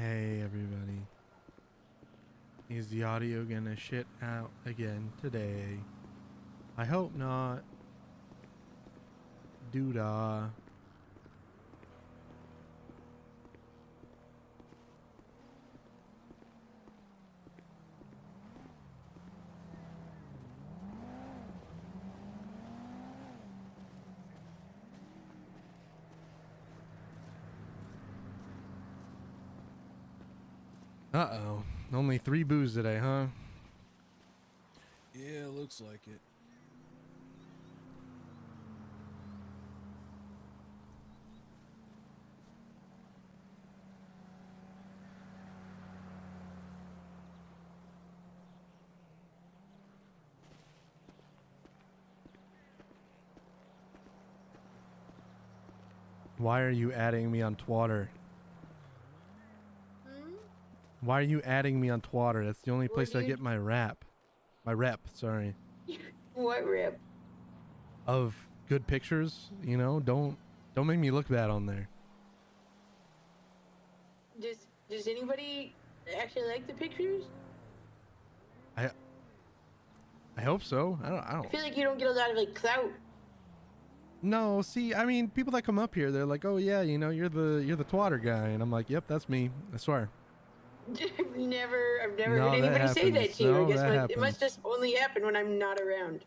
Hey everybody. Is the audio gonna shit out again today? I hope not. Doodah. Uh-oh. Only 3 boos today, huh? Yeah, looks like it. Why are you adding me on Twitter? Why are you adding me on Twitter? That's the only place I get my rap. My rep, sorry. What rep? Of good pictures, you know? Don't make me look bad on there. Does anybody actually like the pictures? I hope so. I don't. I feel like you don't get a lot of like clout. No, see, I mean, people that come up here, they're like, "Oh yeah, you know, you're the twatter guy," and I'm like, "Yep, that's me. I swear." I've never No, heard anybody say that to you. No, I guess that it must just only happen when I'm not around.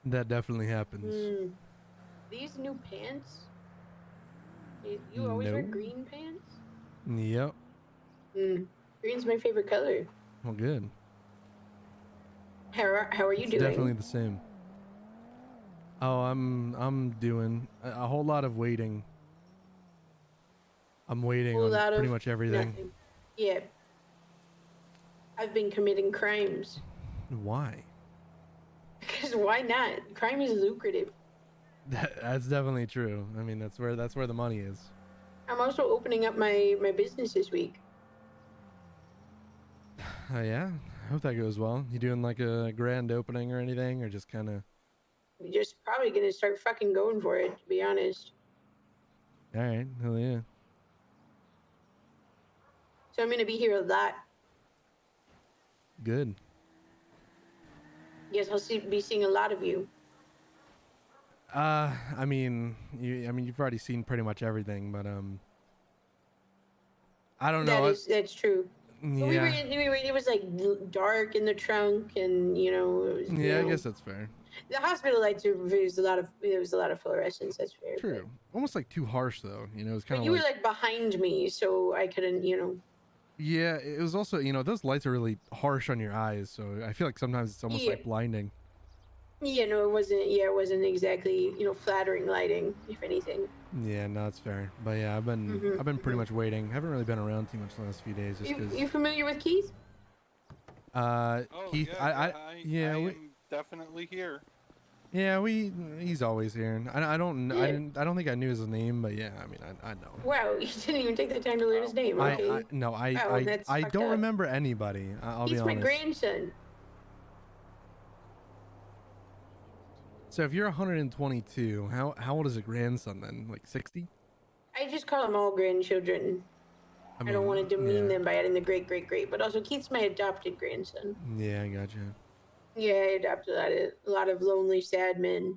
That definitely happens. These new pants? You always wear No. green pants? Yep. Green's my favorite color. Well, good. How are you doing? Definitely the same. Oh, I'm doing a whole lot of waiting. I'm waiting on pretty much everything. Nothing. Yeah. I've been committing crimes. Why? Because why not? Crime is lucrative. That's definitely true. I mean, that's where the money is. I'm also opening up my business this week. Yeah, I hope that goes well. You doing like a grand opening or anything, or just kind of? We're just probably gonna start fucking going for it, to be honest. All right, hell yeah. So I'm gonna be here a lot. Good. Yes, I'll be seeing a lot of you. I mean, you've already seen pretty much everything, but I don't know. That's true. Yeah. It was like dark in the trunk, and you know. I guess that's fair. The hospital lights there was a lot of fluorescence. That's fair. True. But almost like too harsh though. You know, it's kind of. You were like behind me, so I couldn't. You know. Yeah, it was also, you know, those lights are really harsh on your eyes, so I feel like sometimes it's almost like blinding. Yeah, no, it wasn't. Yeah, it wasn't exactly, you know, flattering lighting, if anything. Yeah, no, it's fair. But yeah, I've been pretty much waiting. I haven't really been around too much the last few days. Just you familiar with Keith? Keith, I am definitely here. Yeah, he's always here. I don't think I knew his name, but yeah, I mean, I know. Wow, you didn't even take the time to learn his name. Okay. I don't remember anybody. I'll be honest. He's my grandson. So if you're 122, how old is a grandson then? Like 60? I just call them all grandchildren. I don't want to demean them by adding the great, but also Keith's my adopted grandson. Yeah, I gotcha. Yeah, I adopted a lot of lonely, sad men.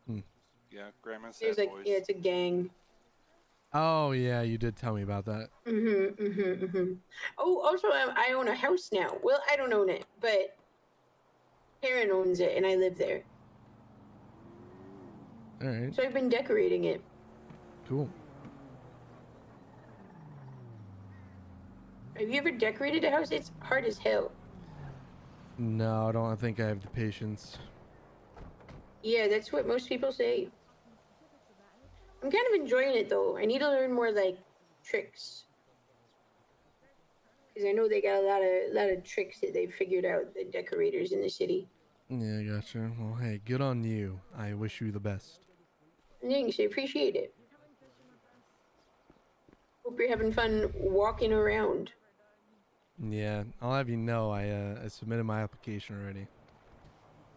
Yeah, grandma's sad boys. Yeah, it's a gang. Oh yeah, you did tell me about that. Oh, also, I own a house now. Well, I don't own it, but Karen owns it, and I live there. All right. So I've been decorating it. Cool. Have you ever decorated a house? It's hard as hell. No, I don't think I have the patience. Yeah, that's what most people say. I'm kind of enjoying it though. I need to learn more like tricks. Because I know they got a lot of tricks that they've figured out, the decorators in the city. Yeah, gotcha. Well, hey, good on you. I wish you the best. Thanks, I appreciate it. Hope you're having fun walking around. Yeah, I'll have you know I submitted my application already.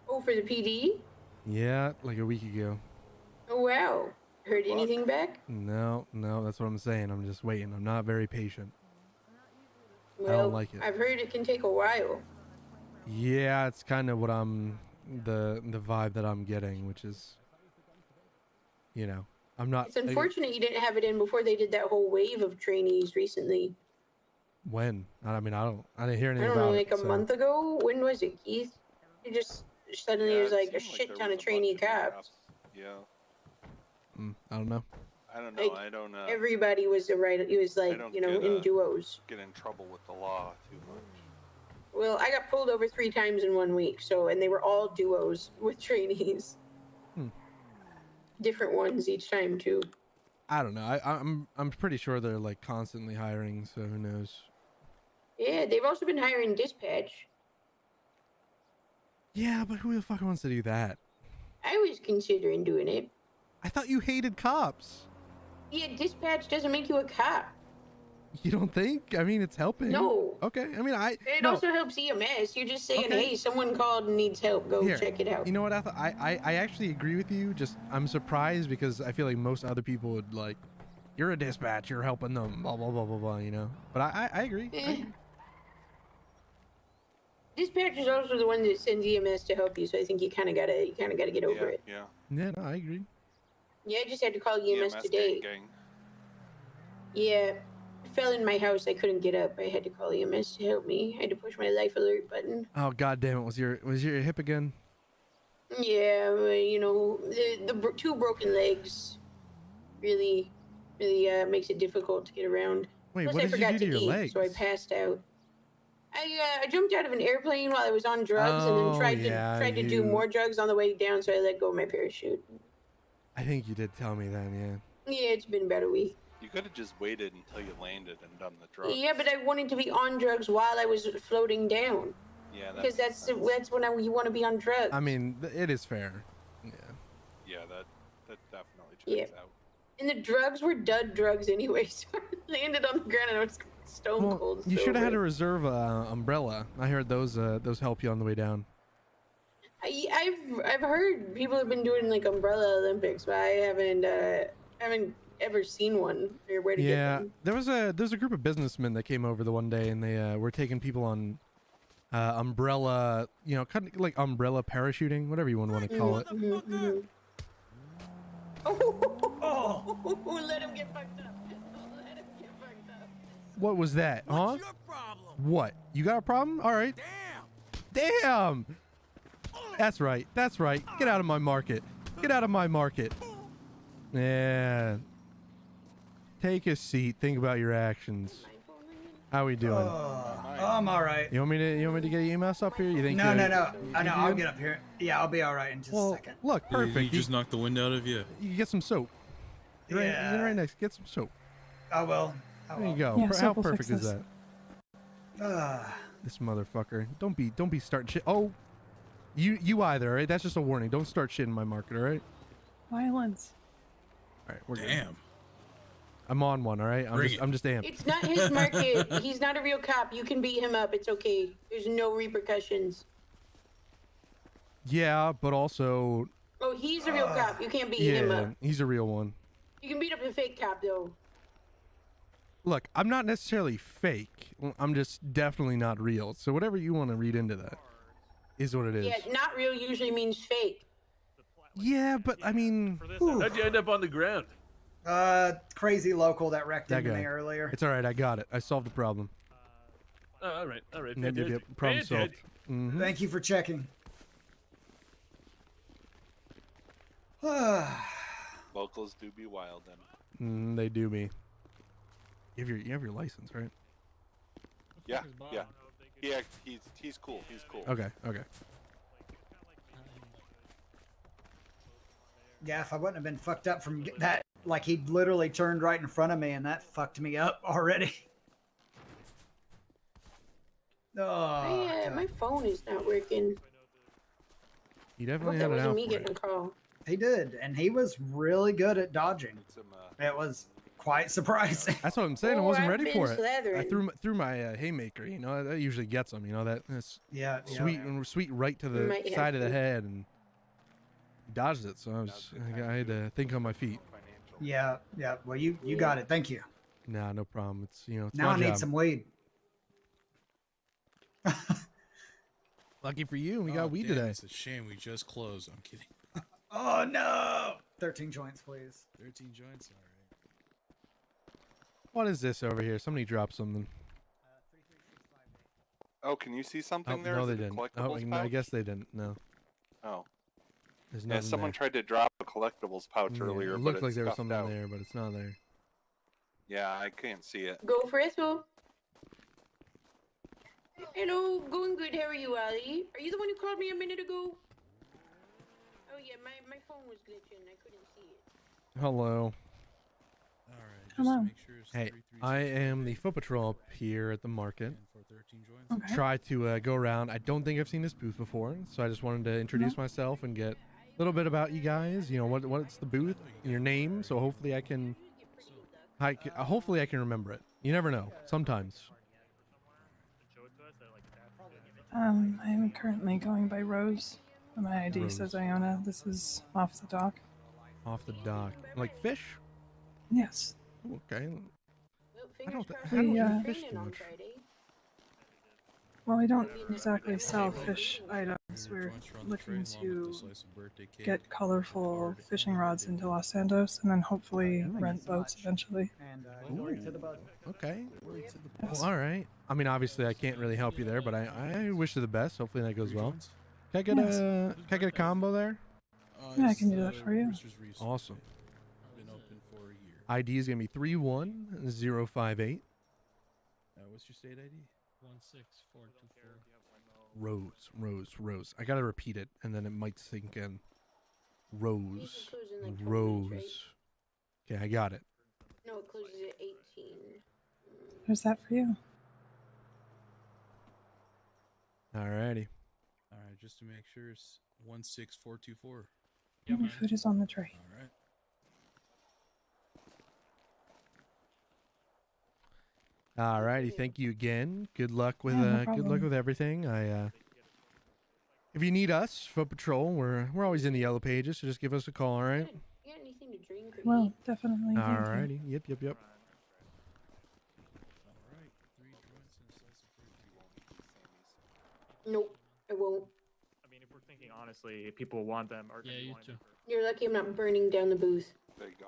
Oh, for the PD? Yeah, like a week ago. Oh, wow. Heard anything back? No, that's what I'm saying. I'm just waiting. I'm not very patient. Well, I don't like it. I've heard it can take a while. Yeah, it's kind of what the vibe that I'm getting, which is, you know, I'm not. It's unfortunate you didn't have it in before they did that whole wave of trainees recently. When? I mean, I didn't hear anything I don't know, about like it. a month ago? When was it, Keith? It just suddenly there's like a shit ton of trainee cops. Yeah. I don't know. I don't know. Like, I don't know. Everybody was it was like, you know, in duos. Get in trouble with the law too much. Well, I got pulled over 3 times in 1 week, and they were all duos with trainees. Different ones each time too. I don't know. I'm pretty sure they're like constantly hiring, so who knows? Yeah, they've also been hiring dispatch. Yeah, but who the fuck wants to do that? I was considering doing it. I thought you hated cops. Yeah, dispatch doesn't make you a cop. You don't think? I mean, it's helping. No. Okay. I mean, It also helps EMS. You're just saying, hey, someone called and needs help. Go check it out. You know what? I actually agree with you. Just I'm surprised because I feel like most other people would like, you're a dispatch, you're helping them, blah blah blah blah blah. You know. But I agree. Dispatch is also the one that sends EMS to help you, so I think you kind of gotta get over it. Yeah. Yeah. No, I agree. Yeah, I just had to call EMS today. Gang. Yeah. I fell in my house. I couldn't get up. I had to call EMS to help me. I had to push my life alert button. Oh god damn it! Was your hip again? Yeah, you know, the 2 broken legs really makes it difficult to get around. Wait, Plus, what did I forgot you do to to your eat, legs? so I passed out. I jumped out of an airplane while I was on drugs, and then tried to do more drugs on the way down, so I let go of my parachute. I think you did tell me then, yeah. Yeah, it's been about a week. You could have just waited until you landed and done the drugs. Yeah, but I wanted to be on drugs while I was floating down. Yeah, because that's when you want to be on drugs. I mean, it is fair. Yeah. Yeah, that definitely checks out. And the drugs were dud drugs anyway, so I landed on the ground and I was stone cold. You should have had a reserve umbrella. I heard those help you on the way down. I've heard people have been doing like umbrella Olympics, but I haven't ever seen one or where to get them. Yeah, there's a group of businessmen that came over the one day, and they were taking people on umbrella, you know, kind of like umbrella parachuting, whatever you want to call it. Oh, let him get fucked up. Let him get fucked up. What was that? What's your problem? What? You got a problem? All right. Damn. That's right. That's right. Get out of my market. Get out of my market. Yeah. Take a seat. Think about your actions. How we doing? I'm all right. You want me to get EMS up here? You think? No. I know. I'll get up here. Yeah, I'll be all right in just a second. Look, perfect. You just knocked the wind out of you. You get some soap. You're right next. Get some soap. I will. There you go. Yeah, How perfect is that? Ah. This motherfucker. Don't be starting shit. Oh, you either. All right. That's just a warning. Don't start shit in my market. All right. Violence. All right. We're good. Damn. I'm on one. All right. I'm just amped. It's not his market. He's not a real cop. You can beat him up. It's okay. There's no repercussions. Yeah, but also. Oh, he's a real cop. You can't beat him up. He's a real one. You can beat up a fake cop though. Look, I'm not necessarily fake. I'm just definitely not real. So whatever you want to read into that is what it is. Yeah, not real usually means fake. Yeah, but I mean, how'd you end up on the ground? Crazy local that wrecked into me earlier. It's all right. I got it. I solved the problem. All right. Yep, problem solved. Mm-hmm. Thank you for checking. Locals do be wild, then. They do be. You have your license, right? Yeah. He's cool. He's cool. Okay. Yeah, if I wouldn't have been fucked up from that, like he literally turned right in front of me and that fucked me up already. Oh, yeah, my phone is not working. You definitely had it out me for getting it. a call. He did, and he was really good at dodging. It was quite surprising. That's what I'm saying. I wasn't ready for it. Slathering. I threw my haymaker. You know that usually gets them. You know that's sweet right to the side of the head, and he dodged it. So I had to think on my feet. Yeah. Well, you got it. Thank you. Nah, no problem. It's it's now my I need job. some weed. Lucky for you, we got weed damn, today. It's a shame we just closed. I'm kidding. Oh no! 13 joints, please. 13 joints. All right. What is this over here? Somebody dropped something. Oh, can you see Oh, something there? no, Is they it a didn't. Oh, collectibles I pouch? guess they didn't. No. Oh. There's Yeah, nothing someone there. tried to drop a collectibles pouch Yeah, earlier, it but looked it's like there was scuffed something out. there, but it's not there. Yeah, I can't see it. Go for it, though. Hello, going good. How are you, Ali? Are you the one who called me a minute ago? Oh yeah, my phone was glitching. I couldn't see it. Hello. All right. Just Hello. to make sure it's Hey, 33, I am the foot patrol up here at the market. And for 13 joints. Okay. Try to go around. I don't think I've seen this booth before, so I just wanted to introduce myself and get a little bit about you guys. You know, what's the booth, your name, so hopefully I can remember it. You never know. Sometimes. I'm currently going by Rose. My ID Rose. says Iona. This is off the dock. Off the dock. Like fish? Yes. Okay. Well, I don't, fingers I crossed don't We, eat fish training too on much. Friday. Well, we don't exactly sell fish items. We're Joints are on the looking tray, along with to the slice of birthday cake. get colorful fishing rods into Los Santos and then hopefully Thank you rent so boats much. eventually. And glory to the boat. Okay. Yes. Well, all right. I mean, obviously, I can't really help you there, but I wish you the best. Hopefully, that goes 3 well. joints? Can I get Yes. a combo there? Yeah, I It's can do that the for you. Rooster's Reese. Awesome. Been open for a year. ID is gonna be 31058. What's your state ID? 16424. Rose. I gotta repeat it, and then it might sink in. Rose. Usually closes in like 20 minutes, right? Rose. Okay, I got it. No, it closes at 18. Where's that for you? Alrighty. All right, just to make sure it's 16424. Your food is on the tray. All right. Alrighty. Thank you again. Good luck with Yeah, no good luck problem. with everything. If you need us, Foot Patrol, we're always in the yellow pages, so just give us a call. All right. You got anything to drink or Well, eat? definitely. thank you. Alrighty. Yep. All right. 3 joints and a slice of birthday. Nope, I won't. I mean, if we're thinking honestly, people want them. Are Yeah, you too. You're lucky I'm not burning down the booth. There you go.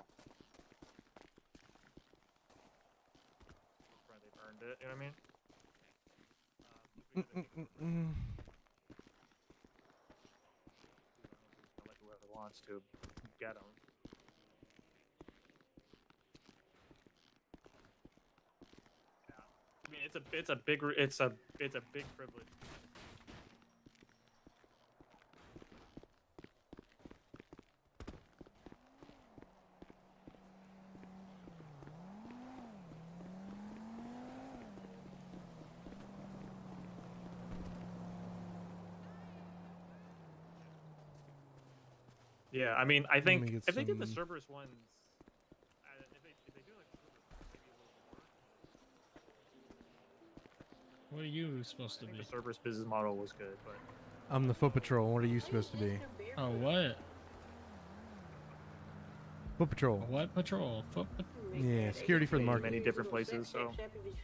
They've earned it. You know what I mean? Let whoever wants to get them. Yeah. I mean, it's a big privilege. Yeah, I mean, I think me get if they did the some- Cerberus ones, if they do like maybe a little more. What are you supposed to I think be? the Cerberus business model was good, but I'm the Foot Patrol. What are you supposed to be? Oh, what? Foot Patrol. What patrol? Foot pat- Yeah, security for the market. many different places. So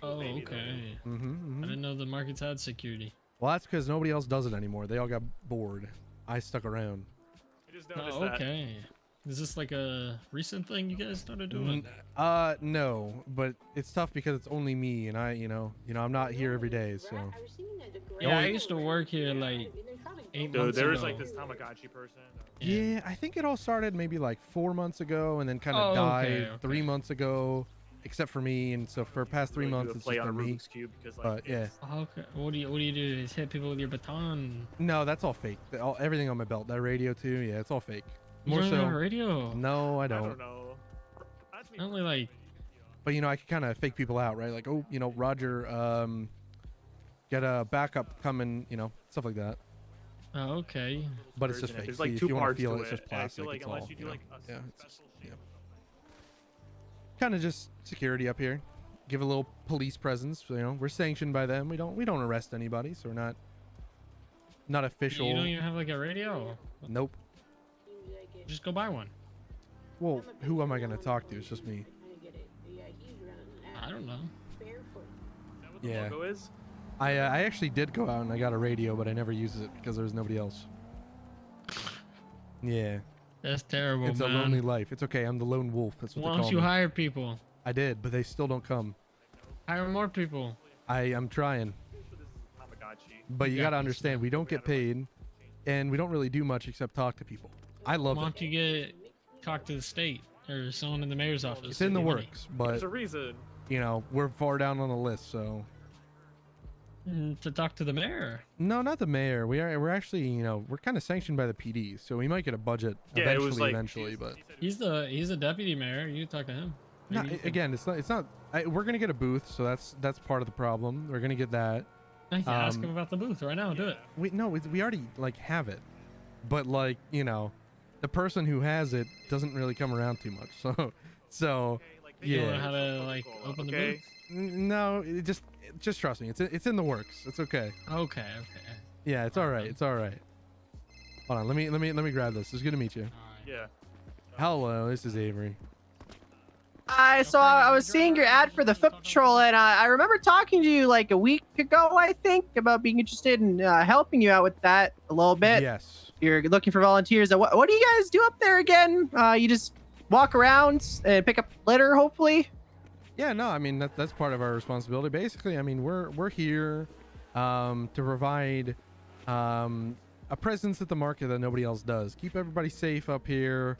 Oh, Maybe okay. Mm-hmm. I didn't know the markets had security. Well, that's because nobody else does it anymore. They all got bored. I stuck around. I just noticed Oh, that. okay. Is this like a recent thing you guys started doing? No, but it's tough because it's only me, and I'm not here every day, so. Yeah, I used to work here like 8 Dude, months there was ago. like this Tamagotchi person. Yeah, I think it all started maybe like 4 months ago, and then kind of Oh, died okay, okay. 3 months ago, except for me, and so for the past 3 Really do months a it's play just on a been me. Rubik's Cube because like But yeah, it's- Oh, okay. What do you do? Is hit people with your baton? no, that's all fake. Everything on my belt, that radio too. Yeah, it's all fake. You More don't so. have a radio? No, I I don't. don't know. That's me. Only like But I can kind of fake people out, right? Like, oh, Roger, get a backup coming, stuff like that. oh, okay. But it's just version. fake. There's like See, if two you want parts to feel to it, it's just and I plastic. feel like It's unless all, you do like a yeah, it's special yeah. shape. Kind of just security up here. Give a little police presence. We're sanctioned by them. We don't arrest anybody, so we're not official. You don't even have like a radio? Nope. Just go buy one. Well, who am I gonna talk to? It's just me. I don't know. Is that what the Yeah. logo is? I actually did go out and I got a radio, but I never used it because there was nobody else. Yeah. That's terrible, It's man. a lonely life. It's okay. I'm the lone wolf. That's what Why they don't call you me. hire people? I did, but they still don't come. Hire more people. I'm trying. So this is Tamagotchi. But you got gotta this, understand, man. we don't get paid, and we don't really do much except talk to people. I love Why it. don't you talk to the state or someone in the mayor's office? It's in the Give money. works, but There's a reason. you know, we're far down on the list, so. To talk to the mayor. No, not the mayor. We're actually, you know, we're kind of sanctioned by the PD, so we might get a budget Yeah, it was like eventually, but. He's a deputy mayor. You talk to him. No, Maybe you can- again, it's not. We're gonna get a booth, so that's part of the problem. We're gonna get that. Hey, ask him about the booth right now. Do it. We already like have it, but like, you know, the person who has it doesn't really come around too much. So You know yeah. how to like open the booth. No, just trust me. It's in the works. It's okay. Okay. Yeah, it's all right. It's all right. Hold on. Let me grab this. It's good to meet you. Yeah. Hello, this is Avery. So I was seeing your ad for the Foot Patrol, and I remember talking to you like a week ago, I think, about being interested in helping you out with that a little bit. Yes. You're looking for volunteers. What do you guys do up there again? You just walk around and pick up litter, hopefully? Yeah, no, I mean that's part of our responsibility. Basically, I mean we're here to provide a presence at the market that nobody else does. Keep everybody safe up here.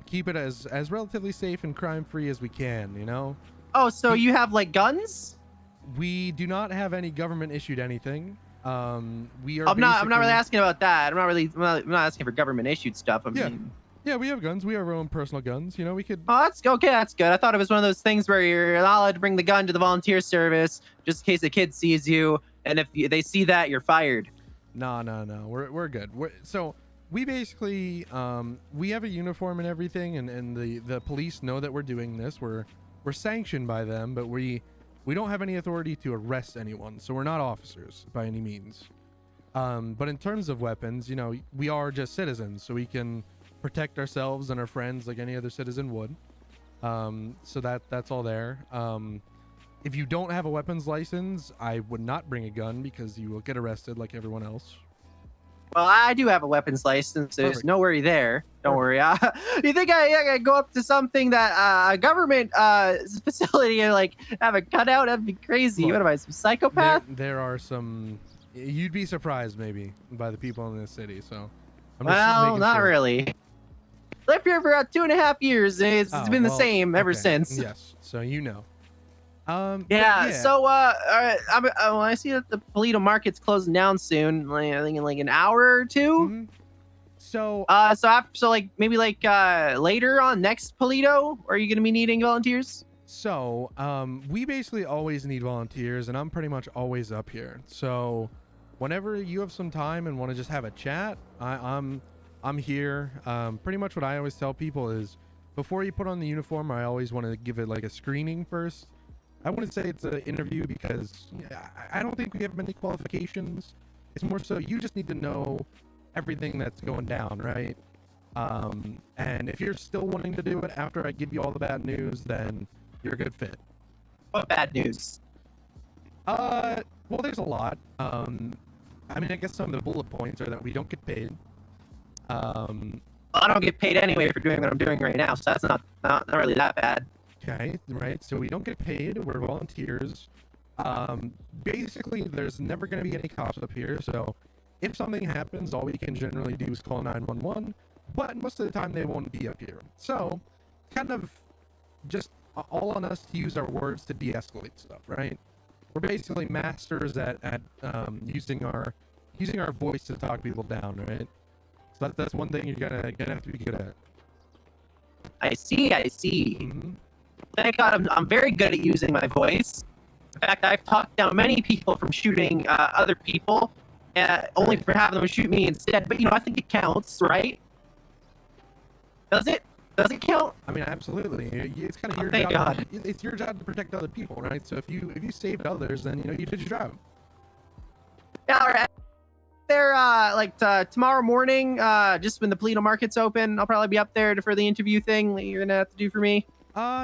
Keep it as relatively safe and crime free as we can, you know. Oh, so you have like guns? We do not have any government issued anything. We are I'm not really basically- asking about that. I'm not asking for government issued stuff. Yeah, we have guns. We have our own personal guns. You know, we could. Oh, that's okay. That's good. I thought it was one of those things where you're not allowed to bring the gun to the volunteer service just in case a kid sees you, and if they see that, you're fired. No. We're good. So we basically we have a uniform and everything, and the police know that we're doing this. We're sanctioned by them, but we don't have any authority to arrest anyone. So we're not officers by any means. But in terms of weapons, you know, we are just citizens, so we can protect ourselves and our friends like any other citizen would. So that's all there. If you don't have a weapons license, I would not bring a gun because you will get arrested like everyone else. Well, I do have a weapons license. So there's Perfect. no worry there. Don't worry. You think I go up to something that a government facility and like have a cutout? That'd be crazy. Look, What am I, some psychopath? There are some. You'd be surprised maybe by the people in this city. So. I'm just Well, making not sure. really. Lived here for about 2.5 years. It's Oh, been the well, same ever okay. since. Yes. So you know. But Yeah. So I see that the Polito Market's closing down soon. Like, I think in like an hour or two. Mhm. So So like maybe like later on next Polito, are you gonna be needing volunteers? So, we basically always need volunteers, and I'm pretty much always up here. So, whenever you have some time and want to just have a chat, I'm here. Pretty much what I always tell people is, before you put on the uniform, I always want to give it like a screening first. I wouldn't say it's an interview because I don't think we have many qualifications. It's more so you just need to know everything that's going down, right? And if you're still wanting to do it after I give you all the bad news, then you're a good fit. What bad news? Well, there's a lot. I mean, I guess some of the bullet points are that we don't get paid. Well, I don't get paid anyway for doing what I'm doing right now, so that's not really that bad. Okay, right. So we don't get paid. We're volunteers. Basically, there's never going to be any cops up here. So if something happens, all we can generally do is call 911. But most of the time, they won't be up here. So kind of just all on us to use our words to de-escalate stuff, right? We're basically masters at using our voice to talk people down, right? So that's one thing you're gonna have to be good at. I see. Mm-hmm. Thank God I'm very good at using my voice. In fact, I've talked down many people from shooting other people, only for having them shoot me instead. But, I think it counts, right? Does it? Does it count? I mean, absolutely. It's kind of your Thank job. God. It's your job to protect other people, right? So if you saved others, then you did your job. Yeah, all right. There, tomorrow morning, just when the Polito Market's open, I'll probably be up there for the interview thing that you're gonna have to do for me.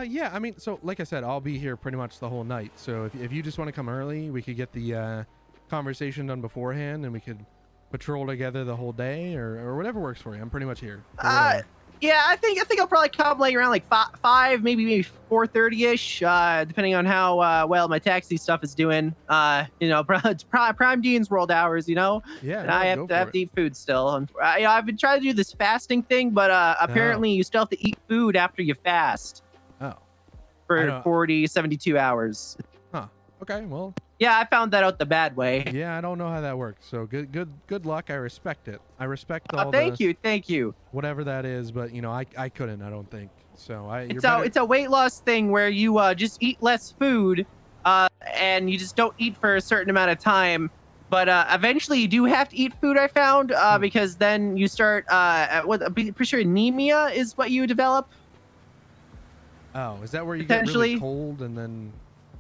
Yeah, I mean, so like I said, I'll be here pretty much the whole night. So if you just want to come early, we could get the conversation done beforehand, and we could patrol together the whole day, or whatever works for you. I'm pretty much here. for whatever. Yeah, I think I'll probably come like around like 5, maybe 4:30ish, depending on how well my taxi stuff is doing. You know, it's Prime Dean's world hours, you know. Yeah, And no, I go have for to it. eat food still. And, you know, I've been trying to do this fasting thing, but apparently you still have to eat food after you fast Oh, I for don't- 40, 72 hours. huh. Okay, well, Yeah, I found that out the bad way. yeah, I don't know how that works. So good luck. I respect it. I respect all Thank the you. whatever that is, but you know, I couldn't. I don't think so. It's a weight loss thing where you just eat less food, and you just don't eat for a certain amount of time. But eventually, you do have to eat food. I found because then you start. I'm pretty sure anemia is what you develop. Oh, is that where you get really Potentially. cold and then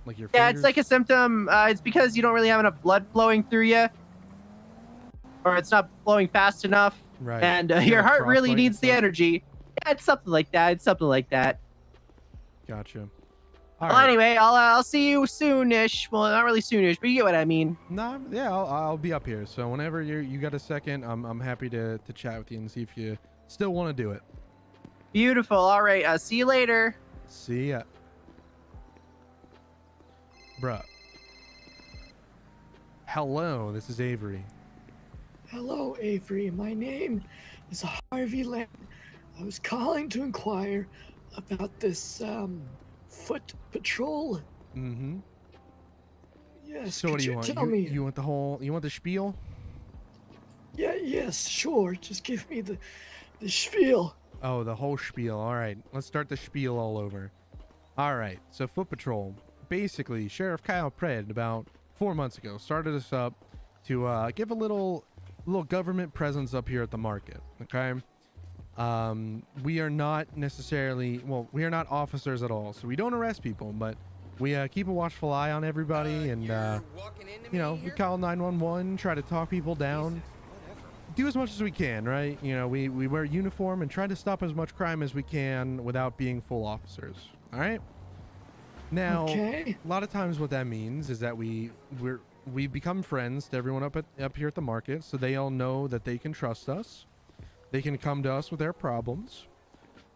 like your Yeah, fingers? it's like a symptom. It's because you don't really have enough blood flowing through you, or it's not flowing fast enough, right. and You your got heart really frostbite and needs the stuff? energy. Yeah, it's something like that. Gotcha. All Well, right. anyway, I'll see you soonish. Well, not really soonish, but you get what I mean. No, yeah, I'll be up here. So whenever you got a second, I'm happy to chat with you and see if you still want to do it. Beautiful. All right. See you later. See ya. Bruh. Hello, this is Avery. Hello, Avery. My name is Harvey Land. I was calling to inquire about this foot patrol. Mm-hmm. Yes. So what could do you want? Tell me. You want you want the spiel? Yeah. Yes. Sure. Just give me the spiel. Oh, the whole spiel. All right, let's start the spiel all over. All right, so Foot Patrol. Basically, Sheriff Kyle Pred, about 4 months ago, started us up to give a little government presence up here at the market, okay? We are not necessarily, well, we are not officers at all, so we don't arrest people, but we keep a watchful eye on everybody, and, you know, we call 911, try to talk people down. Do as much as we can, right? You know, we wear uniform and try to stop as much crime as we can without being full officers. All right. Now, Okay. a lot of times what that means is that we become friends to everyone up here at the market, so they all know that they can trust us. They can come to us with their problems,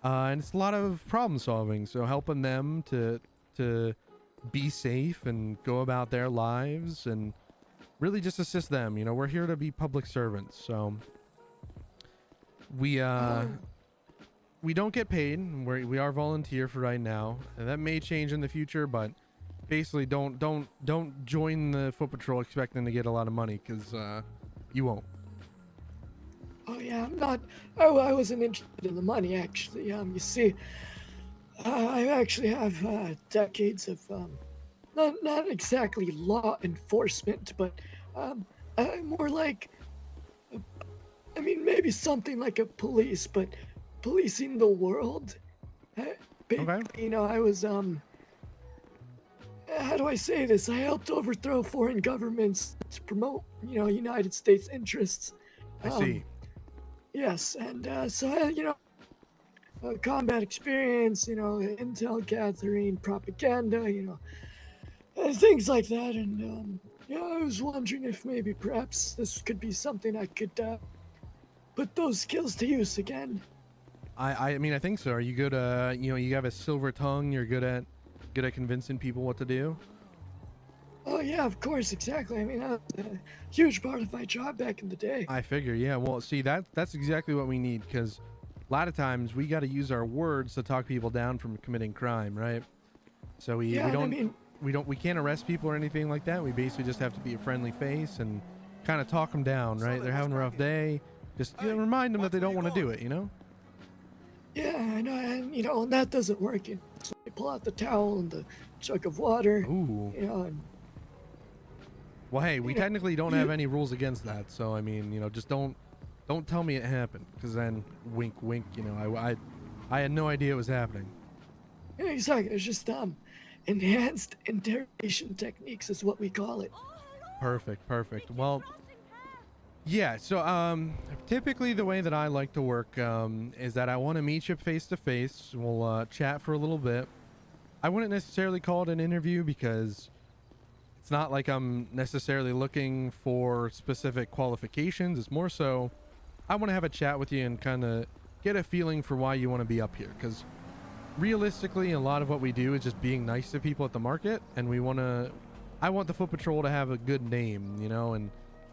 and it's a lot of problem solving. So helping them to be safe and go about their lives and really just assist them. You know, we're here to be public servants, so we don't get paid. We are volunteer for right now, and that may change in the future, but basically don't join the Foot Patrol expecting to get a lot of money, because you won't. Oh yeah. I'm not. I wasn't interested in the money actually. You see, I actually have decades of not exactly law enforcement, but more like, I mean, maybe something like a police, but policing the world. Okay. You know, I was how do I say this? I helped overthrow foreign governments to promote, you know, United States interests. I see. Yes, and so you know, combat experience, you know, intel gathering, propaganda, you know, things like that. And yeah, I was wondering if maybe perhaps this could be something I could put those skills to use again. I mean, I think so. Are you good? You know, you have a silver tongue. You're good at convincing people what to do. Oh yeah, of course, exactly. I mean, that was a huge part of my job back in the day. I figure, yeah. Well, see, that's exactly what we need, because a lot of times we got to use our words to talk people down from committing crime, right? So we can't arrest people or anything like that. We basically just have to be a friendly face and kind of talk them down, right? They're having a rough day. Just remind them that they don't want to do it, you know? Yeah, I know, and you know, and that doesn't work. So I pull out the towel and the jug of water. Ooh. You know, and Well, hey, we technically don't have any rules against that, so I mean, you know, just don't tell me it happened, because then wink, wink. You know, I had no idea it was happening. yeah, exactly. It's just enhanced interrogation techniques is what we call it. Perfect. Well, Yeah, so typically the way that I like to work is that I want to meet you face to face. We'll chat for a little bit. I wouldn't necessarily call it an interview because it's not like I'm necessarily looking for specific qualifications. It's more so I want to have a chat with you and kind of get a feeling for why you want to be up here, because realistically a lot of what we do is just being nice to people at the market, and I want the foot patrol to have a good name, you know, and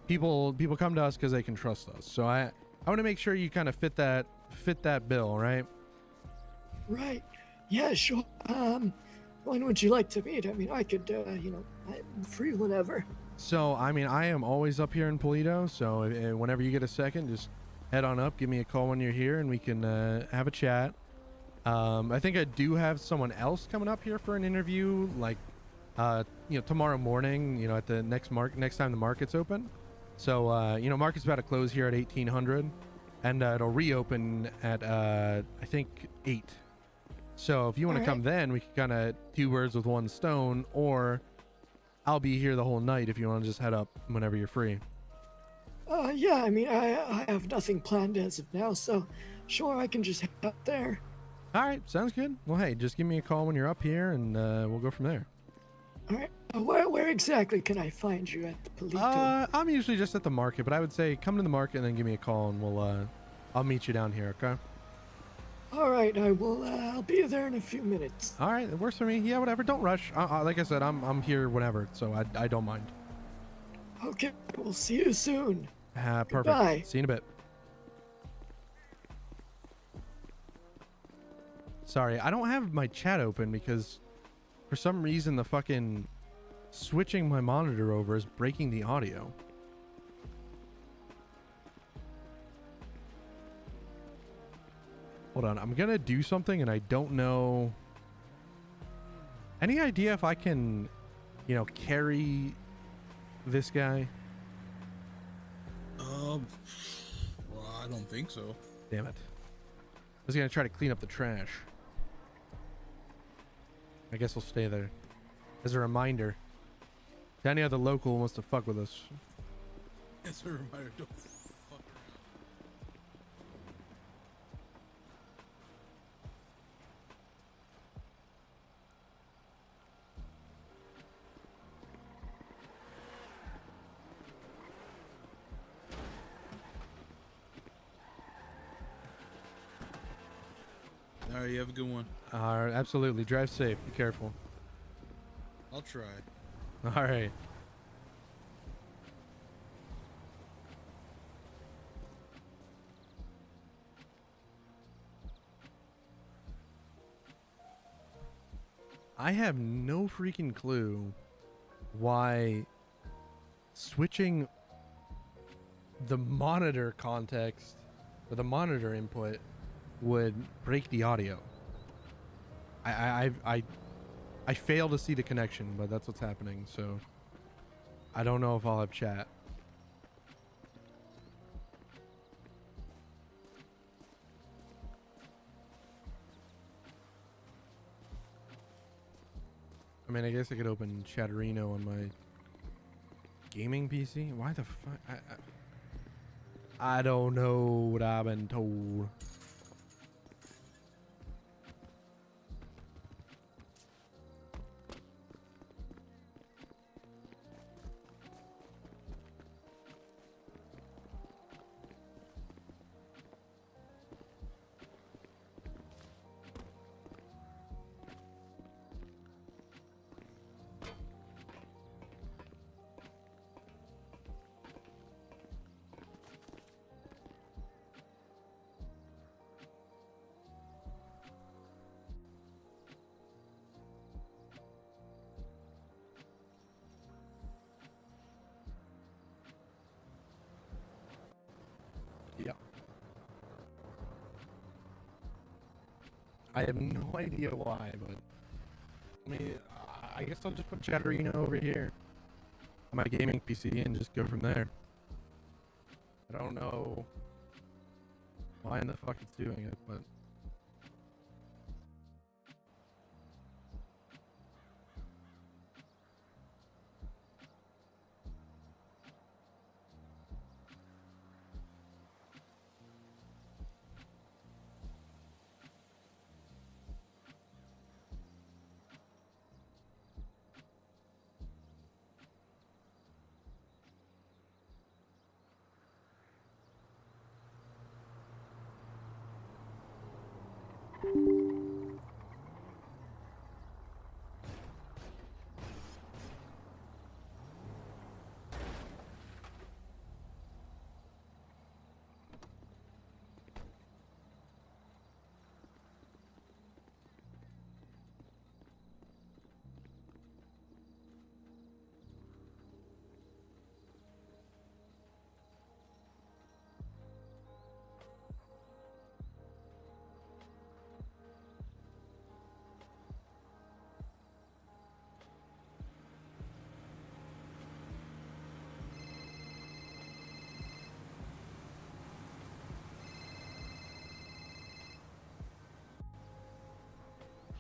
people come to us because they can trust us. So I want to make sure you kind of fit that bill, right? Right. Yeah, sure. When would you like to meet? I mean, I could, I'm free whenever. So, I mean, I am always up here in Polito, so whenever you get a second, just head on up, give me a call when you're here, and we can have a chat. I think I do have someone else coming up here for an interview, like, tomorrow morning, at the next time the market's open. So, market's about to close here at 1800, and it'll reopen at, I think, 8. So if you want to come then, we can kind of 2 birds with 1 stone, or I'll be here the whole night if you want to just head up whenever you're free. Yeah, I mean, I have nothing planned as of now, so sure, I can just head up there. All right, sounds good. Well, hey, just give me a call when you're up here, and we'll go from there. All right. Where exactly can I find you at the Polito? I'm usually just at the market, but I would say come to the market and then give me a call, and I'll meet you down here, okay? All right, I will. I'll be there in a few minutes. All right, it works for me. Yeah, whatever. Don't rush. Like I said, I'm here whenever, so I don't mind. Okay, we'll see you soon. Perfect. Goodbye. See you in a bit. Sorry, I don't have my chat open because for some reason the fucking switching my monitor over is breaking the audio. Hold on, I'm gonna do something and I don't know. Any idea if I can, carry this guy? Well, I don't think so. Damn it. I was gonna try to clean up the trash. I guess we'll stay there. As a reminder, to any other local who wants to fuck with us. As a reminder, don't fuck around. All right, you have a good one. Absolutely. Drive safe. Be careful. I'll try. All right. I have no freaking clue why switching the monitor context or the monitor input would break the audio. I fail to see the connection, but that's what's happening, so I don't know if I'll have chat. I mean, I guess I could open Chatterino on my gaming PC. Why the fuck? I don't know what I've been told. Yeah. I have no idea why, but I mean, I guess I'll just put Chatterino over here on my gaming PC and just go from there. I don't know why in the fuck it's doing it, but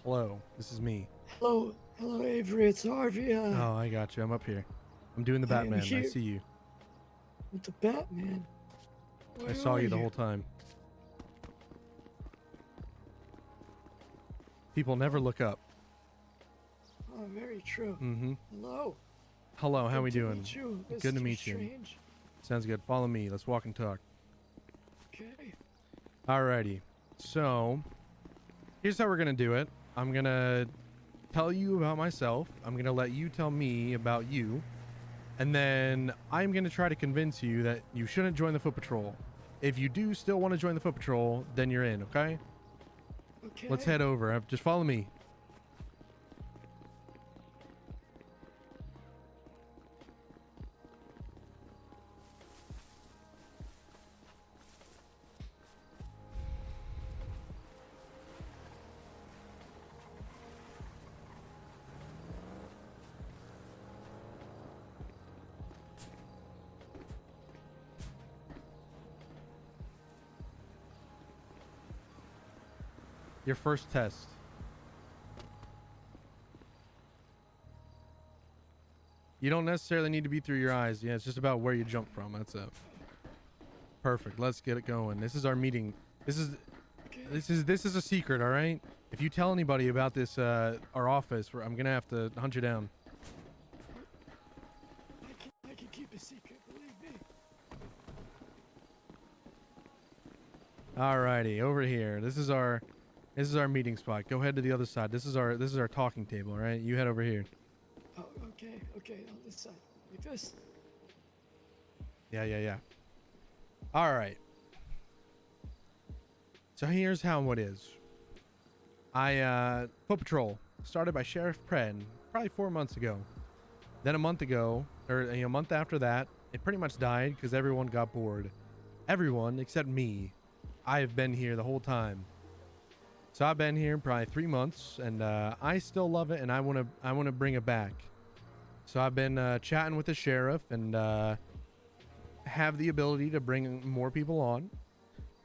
Hello, this is me. Hello, Avery. It's Harvey. Oh, I got you. I'm up here. I'm doing the I am Batman. I here. see you. With the Batman. I Where saw are you the whole time. People never look up. Oh, very true. Mm-hmm. Hello. Hello, how Good we to doing? meet you, Good to Mr. meet you. Strange. Sounds good. Follow me. Let's walk and talk. Okay. Alrighty. So, here's how we're gonna do it. I'm gonna tell you about myself. I'm gonna let you tell me about you. And then I'm gonna try to convince you that you shouldn't join the foot patrol. If you do still want to join the foot patrol, then you're in, okay? Okay. Let's head over. Just follow me. Your first test. You don't necessarily need to be through your eyes. Yeah, it's just about where you jump from. That's it. Perfect. Let's get it going. This is our meeting. This is a secret, all right? If you tell anybody about this our office, I'm going to have to hunt you down. I can keep a secret, believe me. Alrighty, over here. This is our meeting spot. Go ahead to the other side. This is our talking table, all right? You head over here. Oh, okay, on this side. Like this. Yeah. All right. So here's how it is. Foot Patrol started by Sheriff Pred probably 4 months ago. Then a month ago, or a month after that, it pretty much died because everyone got bored. Everyone except me. I've been here the whole time. So I've been here probably 3 months, and I still love it, and I wanna bring it back. So I've been chatting with the sheriff, and have the ability to bring more people on,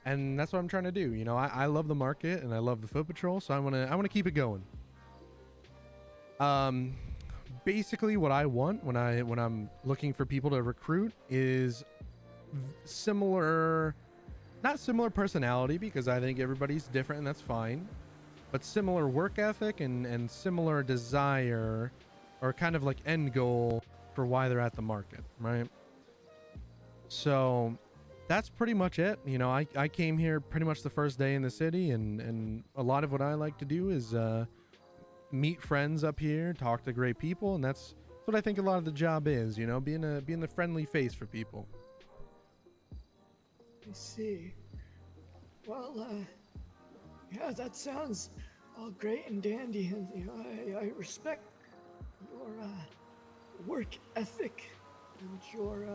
and that's what I'm trying to do. You know, I love the market, and I love the foot patrol, so I wanna keep it going. Basically, what I want when I'm looking for people to recruit is similar. Not similar personality, because I think everybody's different and that's fine, but similar work ethic and similar desire, or kind of like end goal for why they're at the market, right? So that's pretty much it. You know, I came here pretty much the first day in the city, and a lot of what I like to do is meet friends up here, talk to great people, and that's what I think a lot of the job is, you know, being the friendly face for people. I see. Well, yeah, that sounds all great and dandy, and you know, I respect your work ethic and your.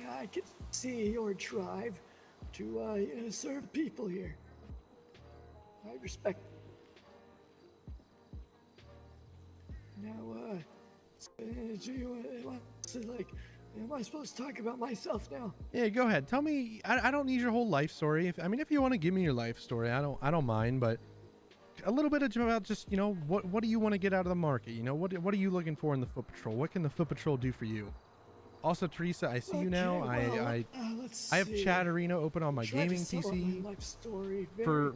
I can see your drive to you know, serve people here. I respect. Now, do you want to like? Am I supposed to talk about myself now? Yeah, go ahead. Tell me. I don't need your whole life story. If you want to give me your life story, I don't mind. But a little bit about just, you know, what do you want to get out of the market? You know, what are you looking for in the foot patrol? What can the foot patrol do for you? Also, Teresa, I see you now. I have Chatterino open on my gaming PC.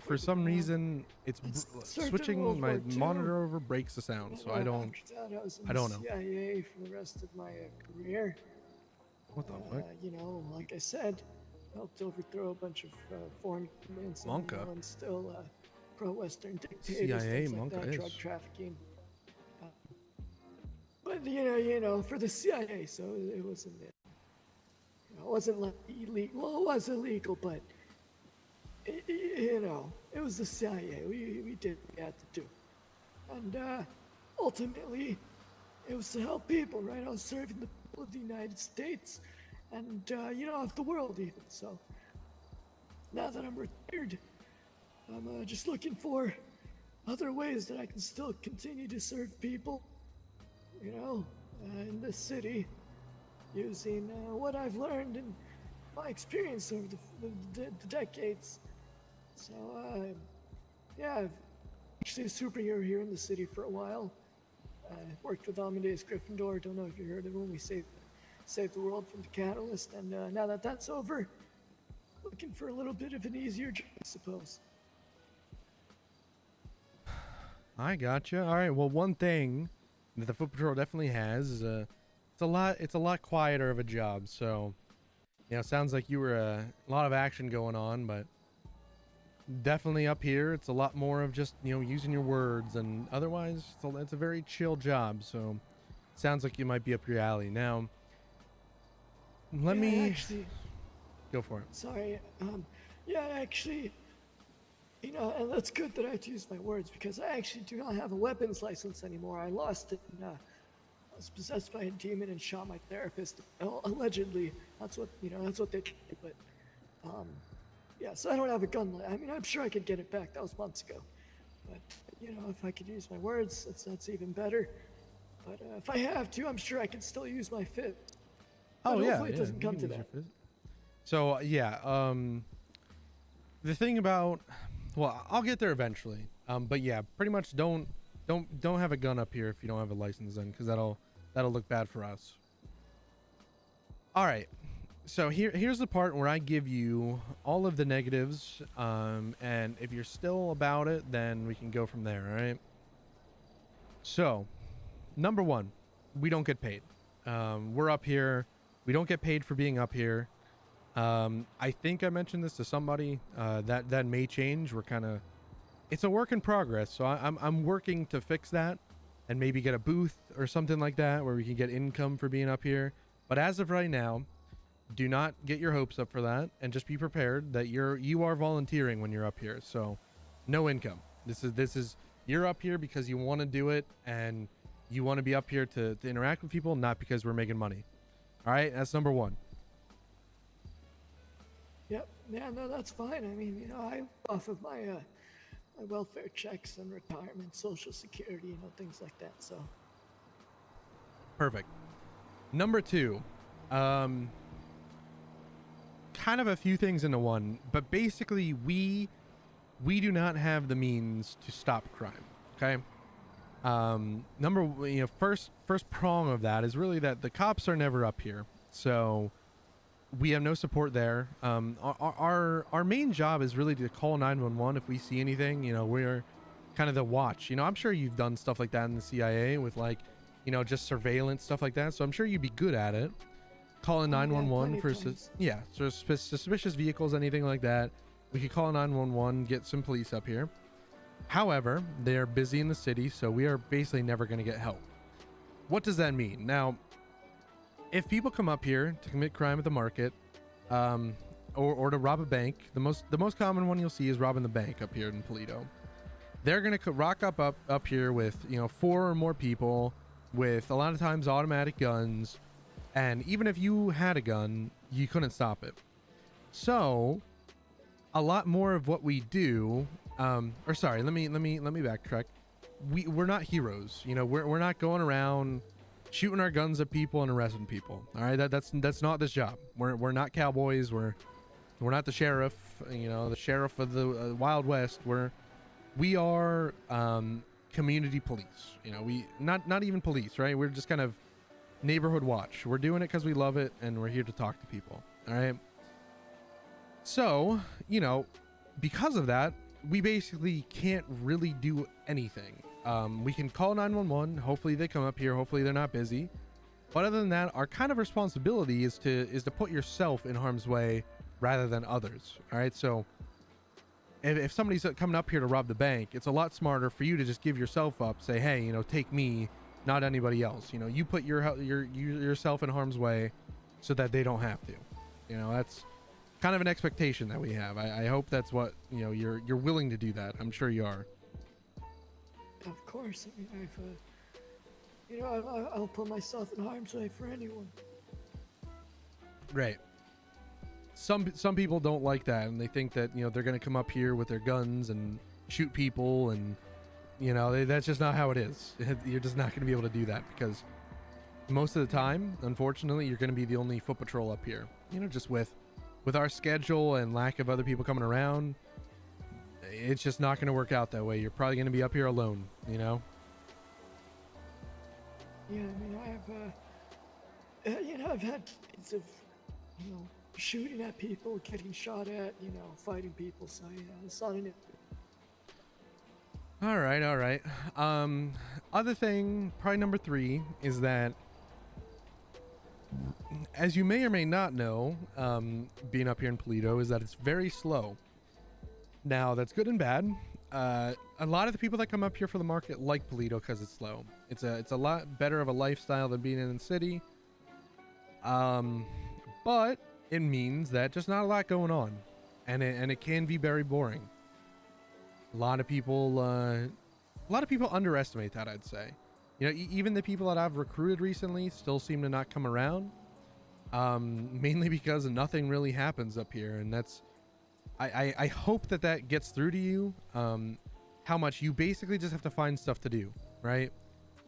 For some reason, it's switching my monitor over breaks the sound, so I don't know. CIA for the rest of my career. What the fuck? You know, like I said, helped overthrow a bunch of foreign governments and still pro-Western dictators, CIA, things like that, Monka drug is. trafficking. But you know, for the CIA, so it wasn't, you know, it wasn't like illegal. Well, it was illegal, but you know, it was the CIA. We did what we had to do, and ultimately, it was to help people, right? I was serving the people of the United States, and you know, of the world even. So now that I'm retired, I'm just looking for other ways that I can still continue to serve people. You know, in this city, using what I've learned and my experience over the decades. So, yeah, actually a superhero here in the city for a while. Worked with Amadeus Gryffindor. Don't know if you heard of him. We saved the world from the Catalyst, and now that that's over, looking for a little bit of an easier job, I suppose. I gotcha. All right. Well, one thing that the Foot Patrol definitely has is it's a lot quieter of a job. So, sounds like you were a lot of action going on, but definitely up here, it's a lot more of just using your words, and otherwise, it's a very chill job. So, sounds like you might be up your alley. Now, let me actually go for it. Sorry. Actually, and that's good that I had to use my words because I actually do not have a weapons license anymore. I lost it. And, I was possessed by a demon and shot my therapist. Allegedly, that's what they did. But, so I don't have a gun. I mean, I'm sure I could get it back. That was months ago. But if I could use my words, that's even better. But if I have to, I'm sure I can still use my fist. Oh, yeah. Hopefully it doesn't come to that. So, the thing about, well, I'll get there eventually. But yeah, pretty much don't have a gun up here if you don't have a license then, because that'll look bad for us. All right. So here's the part where I give you all of the negatives, and if you're still about it, then we can go from there. All right. So, number one, we don't get paid. We're up here. We don't get paid for being up here. I think I mentioned this to somebody. That may change. It's a work in progress. So I'm working to fix that, and maybe get a booth or something like that where we can get income for being up here. But as of right now, do not get your hopes up for that, and just be prepared that you are volunteering when you're up here. So no income. This is you're up here because you want to do it, and you want to be up here to interact with people, not because we're making money. All right, that's number one. Yep. Yeah, no, that's fine. I mean, I'm off of my my welfare checks and retirement, social security, things like that. So. Perfect. Number two, kind of a few things into one, but basically we do not have the means to stop crime. Okay. First prong of that is really that the cops are never up here, so we have no support there. Our main job is really to call 911 if we see anything. We're kind of the watch. I'm sure you've done stuff like that in the CIA with just surveillance stuff like that. So I'm sure you'd be good at it. Calling 911 for suspicious vehicles, anything like that. We could call 911, get some police up here. However, they are busy in the city, so we are basically never going to get help. What does that mean? Now, if people come up here to commit crime at the market, or to rob a bank, the most common one you'll see is robbing the bank up here in Toledo. They're going to rock up here with 4 or more people with a lot of times automatic guns, and even if you had a gun, you couldn't stop it. So a lot more of what we do, let me backtrack. We're not heroes. We're not going around shooting our guns at people and arresting people. All right, that's not this job. We're not cowboys. We're not the sheriff. The sheriff of the Wild West. We are community police. We not even police, right? We're just kind of neighborhood watch. We're doing it because we love it, and we're here to talk to people. All right. So because of that, we basically can't really do anything. We can call 911. Hopefully they come up here. Hopefully they're not busy. But other than that, our kind of responsibility is to put yourself in harm's way rather than others. All right. So if somebody's coming up here to rob the bank, it's a lot smarter for you to just give yourself up. Say, hey, take me, not anybody else. You put yourself in harm's way so that they don't have to. That's kind of an expectation that we have. I hope that's what you're willing to do that. I'm sure you are. Of course. I mean, I'll put myself in harm's way for anyone. Right. Some people don't like that, and they think that they're gonna come up here with their guns and shoot people, and that's just not how it is. You're just not gonna be able to do that, because most of the time, unfortunately, you're gonna be the only foot patrol up here. Just with our schedule and lack of other people coming around, it's just not going to work out that way. You're probably going to be up here alone, you know? Yeah, I mean, I have, I've had bits of, shooting at people, getting shot at, fighting people, so, it's not an All right. Other thing, probably number 3, is that, as you may or may not know, being up here in Polito, is that it's very slow. Now, that's good and bad. A lot of the people that come up here for the market like Polito because it's slow. It's a lot better of a lifestyle than being in the city. But it means that just not a lot going on, and it can be very boring. A lot of people underestimate that, I'd say. Even the people that I've recruited recently still seem to not come around. Mainly because nothing really happens up here, and that's. I hope that gets through to you. How much you basically just have to find stuff to do, right?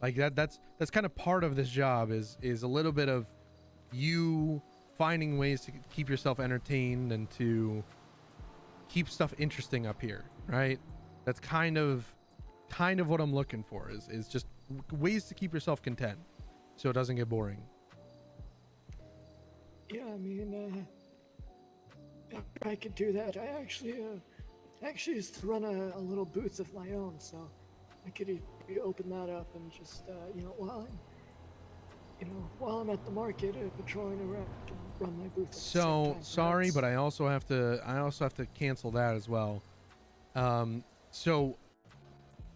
Like that's kind of part of this job is a little bit of you finding ways to keep yourself entertained and to keep stuff interesting up here, right? That's kind of what I'm looking for is just ways to keep yourself content so it doesn't get boring. Yeah, I mean, I could do that. I actually used to run a little booth of my own, so I could open that up and just, while I'm at the market, patrolling around and run my booth. So sorry, but I also have to cancel that as well. So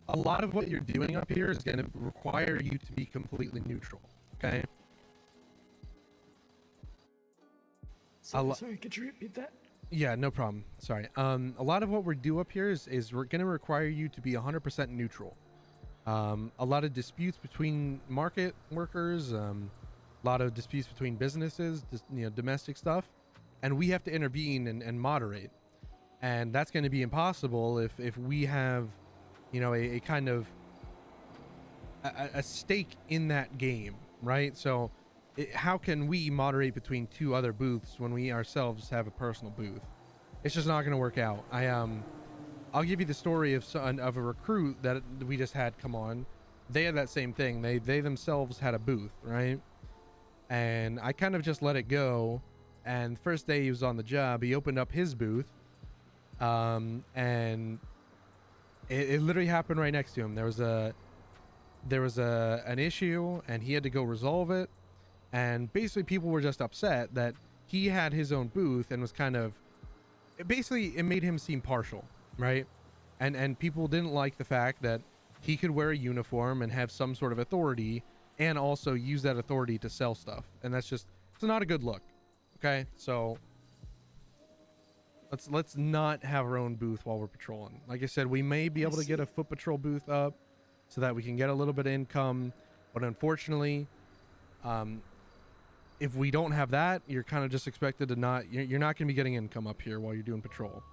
a lot of what you're doing up here is going to require you to be completely neutral. Okay. Sorry, could you repeat that? Yeah, no problem. Sorry. A lot of what we're do up here is we're going to require you to be 100% neutral. A lot of disputes between market workers, a lot of disputes between businesses, domestic stuff, and we have to intervene and moderate. And that's going to be impossible if we have, a kind of a stake in that game, right? So how can we moderate between 2 other booths when we ourselves have a personal booth? It's just not going to work out. I'll give you the story of a recruit that we just had come on. They had that same thing. They themselves had a booth, right? And I kind of just let it go. And the first day he was on the job, he opened up his booth, and it literally happened right next to him. There was an issue, and he had to go resolve it. And basically people were just upset that he had his own booth and was kind of, it made him seem partial, right? And people didn't like the fact that he could wear a uniform and have some sort of authority and also use that authority to sell stuff. And it's not a good look. Okay. So let's not have our own booth while we're patrolling. Like I said, we may be able to get a foot patrol booth up so that we can get a little bit of income, but unfortunately, if we don't have that, you're kind of just expected to you're not going to be getting income up here while you're doing patrol.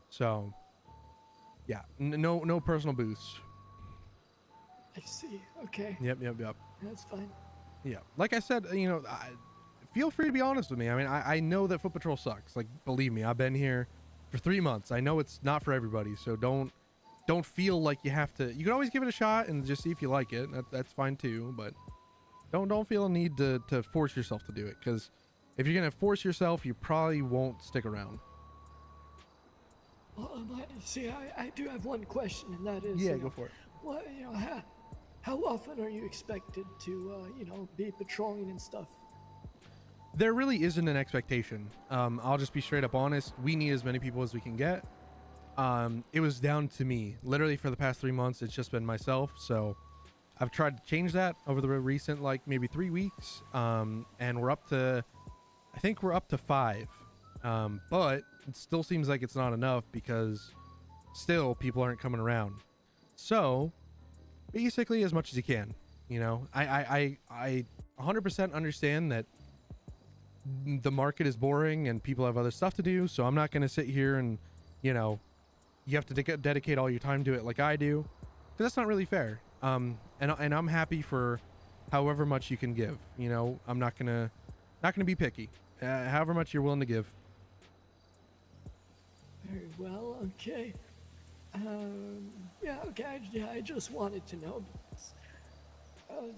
So yeah, no personal booths. I see. Okay. Yep. That's fine. Yeah. Like I said, feel free to be honest with me. I mean, I know that foot patrol sucks. Like, believe me, I've been here for 3 months. I know it's not for everybody. So don't feel like you have to. You can always give it a shot and just see if you like it. That's fine too. But don't feel a need to force yourself to do it, because if you're gonna force yourself, you probably won't stick around. Well, I do have one question, and that is, yeah, go for it. What, how often are you expected to, be patrolling and stuff? There really isn't an expectation. I'll just be straight up honest. We need as many people as we can get. It was down to me. Literally for the past 3 months, it's just been myself. So I've tried to change that over the recent, maybe 3 weeks. And I think we're up to 5. But it still seems like it's not enough because still people aren't coming around. So basically as much as you can, I 100% understand that the market is boring and people have other stuff to do. So I'm not going to sit here and, you have to dedicate all your time to it like I do, because that's not really fair. And I'm happy for however much you can give. I'm not gonna be picky. However much you're willing to give. Very well. Okay. Yeah, okay, yeah, I just wanted to know because,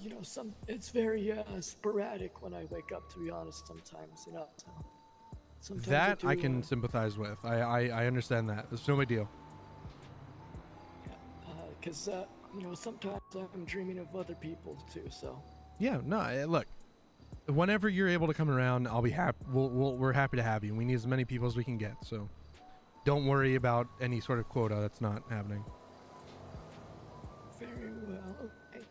you know, it's very sporadic when I wake up, to be honest, sometimes, you know, so sometimes That I do, can sympathize with. I understand that. It's no big deal. because, you know, sometimes I'm dreaming of other people too, so. Yeah, no, look, whenever you're able to come around, I'll be happy. We're happy to have you. We need as many people as we can get, so don't worry about any sort of quota. That's not happening. Very well, okay.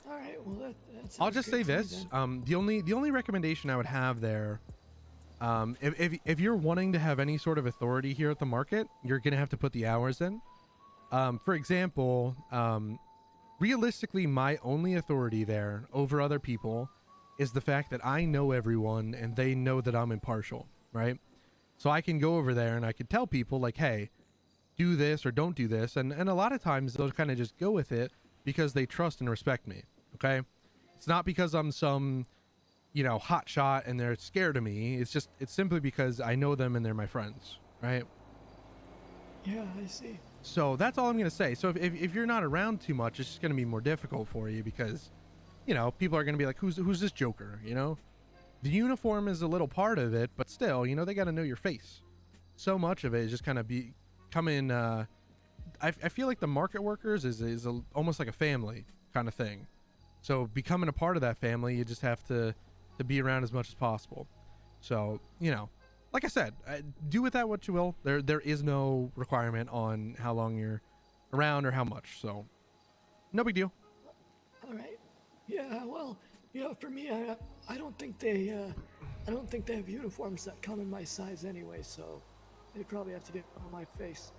All right, well, that's. I'll just say this. The only recommendation I would have there, if you're wanting to have any sort of authority here at the market, you're gonna have to put the hours in. For example, realistically, my only authority there over other people is the fact that I know everyone and they know that I'm impartial, right? So I can go over there and I can tell people like, hey, do this or don't do this. And a lot of times they'll kind of just go with it because they trust and respect me. Okay. It's not because I'm some, you know, hot shot and they're scared of me. It's simply because I know them and they're my friends. Right. Yeah, I see. So that's all I'm going to say. So if you're not around too much, it's just going to be more difficult for you because, you know, people are going to be like, who's this joker? You know, the uniform is a little part of it, but still, you know, they got to know your face. So much of it is just kind of becoming, I feel like the market workers is almost like a family kind of thing. So becoming a part of that family, you just have to be around as much as possible. So, you know, like I said, do with that what you will. There is no requirement on how long you're around or how much. So no big deal. All right. Yeah, well, you know, for me, I don't think they have uniforms that come in my size anyway, so they probably have to get on my face.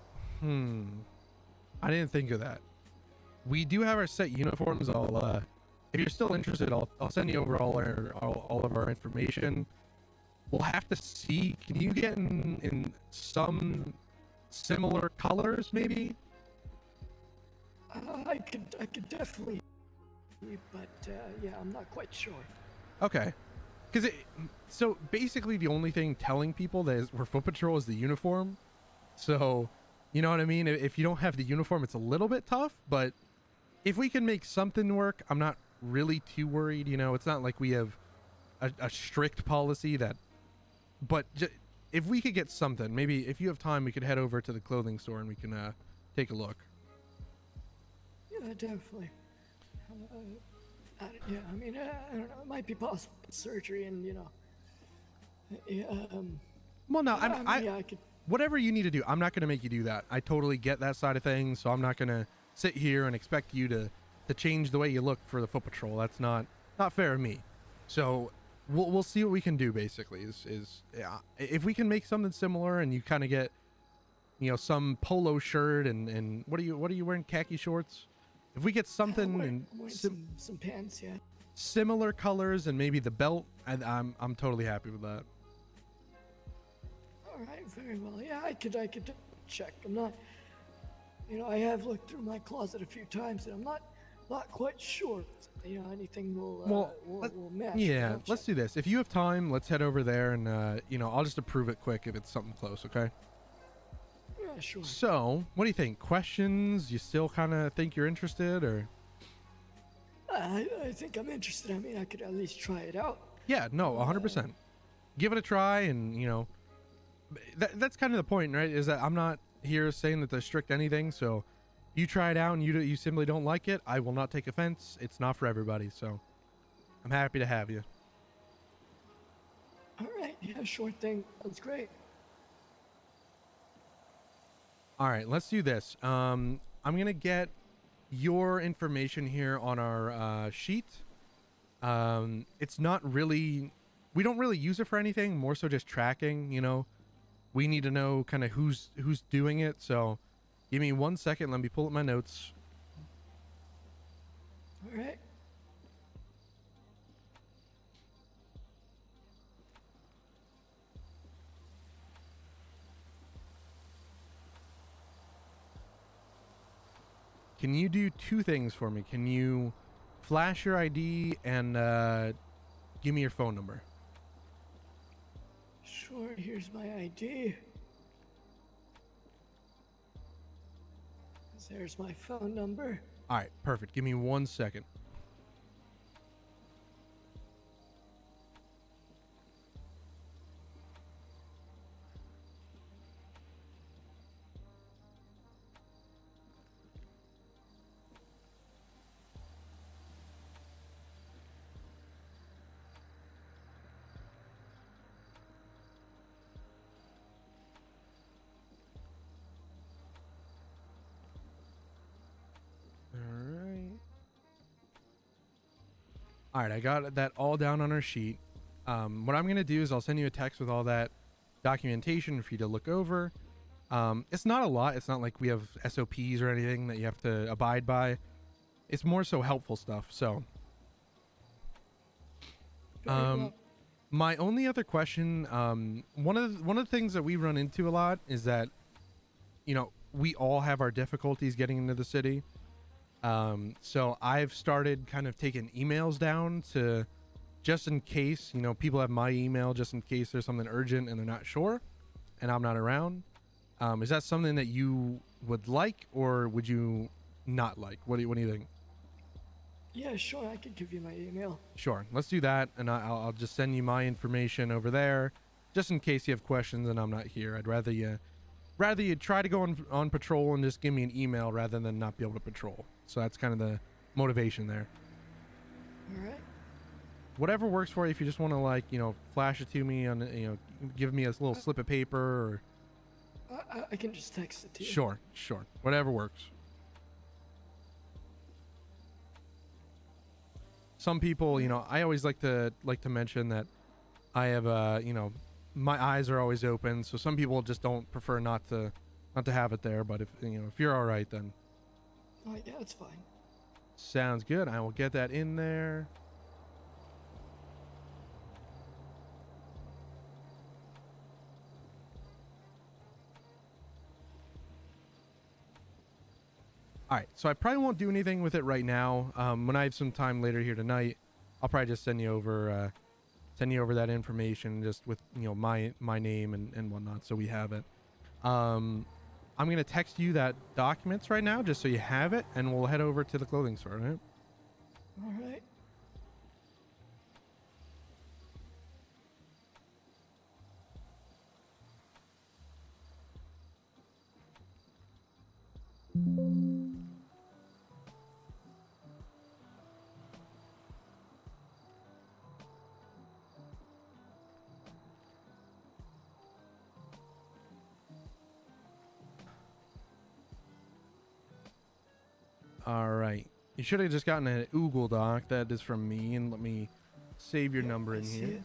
I didn't think of that. We do have our set uniforms. If you're still interested, I'll send you over all of our information. We'll have to see. Can you get in some similar colors, maybe? I could definitely, but yeah, I'm not quite sure. Okay. Because so basically the only thing telling people that we're foot patrol is the uniform. So, you know what I mean? If you don't have the uniform, it's a little bit tough, but if we can make something work, I'm not really too worried. You know, it's not like we have a strict policy that, but if we could get something, maybe if you have time, we could head over to the clothing store and we can take a look. Yeah, definitely. Yeah, I mean, I don't know. It might be possible surgery, and you know. Yeah. Well, no, I could. Whatever you need to do, I'm not going to make you do that. I totally get that side of things, so I'm not going to sit here and expect you to change the way you look for the foot patrol. That's not fair of me. So we'll see what we can do. Basically, is if we can make something similar, and you kind of get, you know, some polo shirt and what are you wearing? Khaki shorts. If we get something I'm wearing some pants, yeah. Similar colors and maybe the belt, I'm totally happy with that. All right, very well. Yeah, I could check. I'm not, you know, I have looked through my closet a few times, and I'm not quite sure. You know, anything will match. Yeah, let's do this. If you have time, let's head over there, and you know, I'll just approve it quick if it's something close. Okay. Yeah, sure. So, what do you think? Questions? You still kind of think you're interested, or? I think I'm interested. I mean, I could at least try it out. Yeah, no, 100%. Give it a try, and you know, that's kind of the point, right? Is that I'm not here saying that they're strict anything. So, you try it out, and you simply don't like it, I will not take offense. It's not for everybody, so I'm happy to have you. All right, yeah, sure thing. That's great. All right, let's do this. I'm gonna get your information here on our sheet. It's not really, we don't really use it for anything, more so just tracking. You know, we need to know kind of who's doing it. So give me 1 second, let me pull up my notes. All right. Can you do two things for me? Can you flash your ID and give me your phone number? Sure, here's my ID. There's my phone number. All right, perfect. Give me 1 second. All right, I got that all down on our sheet. What I'm gonna do is I'll send you a text with all that documentation for you to look over. It's not a lot. It's not like we have SOPs or anything that you have to abide by. It's more so helpful stuff. So, my only other question, one of the things that we run into a lot is that, you know, we all have our difficulties getting into the city. So I've started kind of taking emails down to, just in case, you know, people have my email just in case there's something urgent and they're not sure and I'm not around. Is that something that you would like, or would you not like? What do you think? Yeah, sure. I could give you my email. Sure. Let's do that. And I'll just send you my information over there just in case you have questions and I'm not here. I'd rather you try to go on patrol and just give me an email rather than not be able to patrol. So that's kind of the motivation there. All right. Whatever works for you. If you just want to, like, you know, flash it to me on, you know, give me a little slip of paper, or I can just text it to you. Sure. Whatever works. Some people, you know, I always like to mention that I have, you know, my eyes are always open. So some people just don't prefer not to have it there. But if you're all right, then. Oh yeah, it's fine. Sounds good. I will get that in there. All right, so I probably won't do anything with it right now. When I have some time later here tonight, I'll probably just send you over that information just with, you know, my name and whatnot, so we have it. I'm gonna text you that documents right now just so you have it, and we'll head over to the clothing store, right? All right. All right. You should have just gotten an Oogle doc. That is from me, and let me save your number in here.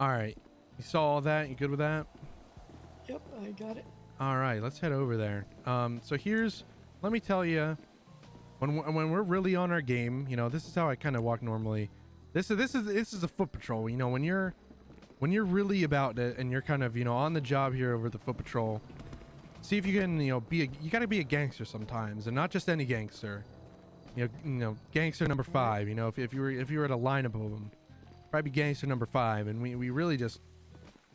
All right. You saw all that? You good with that? Yep, I got it. All right, let's head over there. So let me tell you, when we're really on our game, you know, this is how I kind of walk normally. This is a foot patrol. You know, when you're really about it and you're kind of, you know, on the job here over the foot patrol, see if you can, you know, you got to be a gangster sometimes, and not just any gangster. You know, gangster number 5. You know, if you were at a lineup of them, probably gangster number 5, and we really just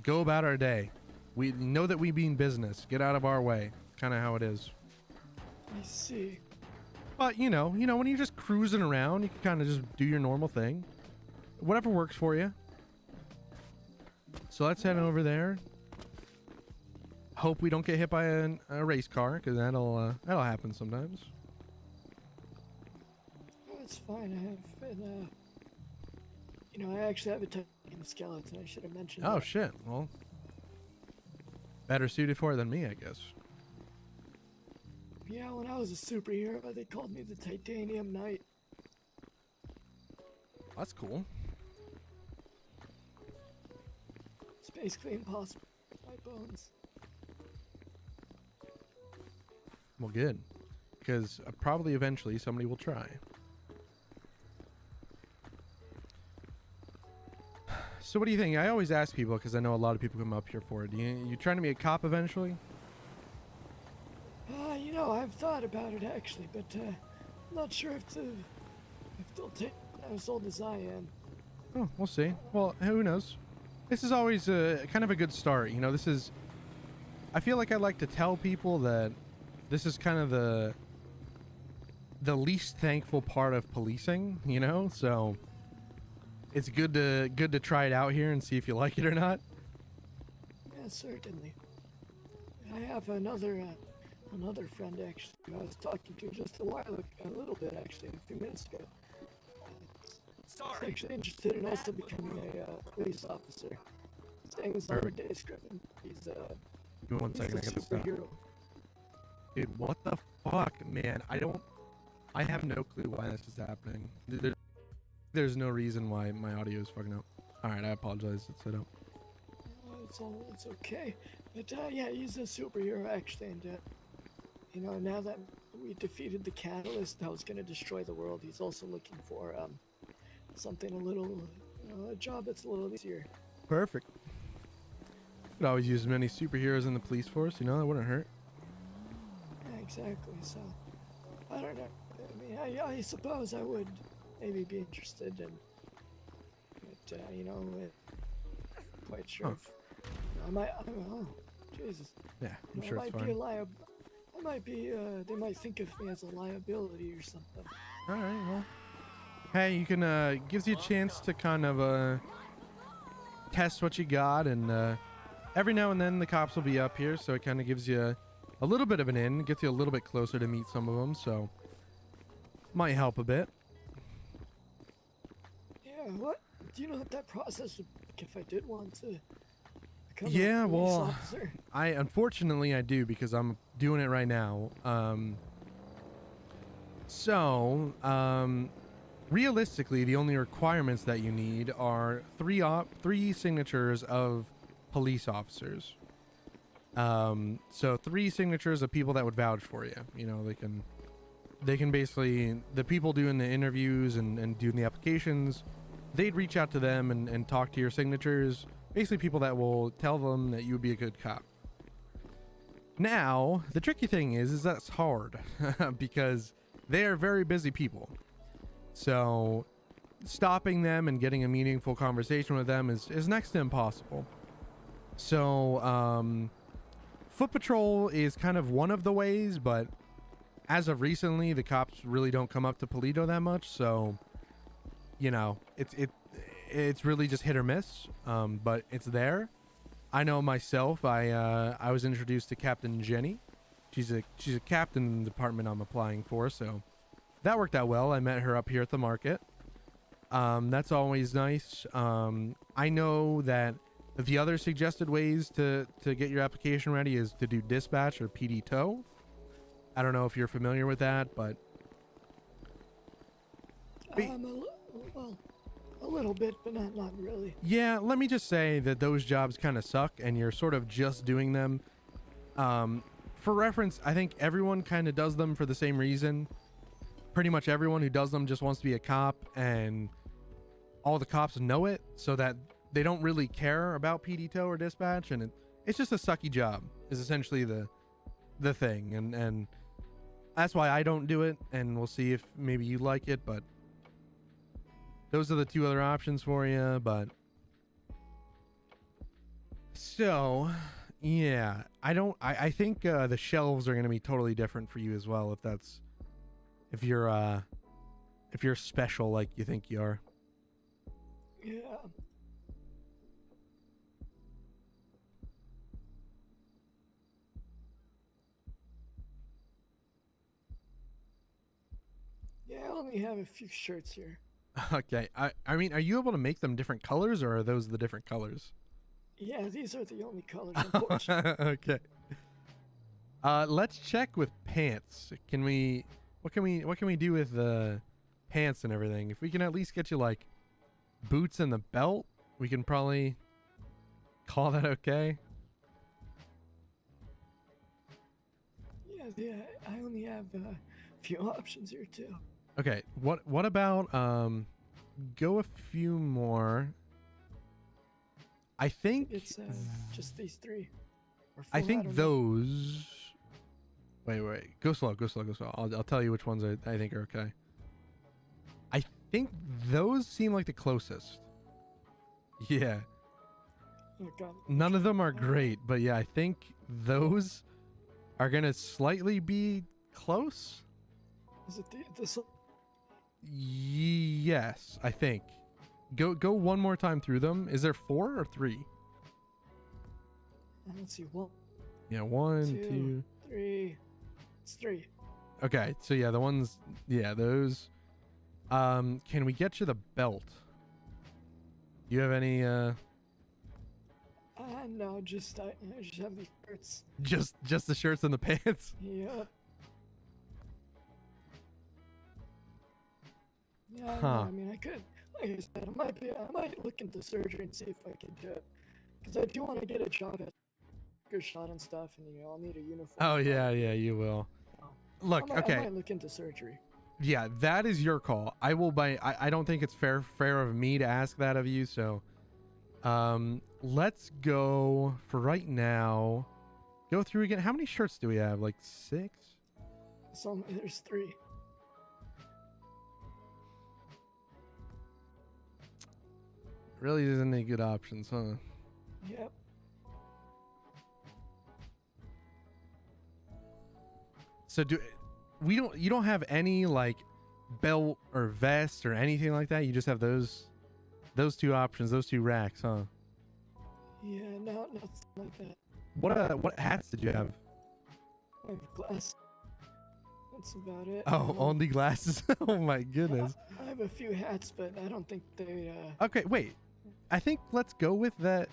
go about our day. We know that we mean business. Get out of our way. Kind of how it is. I see. But you know, when you're just cruising around, you can kind of just do your normal thing. Whatever works for you. So let's head over there. Hope we don't get hit by a race car, because that'll happen sometimes. Oh, it's fine. I have it You know, I actually have a titanium skeleton. I should have mentioned Oh that. shit. Well, better suited for it than me, I guess. Yeah, when I was a superhero, they called me the Titanium Knight. That's cool. It's basically impossible to break my bones. Well, good. Because probably eventually somebody will try. So what do you think? I always ask people because I know a lot of people come up here for it. You trying to be a cop eventually? You know, I've thought about it actually, but I'm not sure if they'll take me as old as I am. Oh, we'll see. Well, who knows? This is always kind of a good start. You know, this is... I feel like I like to tell people that this is kind of the least thankful part of policing, you know? So it's good to try it out here and see if you like it or not. Yeah, certainly. I have another friend actually who I was talking to just a little bit actually, a few minutes ago. He's actually interested in also becoming a police officer. His name is Perfect. Days Griffin. He's Give me one he's second, a I got this stuff. superhero. Dude, what the fuck, man? I have no clue why this is happening. There's no reason why my audio is fucking up. Alright, I apologize. It's set up. It's okay. But yeah, he's a superhero actually, and you know, now that we defeated the catalyst that was gonna destroy the world, he's also looking for something a little, a job that's a little easier. Perfect. Could always use as many superheroes in the police force, you know, that wouldn't hurt. Yeah, exactly. So, I don't know. I mean, I suppose I would maybe be interested in, but you know, quite sure. Huh. If, I might. I don't know. Jesus. Yeah, I'm You know, sure I it's might be a fine. I might be. They might think of me as a liability or something. Alright, well. Hey, you can, gives you a chance to kind of, test what you got, and, every now and then the cops will be up here, so it kind of gives you a little bit of an in, gets you a little bit closer to meet some of them, so might help a bit. Yeah. What? Do you know what that process would be like if I did want to become Yeah, a police well, officer? unfortunately I do, because I'm doing it right now. Realistically, the only requirements that you need are three signatures of police officers. So 3 signatures of people that would vouch for you. You know, they can basically, the people doing the interviews and doing the applications, they'd reach out to them and talk to your signatures. Basically people that will tell them that you would be a good cop. Now, the tricky thing is that's hard because they are very busy people. So stopping them and getting a meaningful conversation with them is next to impossible. So, foot patrol is kind of one of the ways, but as of recently, the cops really don't come up to Polito that much. So, you know, it's really just hit or miss. But it's there. I know myself. I was introduced to Captain Jenny. She's a captain in the department I'm applying for. So that worked out well. I met her up here at the market. That's always nice. I know that the other suggested ways to get your application ready is to do dispatch or PD tow. I don't know if you're familiar with that, but A little bit, but not really. yeah, let me just say that those jobs kind of suck and you're sort of just doing them. For reference, I think everyone kind of does them for the same reason. Pretty much everyone who does them just wants to be a cop, and all the cops know it, so that they don't really care about PD tow or dispatch, and it's just a sucky job is essentially the thing, and that's why I don't do it, and we'll see if maybe you like it, but those are the 2 other options for you. But so yeah, I think the shelves are going to be totally different for you as well, if you're special like you think you are. Yeah. Yeah, I only have a few shirts here. Okay. I mean, are you able to make them different colors, or are those the different colors? Yeah, these are the only colors, unfortunately. Okay. Let's check with pants. Can we? What can we do with the pants and everything? If we can at least get you like boots and the belt, we can probably call that okay. Yeah, I only have a few options here too. Okay. What about go a few more. I think It's just these three. Or I four, think don't know. those. Wait. Go slow. I'll tell you which ones I think are okay. I think those seem like the closest. Yeah. Oh, God. None of them are great, but yeah, I think those are gonna slightly be close. Is it this one? Yes, I think. Go one more time through them. Is there 4 or 3? Let's see. 1, Yeah, 1, 2, 2. 3. It's 3. Okay, so yeah, the ones, yeah, those. Can we get you the belt? Do you have any? No, just I just have these shirts. Just the shirts and the pants. Yep. Yeah, Huh. I mean, I could, like I said, I might look into surgery and see if I can do it, because I do want to get a job at good shot and stuff, and I'll need a uniform. Oh yeah, you will. Look, I okay. might look into surgery. Yeah, that is your call. I will buy. I don't think it's fair of me to ask that of you. So, let's go for right now. Go through again. How many shirts do we have? Like 6? There's 3. Really isn't any good options, huh? Yep. So you don't have any like belt or vest or anything like that? You just have those 2 options, those 2 racks, huh? Yeah, no, nothing like that. What hats did you have? I have glass. That's about it. Oh, only glasses. Oh my goodness. I have a few hats, but I don't think they. Okay, wait. I think let's go with that.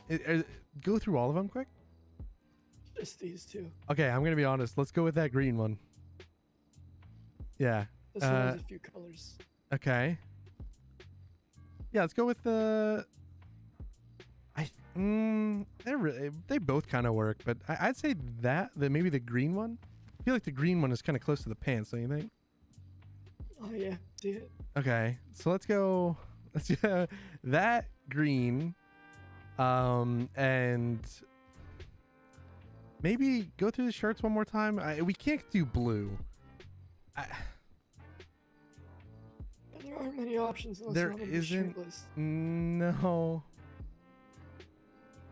Go through all of them quick. Just these 2. Okay, I'm gonna be honest. Let's go with that green one. Yeah. This one has a few colors. Okay. Yeah, let's go with the. They both kind of work, but I'd say that maybe the green one. I feel like the green one is kind of close to the pants, don't you think? Oh yeah, see it. Okay, so let's go. Let's do that green, and maybe go through the shirts one more time. We can't do blue. There aren't many options unless There you want to be isn't. shirtless. No.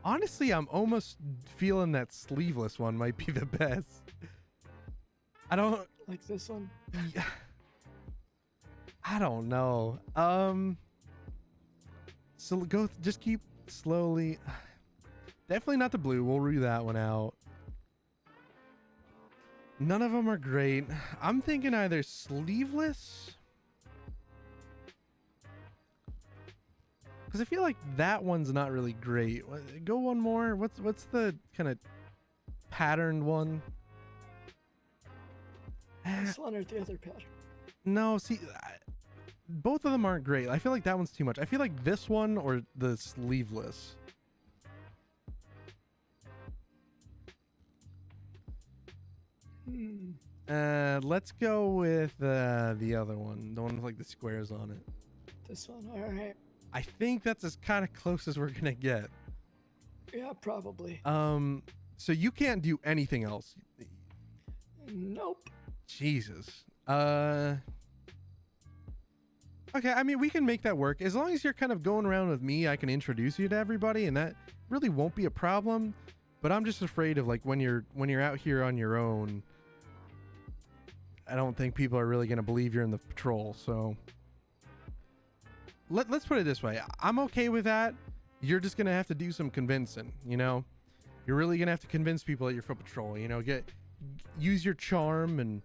Honestly, I'm almost feeling that sleeveless one might be the best. I don't like this one. I don't know. So just keep slowly. Definitely not the blue. We'll rule that one out. None of them are great. I'm thinking either sleeveless. Because I feel like that one's not really great. Go one more. What's the kind of patterned one? This one or the other pattern? No, see, both of them aren't great. I feel like that one's too much. I feel like this one or the sleeveless. Let's go with the other one. The one with like the squares on it. This one, all right. I think that's as kind of close as we're gonna get. Yeah, probably. So you can't do anything else. Nope. Jesus. Okay, I mean, we can make that work. As long as you're kind of going around with me, I can introduce you to everybody, and that really won't be a problem. But I'm just afraid of like when you're out here on your own, I don't think people are really gonna believe you're in the patrol, so let's put it this way. I'm okay with that. You're just gonna have to do some convincing, you know? You're really gonna have to convince people that you're foot patrol, you know, use your charm and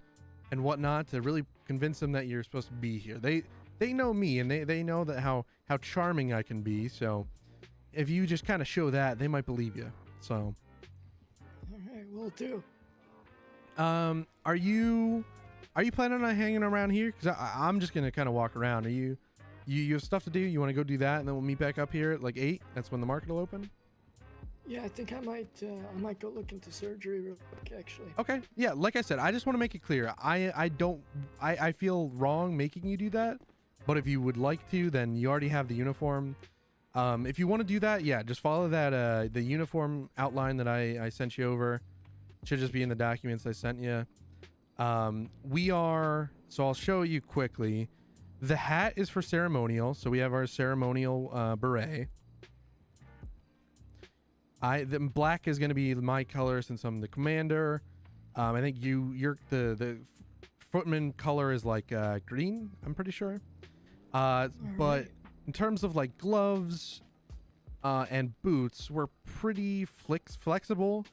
and whatnot to really convince them that you're supposed to be here. They know me, and they know that how charming I can be. So if you just kind of show that, they might believe you. So All right, will do. are you planning on hanging around here? Because I'm just gonna kind of walk around. Are you have stuff to do? You want to go do that, and then we'll meet back up here at like 8? That's when the market will open. Yeah, I think I might go look into surgery real quick, actually. Okay. Yeah, like I said, I just want to make it clear. I feel wrong making you do that, but if you would like to, then you already have the uniform. If you want to do that, yeah, just follow that the uniform outline that I sent you over. It should just be in the documents I sent you. So I'll show you quickly. The hat is for ceremonial, so we have our ceremonial beret. The black is going to be my color since I'm the commander. I think the footman color is like green, I'm pretty sure. But in terms of like gloves and boots, we're pretty flexible.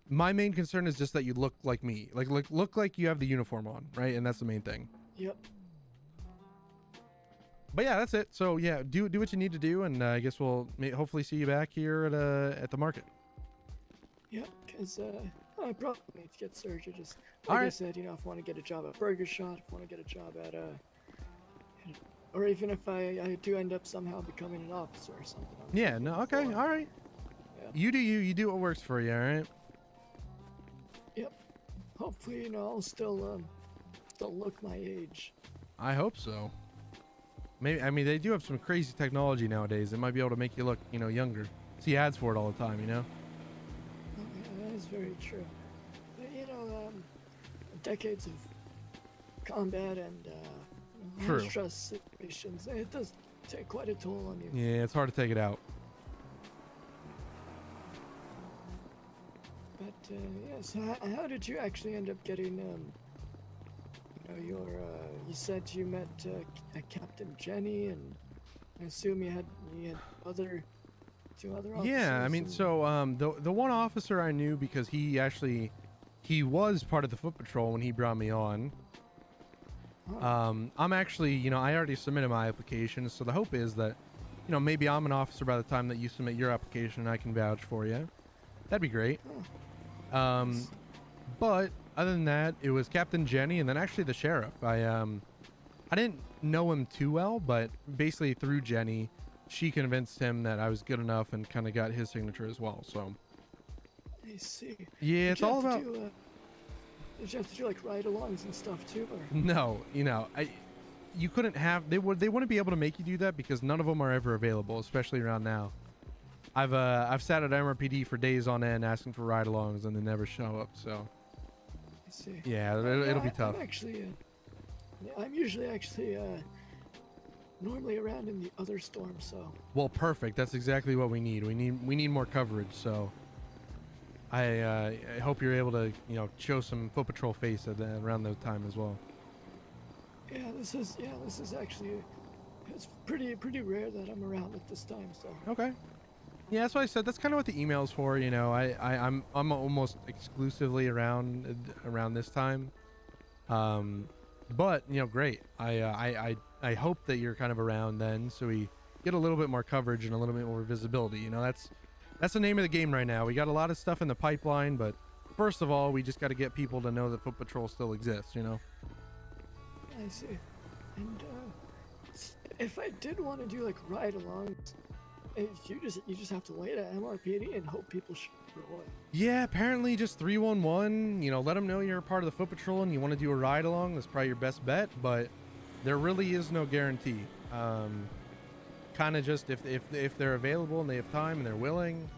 My main concern is just that you look like me, like look like you have the uniform on, right? And that's the main thing. Yep. But yeah, that's it. So yeah, do what you need to do, and I guess we'll hopefully see you back here at the market. Yep, because I probably need to get surgery. Just All like I right. said, if I want to get a job at Burger Shot, if I want to get a job at or even if I do end up somehow becoming an officer or something. Yeah. No. Okay. All right. Yeah. You do you. You do what works for you. All right. Yep. Hopefully, I'll still look my age. I hope so. Maybe, I mean, they do have some crazy technology nowadays that might be able to make you look, younger. See ads for it all the time, Oh, yeah, that is very true. But, decades of combat and True. stress situations, it does take quite a toll on you. Yeah, it's hard to take it out. But so how did you actually end up getting you said you met Captain Jenny, and I assume you had two other officers. Yeah, I mean, and- so the one officer I knew because he was part of the foot patrol when he brought me on. Oh, I'm actually, I already submitted my application, so the hope is that, maybe I'm an officer by the time that you submit your application and I can vouch for you. That'd be great. oh, But other than that, it was Captain Jenny and then actually the sheriff. I didn't know him too well, but basically through Jenny, she convinced him that I was good enough and kind of got his signature as well. So I see. yeah, it's all about. Did you have to do like ride-alongs and stuff too, or? No, you couldn't have. They wouldn't be able to make you do that because none of them are ever available, especially around now. I've sat at MRPD for days on end asking for ride-alongs and they never show up. So I see. yeah, it'll be tough. I'm usually actually normally around in the other storm, so. Well, perfect. That's exactly what we need. We need more coverage. So I hope you're able to show some foot patrol face around that time as well. Yeah, this is actually it's pretty rare that I'm around at this time, so. Okay. Yeah, that's what I said. That's kind of what the email's for. I'm almost exclusively around this time. But great. I hope that you're kind of around then, so we get a little bit more coverage and a little bit more visibility. That's the name of the game right now. We got a lot of stuff in the pipeline, but first of all, we just got to get people to know that Foot Patrol still exists. I see. And if I did want to do like ride-alongs, you just have to wait at MRPD and hope people show up. Yeah, apparently just 311. Let them know you're a part of the Foot Patrol and you want to do a ride along. That's probably your best bet, but there really is no guarantee. Kind of just if they're available and they have time and they're willing.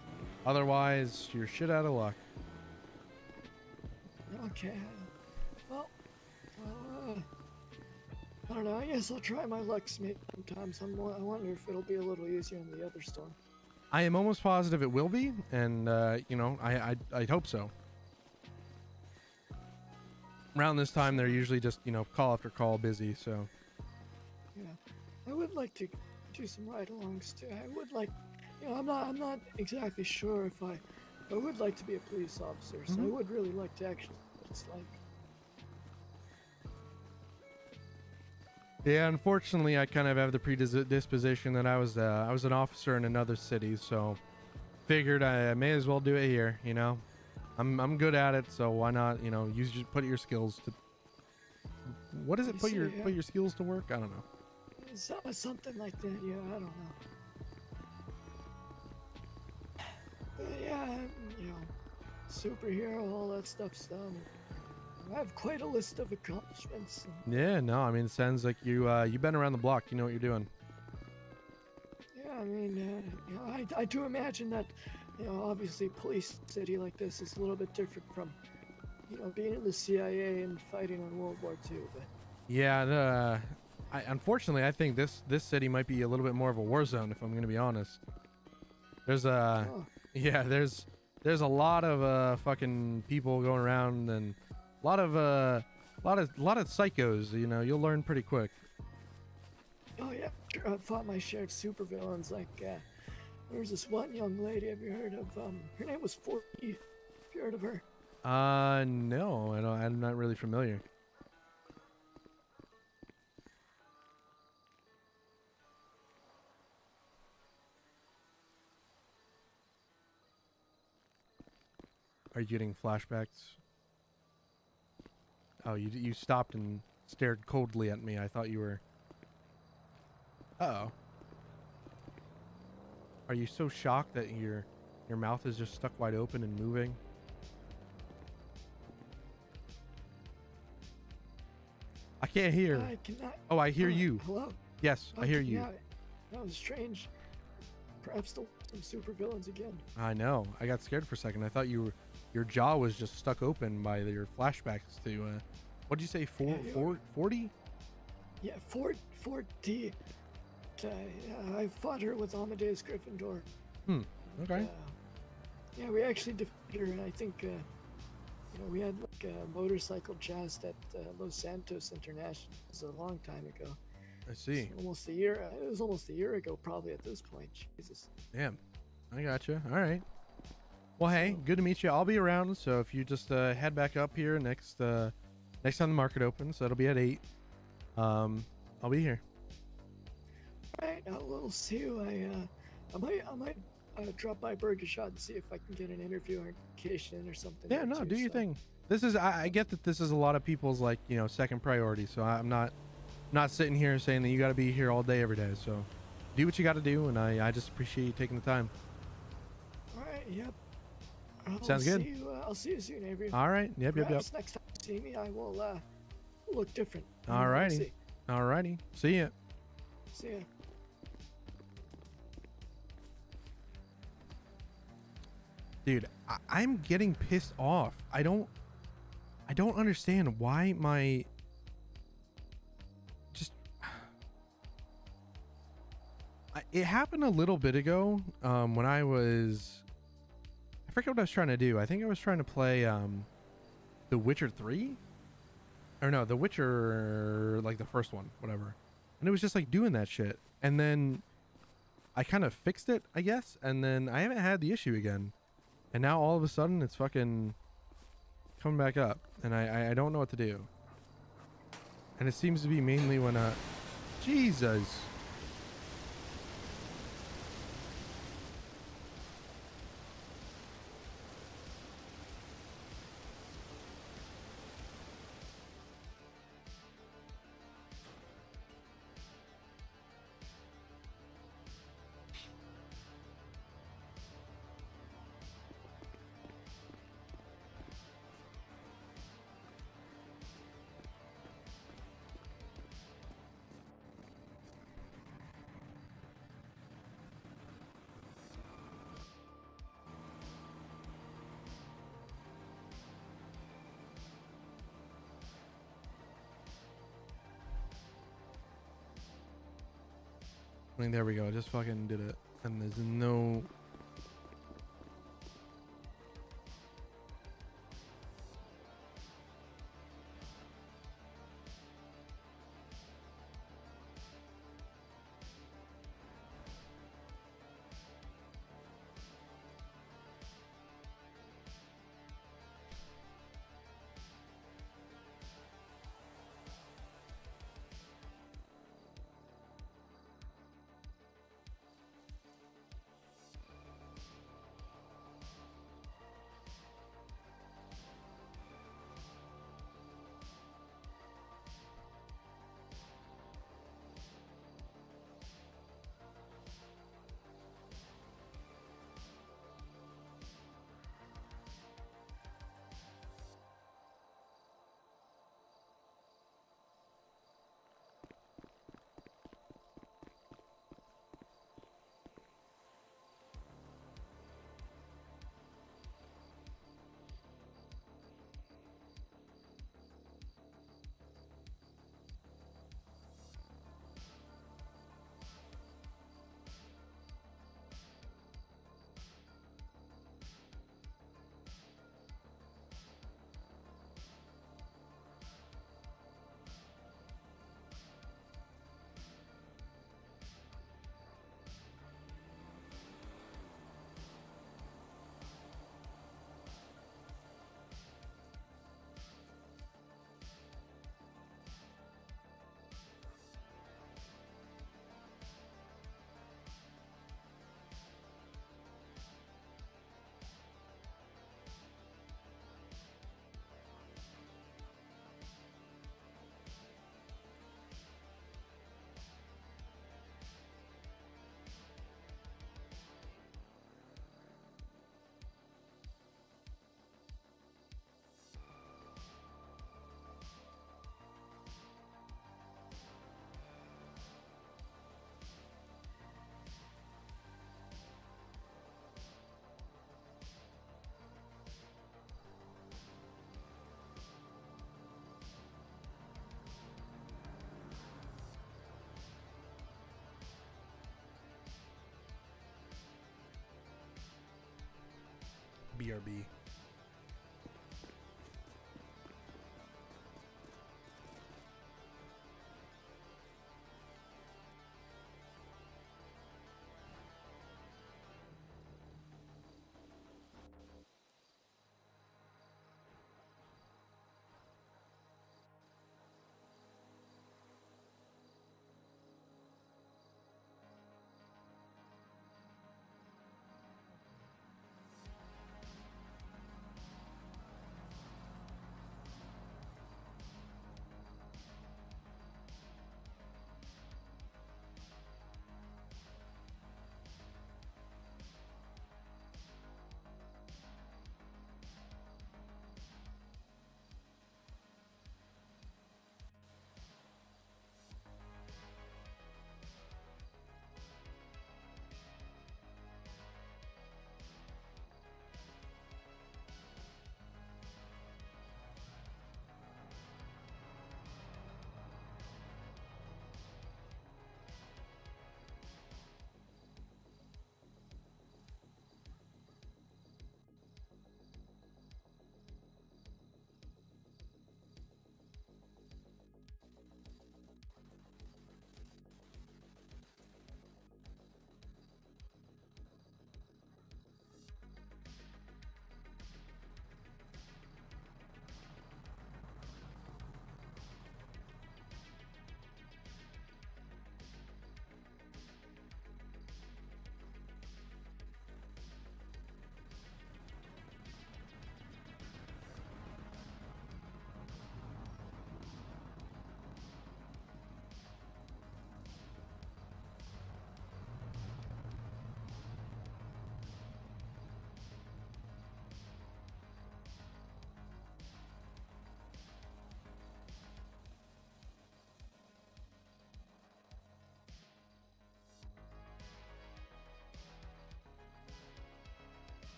Otherwise, you're shit out of luck. Okay. Well, I don't know. I guess I'll try my luck sometimes. I wonder if it'll be a little easier in the other storm. I am almost positive it will be, and I hope so. Around this time, they're usually just call after call busy. So Yeah, I would like to do some ride-alongs too. I would like, I'm not exactly sure if I would like to be a police officer. So I would really like to actually see what it's like. Yeah, unfortunately, I kind of have the predisposition that I was an officer in another city, so figured I may as well do it here. You know, I'm good at it, so why not? You know, put your skills to. What is it? Put your skills to work? I don't know. Something like that. Yeah, I don't know. But yeah, you know, superhero, all that stuff's done. I have quite a list of accomplishments. Yeah, no, I mean, it sounds like you've been around the block. You know what you're doing. Yeah, I mean, you know, I do imagine that, you know, obviously police city like this is a little bit different from, you know, being in the CIA and fighting in World War II. But yeah, unfortunately, I think this city might be a little bit more of a war zone, if I'm going to be honest. There's yeah, there's a lot of fucking people going around and a lot of psychos. You know, you'll learn pretty quick. oh yeah, sure, I've fought my share of supervillains. Like there was this one young lady. Have you heard of her name was 40. Have you heard of her? No, I'm not really familiar. Are you getting flashbacks? Oh, you stopped and stared coldly at me. I thought you were. Uh-oh. Are you so shocked that your mouth is just stuck wide open and moving? I can't hear. I cannot. Oh, I hear you. Hello. Yes, I hear you. Yeah, that was strange. Perhaps some supervillains again. I know. I got scared for a second. I thought your jaw was just stuck open by your flashbacks to what'd you say? 40? Yeah, 40. I fought her with Amadeus Gryffindor. Okay. Yeah, we actually defeated her, and I think you know, we had like a motorcycle joust at Los Santos International. It was a long time ago. I see. Almost a year. It was almost a year ago, probably at this point. Jesus. Damn. I gotcha. All right. Well, hey, good to meet you. I'll be around, so if you just head back up here next time the market opens, that'll be at 8. I'll be here. All right, we'll see you. I might drop by Burger Shot and see if I can get an interview or vacation or something. Yeah, no, do your thing. This is I get that this is a lot of people's, like, you know, second priority, so I'm not sitting here saying that you got to be here all day every day. So do what you got to do, and I just appreciate you taking the time. All right. Yep. Sounds good. I'll see you soon, Avery. All right. Yep. Perhaps next time you see me, I will look different. All righty. All righty. See ya. See ya. Dude, I'm getting pissed off. I don't understand why my it happened a little bit ago when I forget what I was trying to do. I think I was trying to play The Witcher 3, or no, The Witcher, like the first one, whatever, and it was just like doing that shit, and then I kind of fixed it, I guess, and then I haven't had the issue again, and now all of a sudden it's fucking coming back up, and I don't know what to do, and it seems to be mainly when Jesus. I mean, there we go. I just fucking did it. And there's no... BRB.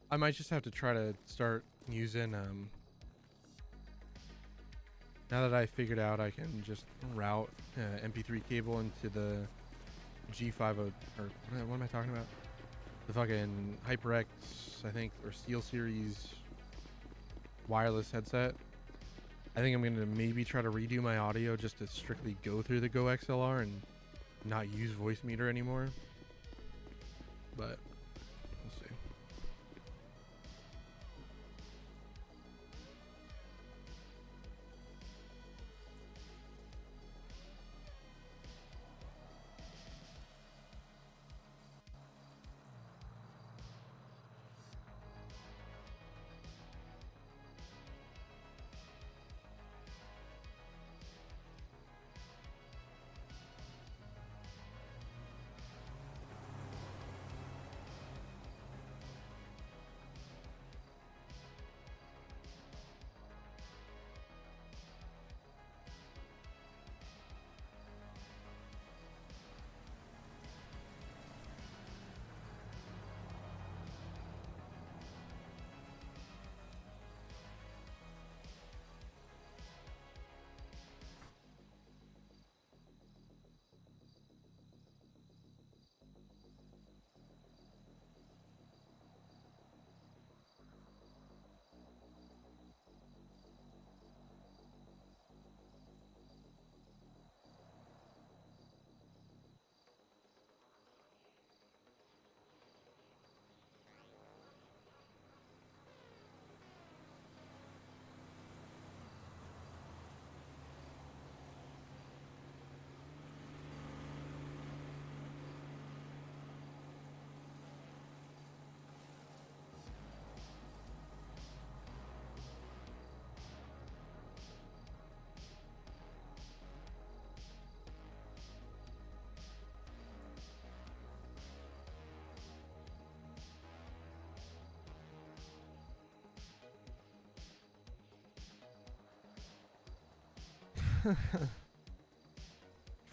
I might just have to try to start using now that I figured out I can just route MP3 cable into the G50, or what am I talking about? The fucking HyperX, I think, or SteelSeries wireless headset. I think I'm gonna maybe try to redo my audio just to strictly go through the Go XLR and not use voice meter anymore. But we'll see.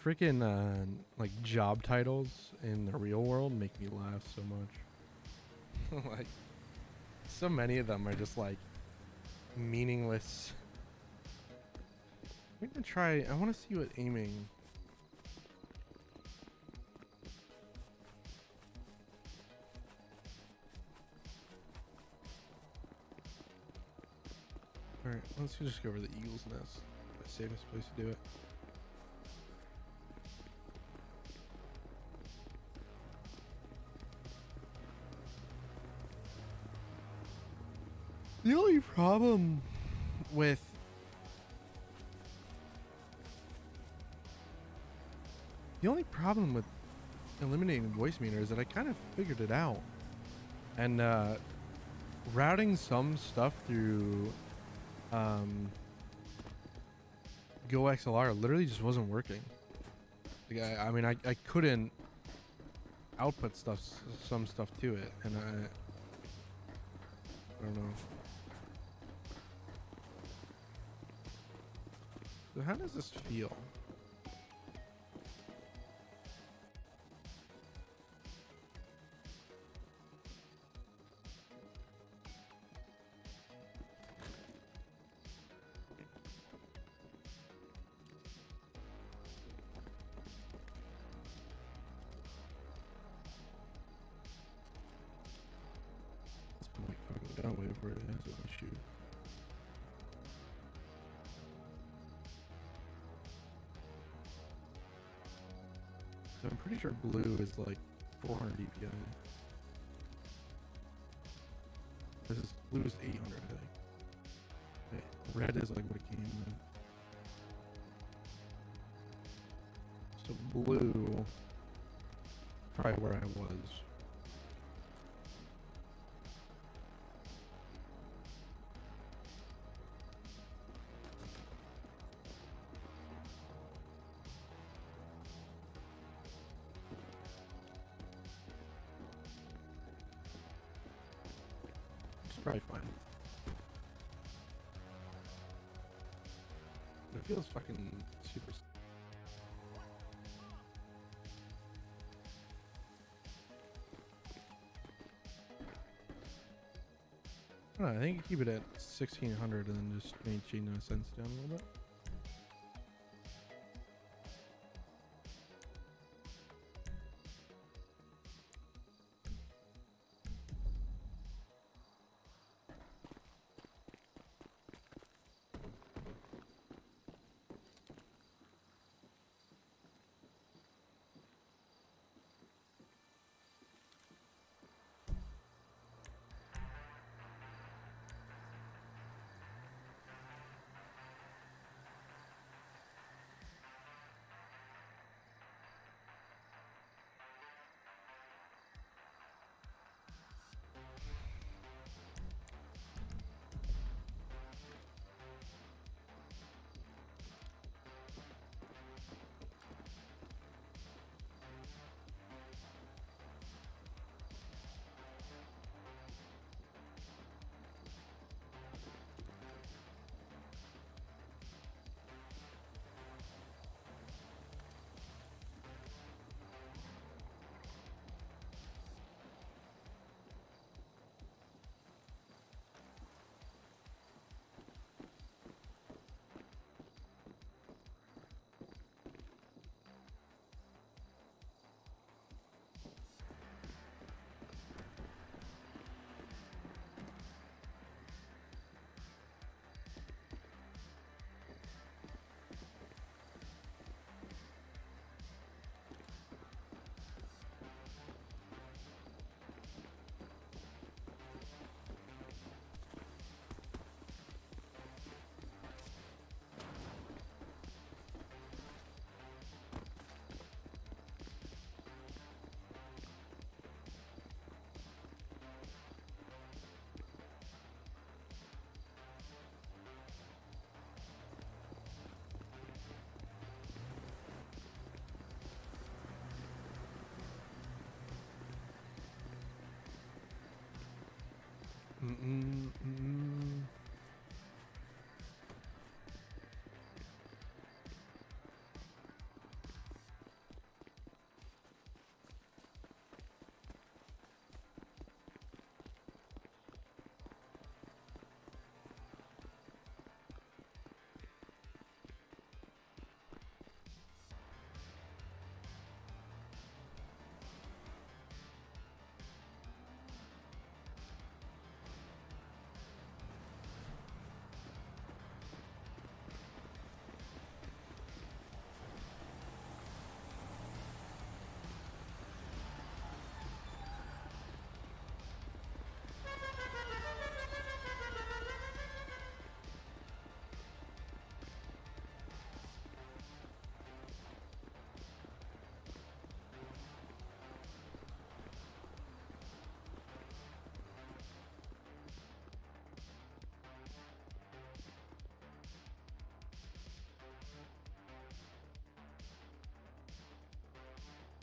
freaking like job titles in the real world make me laugh so much. Like, so many of them are just like meaningless. I'm gonna try. I want to see what aiming. All right, let's just go over the Eagle's Nest. The safest place to do it. The only problem with eliminating voice meter is that I kind of figured it out, and routing some stuff through Go XLR literally just wasn't working. Like, I mean, I couldn't output some stuff to it, and I don't know. So how does this feel? I'll wait for it as a shoot. So I'm pretty sure blue is like 400 DPI. This is blue is 800, I think. Okay, red is like what it came with. So blue, probably where I was. Probably fine. It feels fucking super. I don't know, I think you keep it at 1600 and then just maintain the sense down a little bit.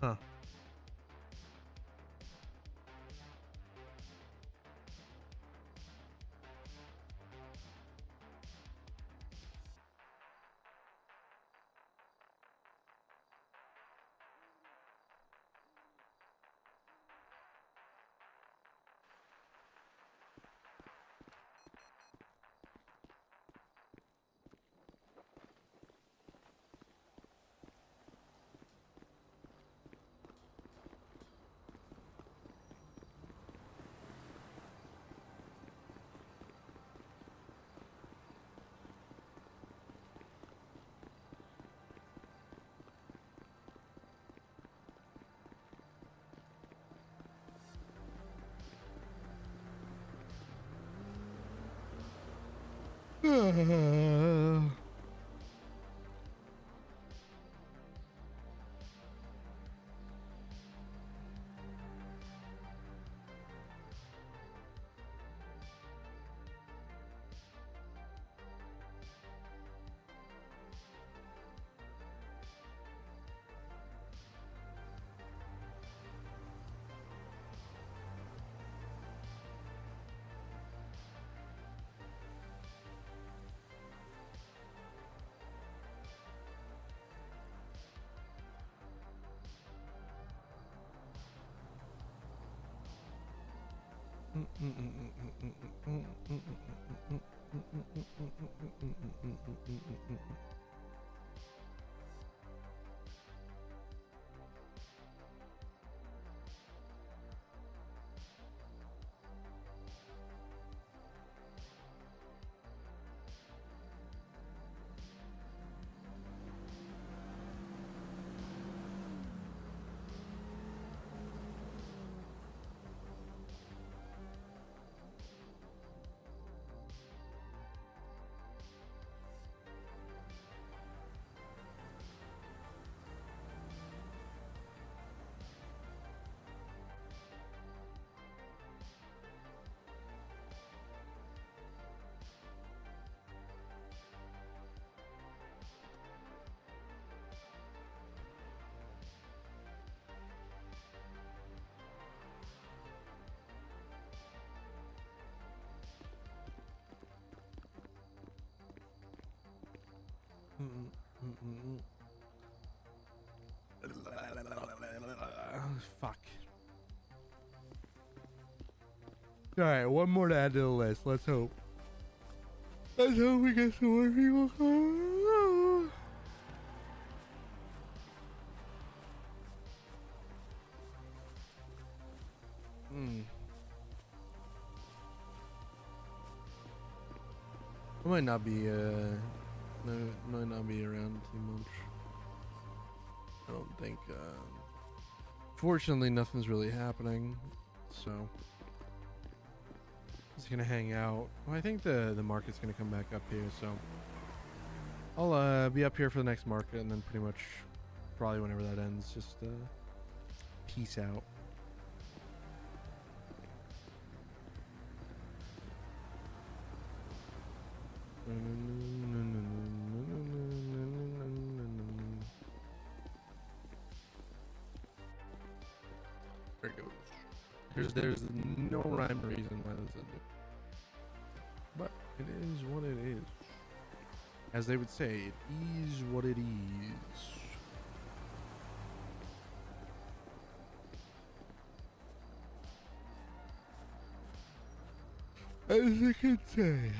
Huh. Fuck. All right, one more to add to the list. Let's hope. Let's hope we get some more people. I might not be might not be around too much. I don't think fortunately nothing's really happening, so just gonna hang out. Well, I think the market's gonna come back up here, so I'll be up here for the next market, and then pretty much probably whenever that ends, just peace out. There it goes. There's no rhyme or reason why this is, but it is what it is. As they would say, it is what it is. As they could say.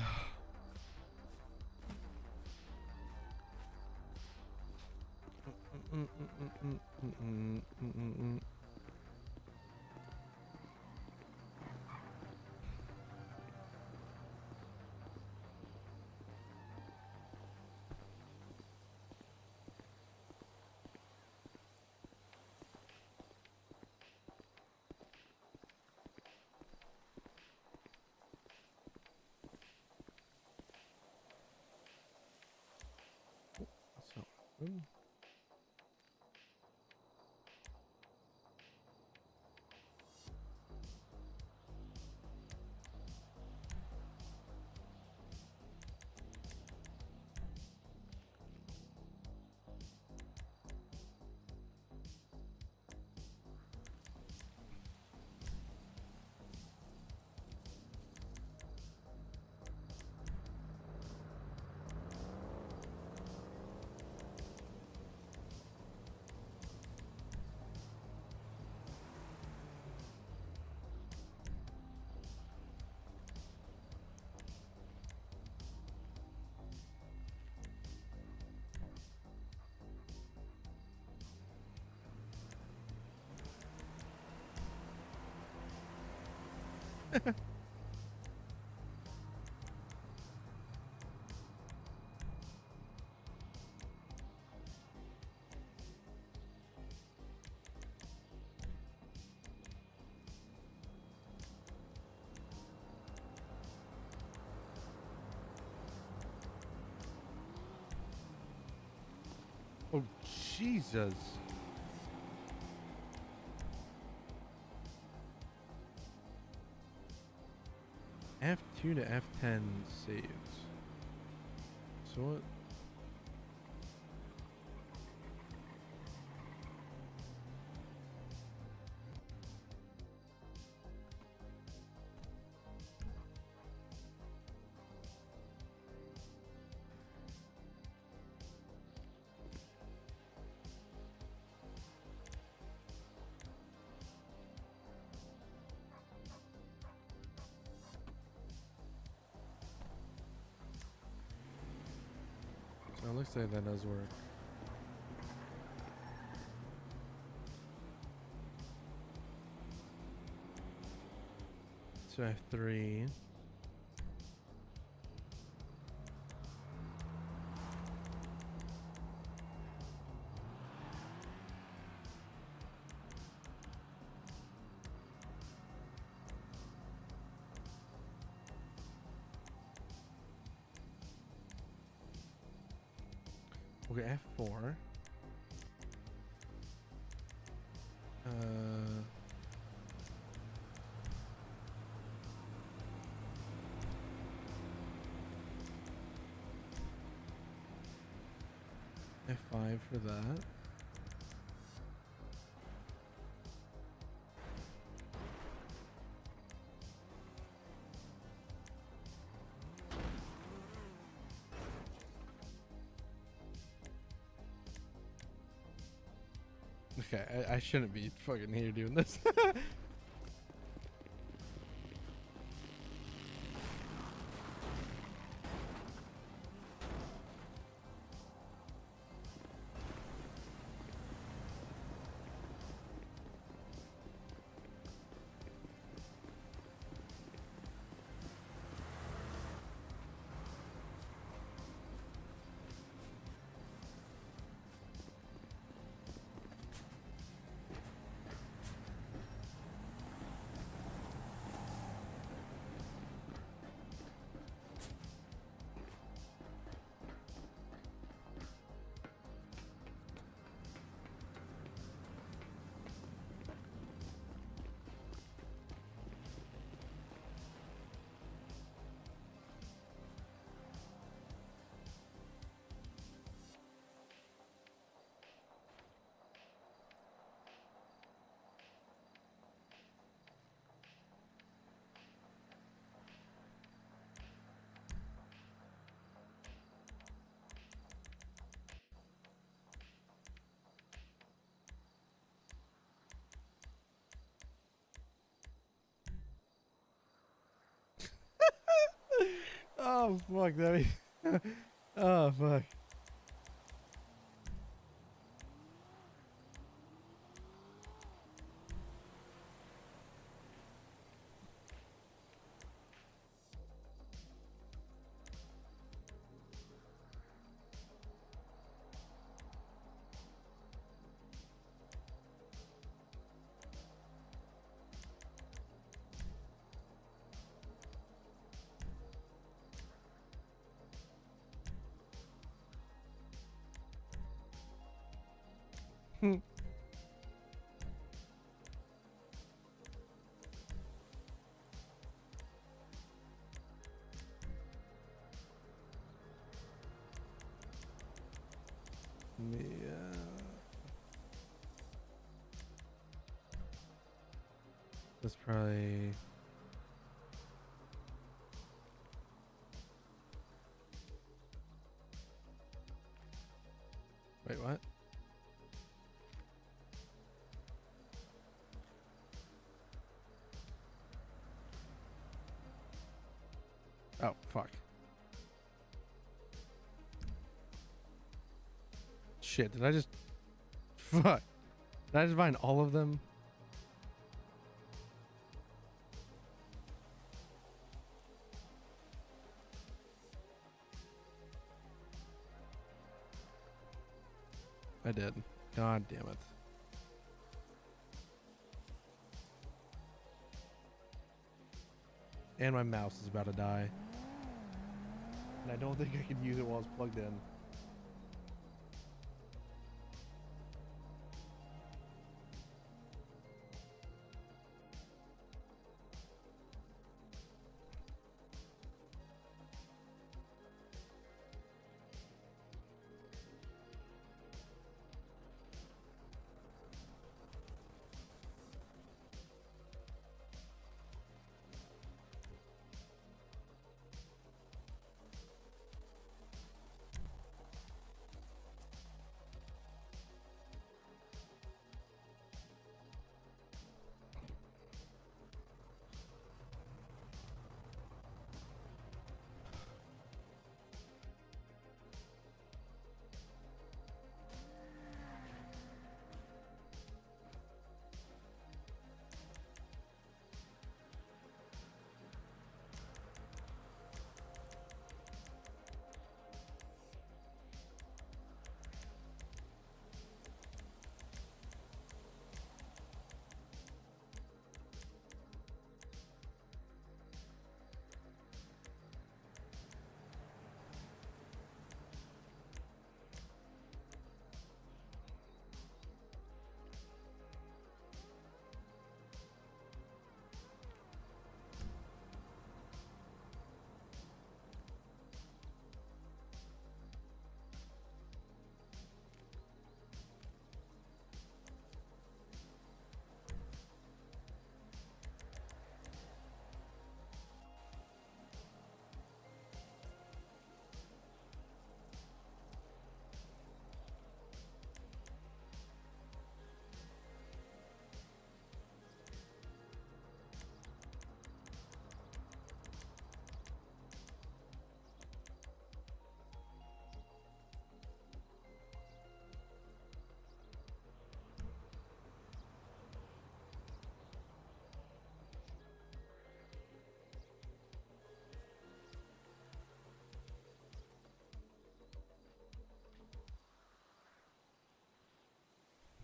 Oh, Jesus. F2 to F10 saves. So what? So it looks like that does work. So F3. Okay, F4. F5 for that. Okay, I shouldn't be fucking here doing this. Oh fuck, that. Oh fuck. Yeah. That's probably. Wait, what? Oh, fuck. Shit, did I just... Fuck. Did I just find all of them? I did. God damn it. And my mouse is about to die. And I don't think I can use it while it's plugged in.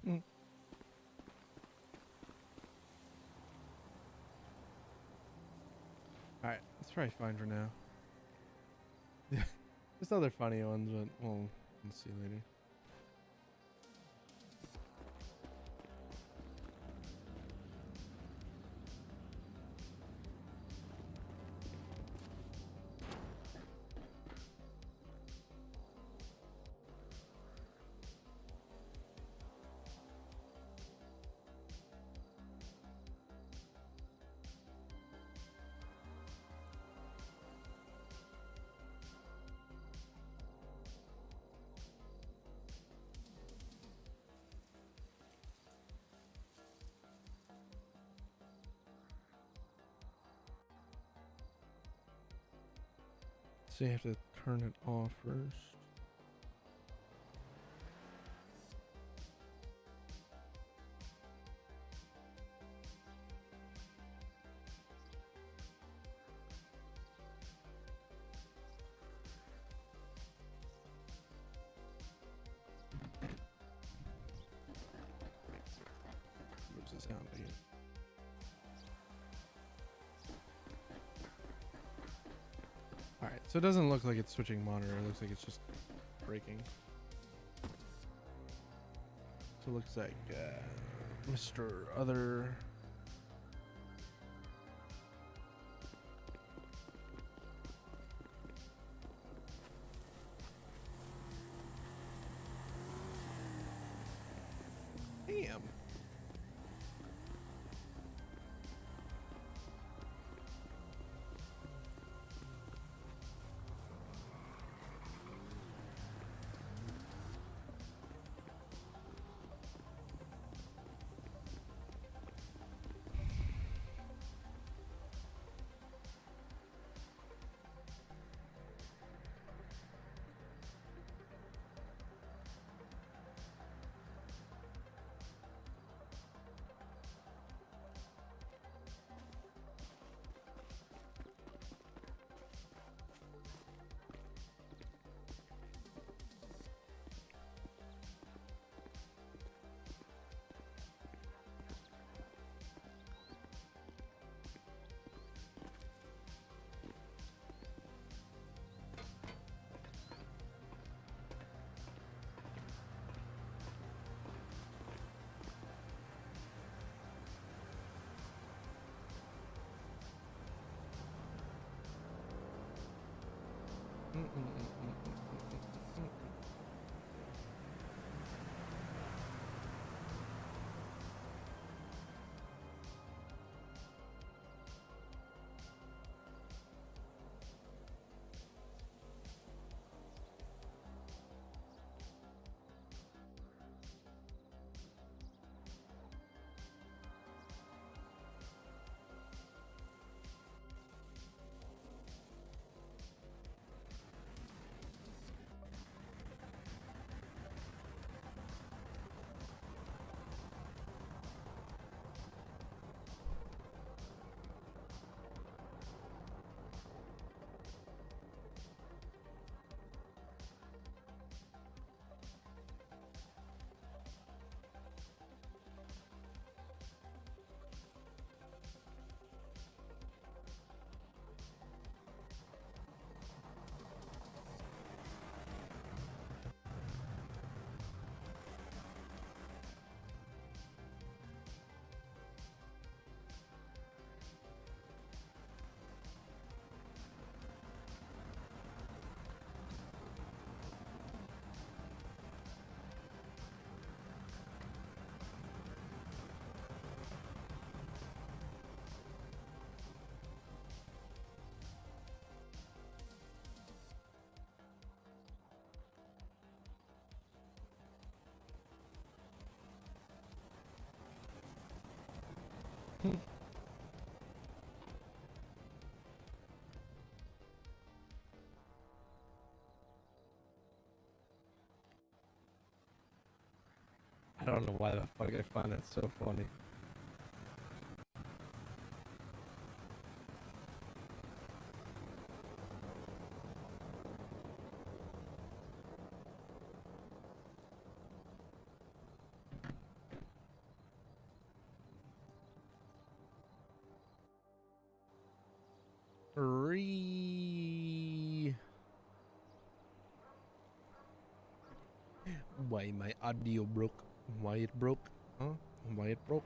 Mm. Alright, that's probably fine for now. There's other funny ones, but we'll see later. So you have to turn it off first. What's the sound again? Alright, so it doesn't look like it's switching monitor, it looks like it's just breaking. So it looks like Mr. Other... Damn. I don't know why the fuck I find that so funny. Why my audio broke? Why it broke? Huh? Why it broke?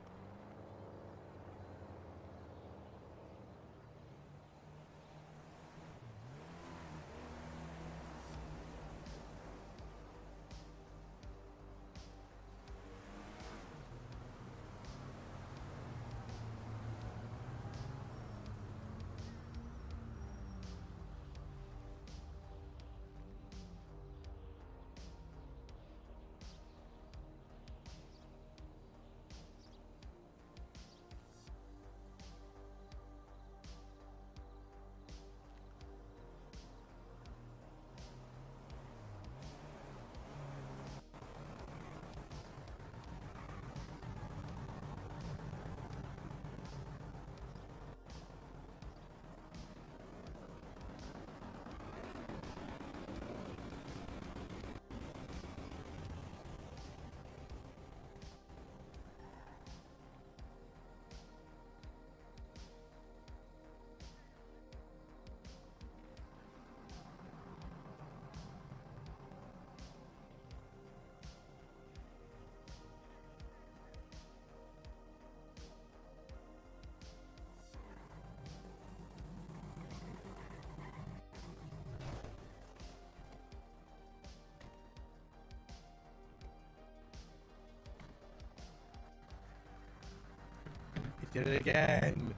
He did it again.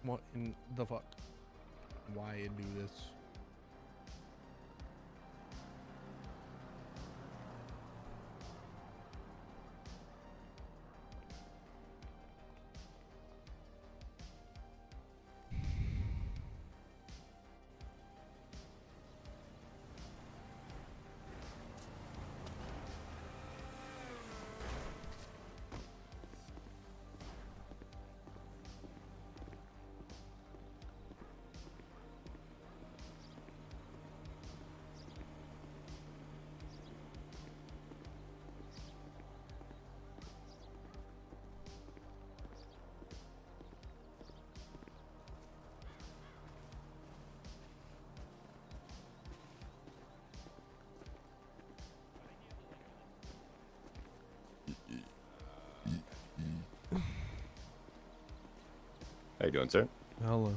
What in the fuck? Why you do this? How you doing, sir? Hello.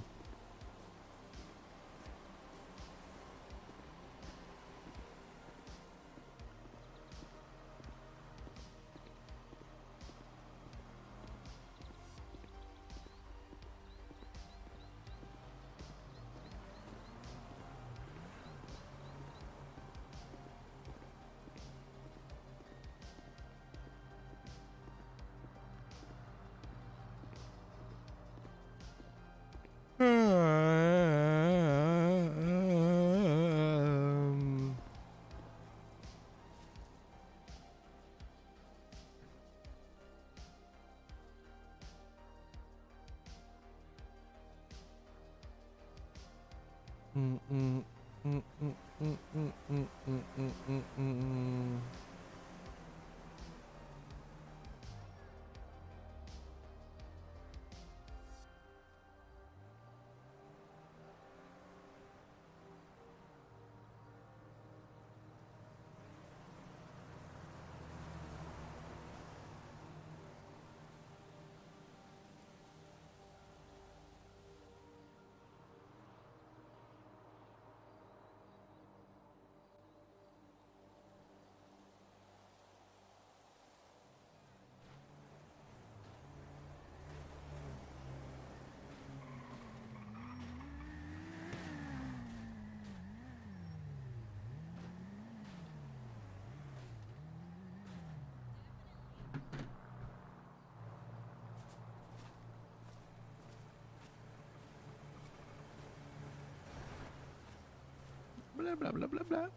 blah blah blah blah.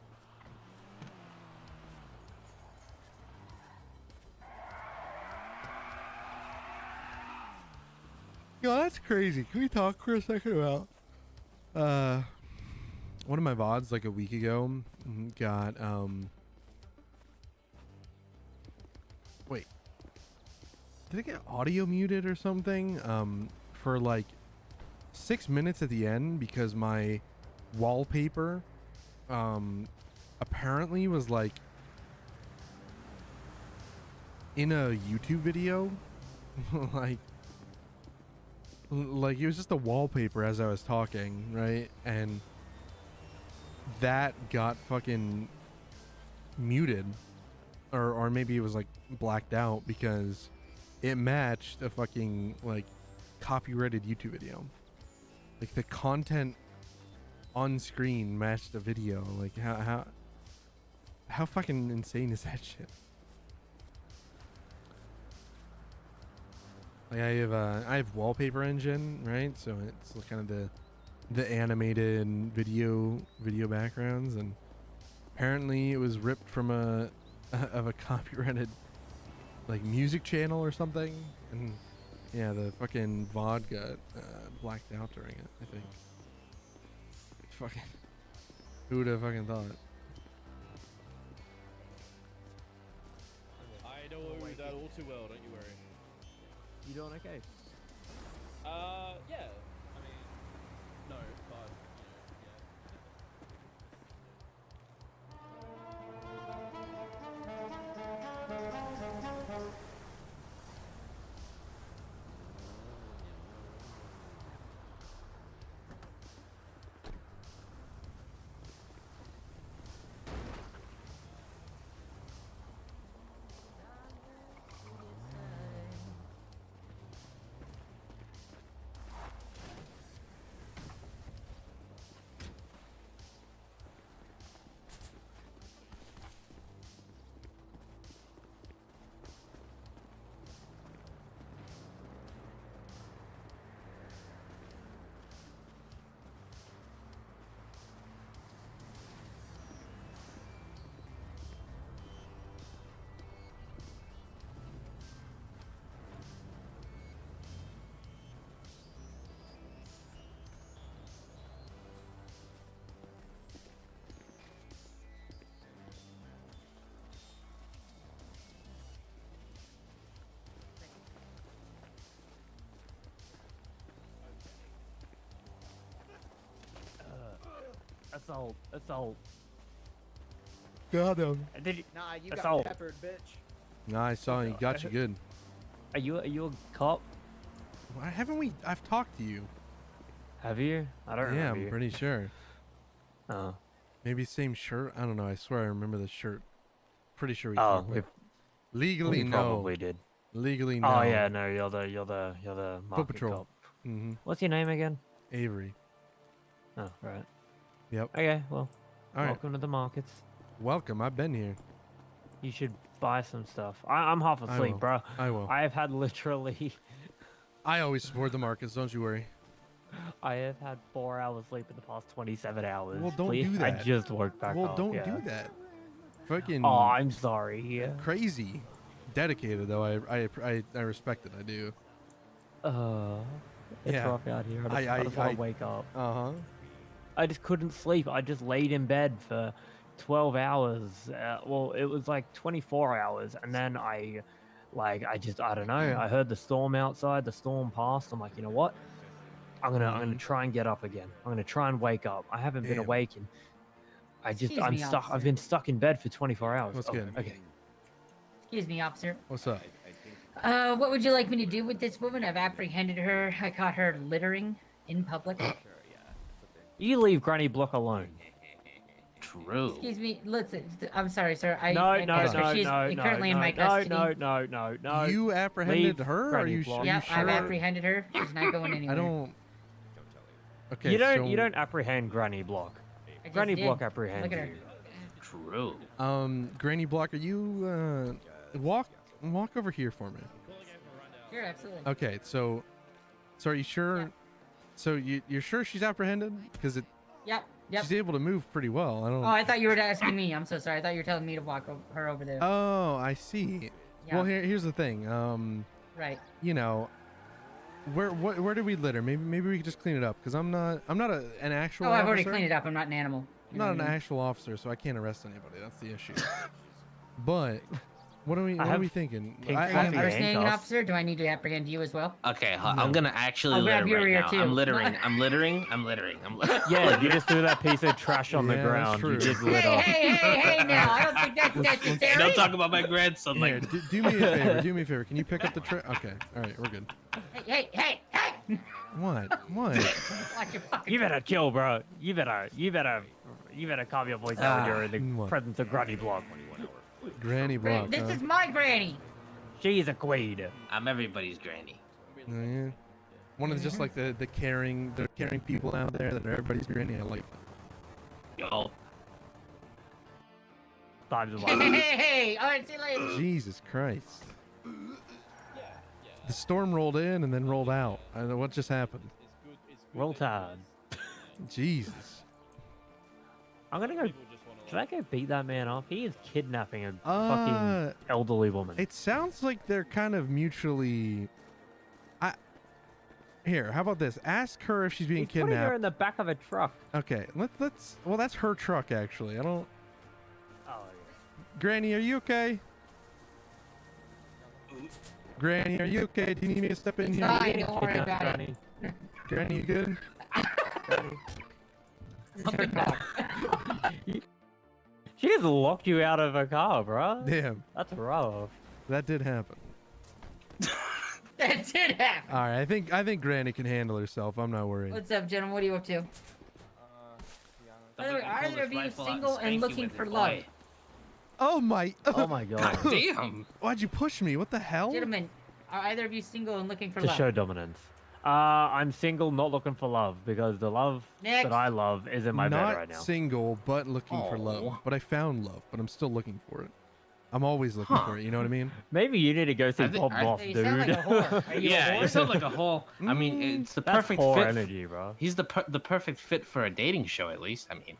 Yo, that's crazy. Can we talk for a second about one of my VODs like a week ago got wait. Did it get audio muted or something? For like 6 minutes at the end because my wallpaper apparently was like in a YouTube video. like it was just a wallpaper as I was talking, right? And that got fucking muted, or maybe it was like blacked out because it matched a fucking like copyrighted YouTube video. Like the content on screen matched the video. Like how fucking insane is that shit? Like I have Wallpaper Engine, right? So it's kind of the animated video backgrounds, and apparently it was ripped from a copyrighted like music channel or something, and yeah, the fucking VOD got blacked out during it, I think. Fucking who would have fucking thought? I know that all too well, don't you worry. You doing okay? Yeah. I mean, no, but Assault. Got him. Did you? Nah, you Assault. got peppered, bitch. Nah, I saw you. Got you good. Are you a cop? Why haven't we? I've talked to you. Have you? I don't Yeah, remember I'm you. pretty sure. Oh. Maybe same shirt. I don't know. I swear I remember the shirt. Pretty sure we. Oh, talked. we Legally, no. probably did. Legally, no. Oh yeah, no, you're the market Patrol. cop. Mm-hmm. What's your name again? Avery. Oh, right. Yep. Okay, well, All right. welcome to the markets. Welcome. I've been here. You should buy some stuff. I'm half asleep, will. bro. I will. I have had literally. I always support the markets. Don't you worry. I have had 4 hours sleep in the past 27 hours. Well, don't Please. do I that. just woke back Well, up. don't yeah. do that. Fucking. Oh, I'm sorry. Yeah. Crazy. Dedicated though. I respect it. I do. It's Yeah. rough out here. I just want to wake up. Uh-huh. I just couldn't sleep. I just laid in bed for 12 hours. Well, it was like 24 hours. And then I don't know. I heard the storm outside. The storm passed. I'm like, you know what? I'm gonna try and get up again. I'm gonna try and wake up. I haven't been Damn. awake and I'm me, stuck. I've officer. been stuck in bed for 24 hours. What's Oh, good? Okay. Excuse me, officer. What's up? What would you like me to do with this woman? I've apprehended her. I caught her littering in public. You leave Granny Block alone. True. Excuse me. Listen, I'm sorry, sir. I No. She's currently in my custody. No. You apprehended Leave her? Are Granny you, Block. are you Yep, sure? I've apprehended her. She's not going anywhere. I don't. Okay. You so, don't apprehend Granny Block. I just Granny did. Block apprehends Look at her. you. True. Granny Block, are you walk over here for me? Sure, absolutely. Okay. So are you sure? Yeah. So you're sure she's apprehended? Because it. Yep. Yep. She's able to move pretty well. I don't. Oh, I thought you were asking me. I'm so sorry. I thought you were telling me to walk her over there. Oh, I see. Yeah. Well, here's the thing. Right. You know, where do we litter? Maybe we could just clean it up because I'm not an actual. Oh, I've already officer. cleaned it up. I'm not an animal. I'm not an actual officer, so I can't arrest anybody. That's the issue. But what are we thinking? Are you impersonating an officer? Do I need to apprehend you as well? Okay, I'm gonna actually I'll litter grab your right ear now. too. I'm littering. I'm littering. Yeah, you just threw that piece of trash on the Yeah, that's ground. You true. did litter. Hey, now. I don't think that's necessary. Don't talk about my grandson Here, like do me a favor. Do me a favor. Can you pick up the trash? Okay. All right, we're good. Hey. What? Watch your fucking You better chill, bro. You better calm your voice down when you're in the presence of Granny Block. Granny Block. This huh? is my granny. She's a queen. I'm everybody's granny. Oh, yeah. One of just like the caring people out there that are everybody's granny. I like that. Yo. Hey. All right, see you later. Jesus Christ. The storm rolled in and then rolled out. I don't know what just happened. Roll Tide. Jesus. I'm gonna go. Should I go beat that man off? He is kidnapping a Uh, fucking elderly woman. It sounds like they're kind of mutually. Here, how about this? Ask her if she's being He's putting her kidnapped. in the back of a truck. Okay, let's. Well, that's her truck actually. I don't. Oh, Granny, are you okay? Granny, are you okay? Do you need me to step in here? Fine, don't worry about it. Granny, you good? She just locked you out of a car, bro. Damn. That's rough. That did happen. That did happen. All right, I think Granny can handle herself. I'm not worried. What's up, gentlemen? What are you up to? By the way, are either of you single and looking for love? Oh my! Oh my god! Damn! Why'd you push me? What the hell? Gentlemen, are either of you single and looking for To love? show dominance. I'm single, not looking for love, because the love Next. that I love is in my Not bed right now. single, but looking for love. But I found love, but I'm still looking for it. I'm always looking for it. You know what I mean? Maybe you need to go see Bob Boss, You dude. sound like a whore. Are you a Yeah, whore? you sound like a whore. I mean, it's the That's perfect whore fit. energy, bro. He's the perfect fit for a dating show, at least. I mean.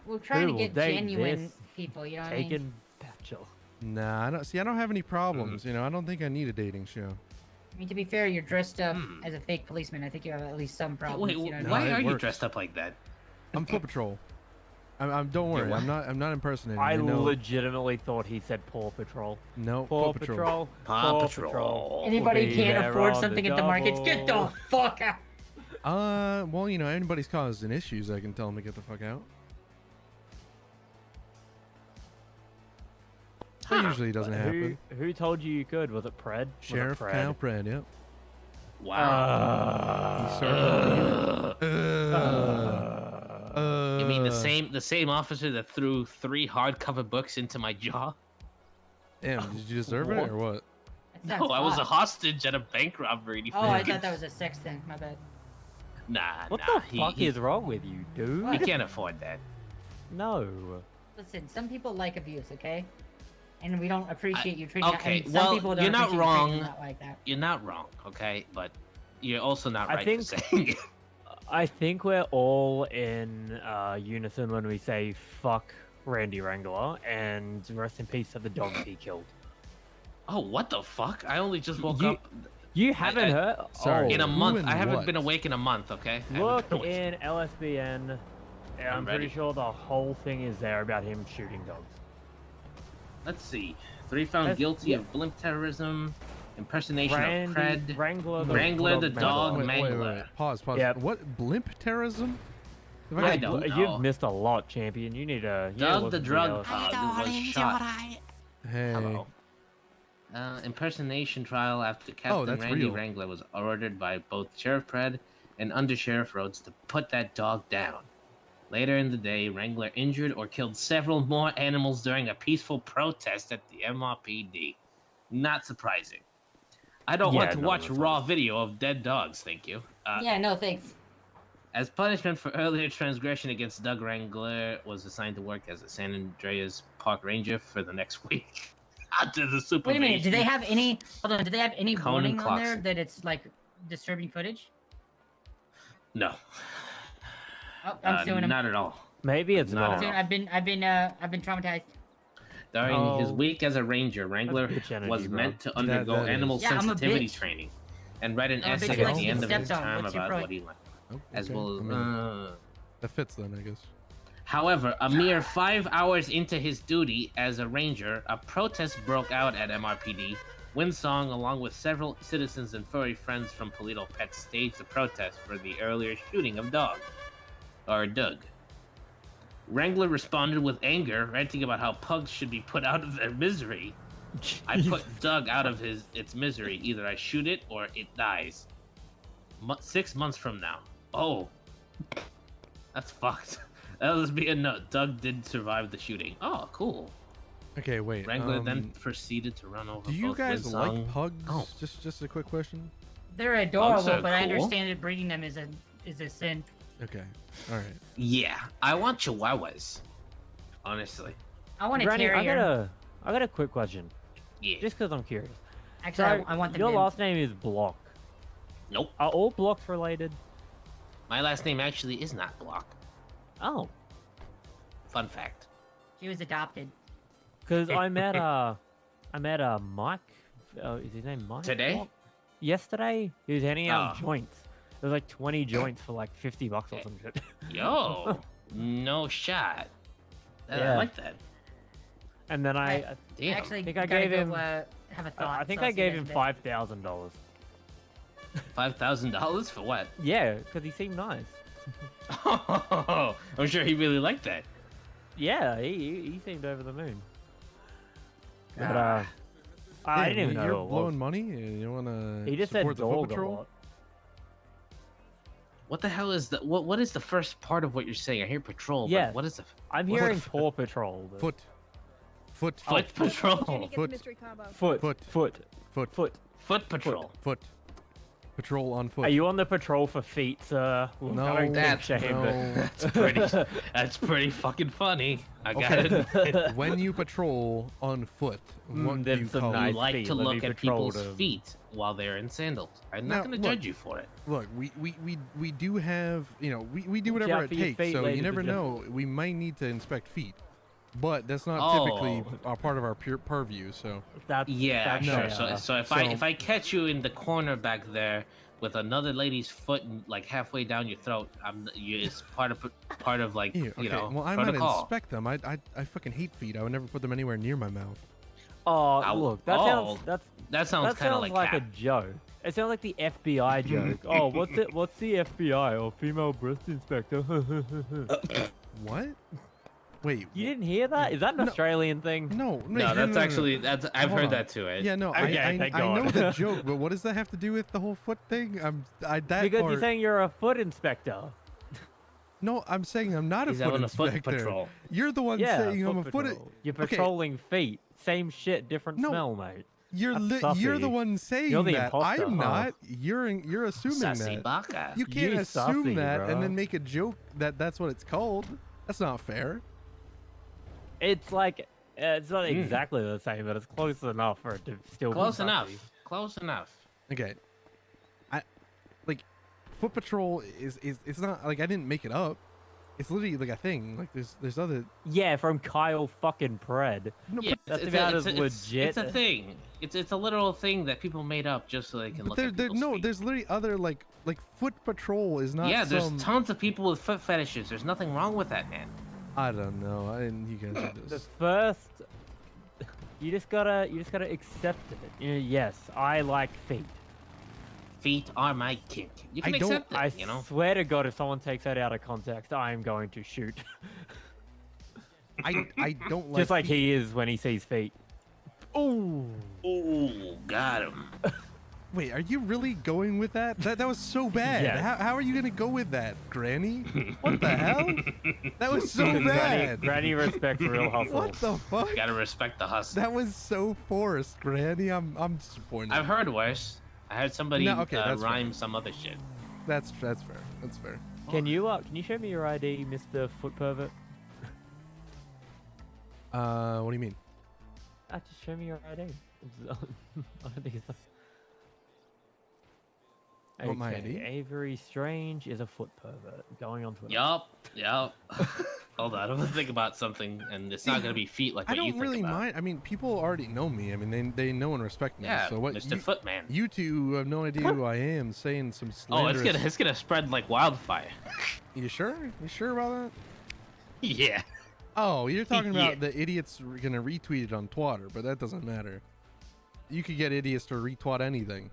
We're trying Who to will get date genuine this people, you know what I mean? Taken bachelor. Nah, I don't see. I don't have any problems. You know, I don't think I need a dating show. I mean, to be fair, you're dressed up as a fake policeman. I think you have at least some problems. Wait, you know what I why mean? are you works. dressed up like that? I'm Foot Patrol. Don't worry. what? I'm not impersonating. I you know. legitimately thought he said Paw Patrol. No, Paw Foot Patrol. Paw Paw Patrol. Patrol. Anybody Be can't there afford on something at the markets, get the double. fuck out. Well, you know, anybody's causing issues, I can tell them to get the fuck out. That usually doesn't happen. Who told you could? Was it Pred? Sheriff was it Cal Pred, yep. Wow. He certainly- You mean the same officer that threw 3 hardcover books into my jaw? Damn, did you deserve it or what? That No, sounds I was a hot. hostage at a bank robbery. Oh, I thought that was a sex thing. My bad. Nah, What nah. the fuck is wrong with you, dude? He can't afford that. No. Listen, some people like abuse, okay? And we don't appreciate you treating. Okay, I mean, some well, people don't you're not appreciate you treating wrong. them like that. You're not wrong, okay? But you're also not I right think- for saying it. I think we're all in unison when we say fuck Randy Wrangler and rest in peace to the dogs he killed. Oh, what the fuck? I only just woke You- up. You haven't heard? Sorry. In a Who month. and I haven't what? been awake in a month, okay? I haven't Look been awake. in LSBN. I'm pretty ready. sure the whole thing is there about him shooting dogs. Let's see. 3 found That's- guilty yeah. of blimp terrorism, impersonation Randy of Pred, Wrangler, Wrangler the dog Wait, mangler. Pause. Yep. What? Blimp terrorism? If I could- don't know. You've missed a lot, champion. You need to. Doug the drug LSBN. dog was shot. Hey. Hello. Impersonation trial after Captain that's Randy real. Wrangler was ordered by both Sheriff Pred and Under Sheriff Rhodes to put that dog down. Later in the day, Wrangler injured or killed several more animals during a peaceful protest at the MRPD. Not surprising. I don't want to no, watch that's raw video of dead dogs, thank you. Yeah, no thanks. As punishment for earlier transgression against Doug Wrangler, was assigned to work as a San Andreas Park Ranger for the next week. Under the Wait supervision. a minute. Do they have any? Hold on. Do they have any Conan warning on there Clarkson. that it's like disturbing footage? No. Oh, I'm suing him. Not at all. Maybe it's Not not. at Soon, all. I've been traumatized. During his week as a ranger, Wrangler bitch energy, was bro. meant to undergo that animal is. Yeah, I'm a sensitivity bitch. training and write an I'm a bitch essay who at likes the to end get of his stepped on. term What's your about point? what he learned. Oh, As okay. well I as, mean, that fits then, I guess. However, a mere 5 hours into his duty as a ranger, a protest broke out at MRPD. Windsong, along with several citizens and furry friends from Polito Pets, staged a protest for the earlier shooting of Doug. Wrangler responded with anger, ranting about how pugs should be put out of their misery. I put Doug out of its misery. Either I shoot it or it dies. 6 months from now. Oh. That's fucked. Let's be a note. Doug did survive the shooting. Oh, cool. Okay, wait. Wrangler then proceeded to run over Do you both guys Winsong- like pugs? Oh. Just a quick question. They're adorable, are but I cool. understand that breeding them is a sin. Okay. All right. Yeah, I want chihuahuas. Honestly. I want a Granny, terrier. I got a quick question. Yeah. Just because I'm curious. Actually, So, I want them. your in. last name is Block. Nope. Are all Blocks related? My last name actually is not Block. Oh. Fun fact. She was adopted. Because I met Mike. Is his name Mike? Today? Block? Yesterday, he was handing out Oh. joints. There was like 20 joints for like $50 or some shit. Yo, no shot. I Yeah. like that. And then I Damn. Actually, think I gotta gave go, him. have a thought. I think so I I'll see gave you him guys in a bit. $5,000. $5,000 for what? Yeah, because he seemed nice. I'm sure he really liked that. Yeah, he seemed over the moon. But Ah. I didn't even know You're who it blowing was. money and you want to He just said support the Foot dog a Patrol? lot. What the hell is the what is the first part of what you're saying? I hear patrol, Yes. but what is the I'm what- hearing Paw Patrol. but- Foot. Foot Foot patrol? Foot Patrol. Foot. Patrol on foot. Are you on the patrol for feet, sir? Look, No, I don't That's think shame, but- that's pretty fucking funny. I got Okay. it. When you patrol on foot, what do then you some call nice it? I like feet. to Let me look at patrol people's them. feet while they're in sandals. I'm Now, not going to look. judge you for it. Look, we do have, we do Watch whatever out it for your takes, feet, so you ladies never and know. We might need to inspect feet. But that's not typically Oh. a part of our purview, so. That's, Yeah, that's sure. fair. So if So- I catch you in the corner back there with another lady's foot like halfway down your throat, it's part of like Ew, okay. you know Well, I might protocol. inspect them. I fucking hate feet. I would never put them anywhere near my mouth. Oh, Ow. look, that Oh, sounds that sounds kind of like a cat. joke. It sounds like the FBI joke. Oh, what's the FBI? Oh, female breast inspector. What? Wait. You didn't hear that? Is that an Australian thing? No, No, that's actually I've Hold heard on. that too. Yeah, no, Okay, I thank know God. the joke, but what does that have to do with the whole foot thing? That Because part. you're saying you're a foot inspector. No, I'm saying I'm not He's a foot having a foot inspector. patrol. You're the one Yeah, saying I'm a foot. patrol. You're Okay, patrolling feet. Same shit, different No, smell, mate. You're That's you're the sussy. one saying You're the that. imposter, I'm huh? not. You're assuming Sassy that. baka. You can't You assume sussy, that bro. and then make a joke that that's what it's called. That's not fair. It's like it's not exactly the same, but it's close enough for it to still Close be enough. sussy. Close enough. Okay, Foot Patrol is it's not like I didn't make it up. It's literally like a thing. Like there's other. Yeah, from Kyle fucking Pred. No, Yeah, That's it's about a, as it's, legit. It's a thing. It's a literal thing that people made up just so they can look at people's feet. there's literally other like Foot Patrol is not. Yeah, there's some, tons of people with foot fetishes. There's nothing wrong with that, man. I don't know. I didn't. You guys are The just. first, you just gotta accept it. Yes, I like feet. Feet are my kink. You can I don't- accept it, I you know. swear to God, if someone takes that out of context, I am going to shoot. I don't like. Just like feet. he is when he sees feet. Ooh. Ooh, got him. Wait, are you really going with that? That was so bad. Yes. How are you gonna go with that, Granny? What the hell? That was so bad. Granny respects real hustle. What the fuck? Gotta respect the hustle. That was so forced, Granny. I'm disappointed. I've heard worse. I heard somebody No, okay, that's rhyme fair. some other shit. That's fair. That's fair. Can you show me your ID, Mr. Foot Pervert? What do you mean? Just show me your ID. I don't think it's. Want my ID? Avery Strange is a foot pervert. Going on Twitter. Yup. Hold on, I'm gonna think about something, and it's not gonna be feet like I what you don't think really about. mind. I mean, people already know me. I mean, they know and respect me. Yeah, so what? Mr. Footman. You two have no idea who I am. Saying some Oh, slanderous... it's gonna spread like wildfire. You sure? You sure about that? Yeah. Oh, you're talking Yeah. about the idiots gonna retweet it on Twitter, but that doesn't matter. You could get idiots to retweet anything.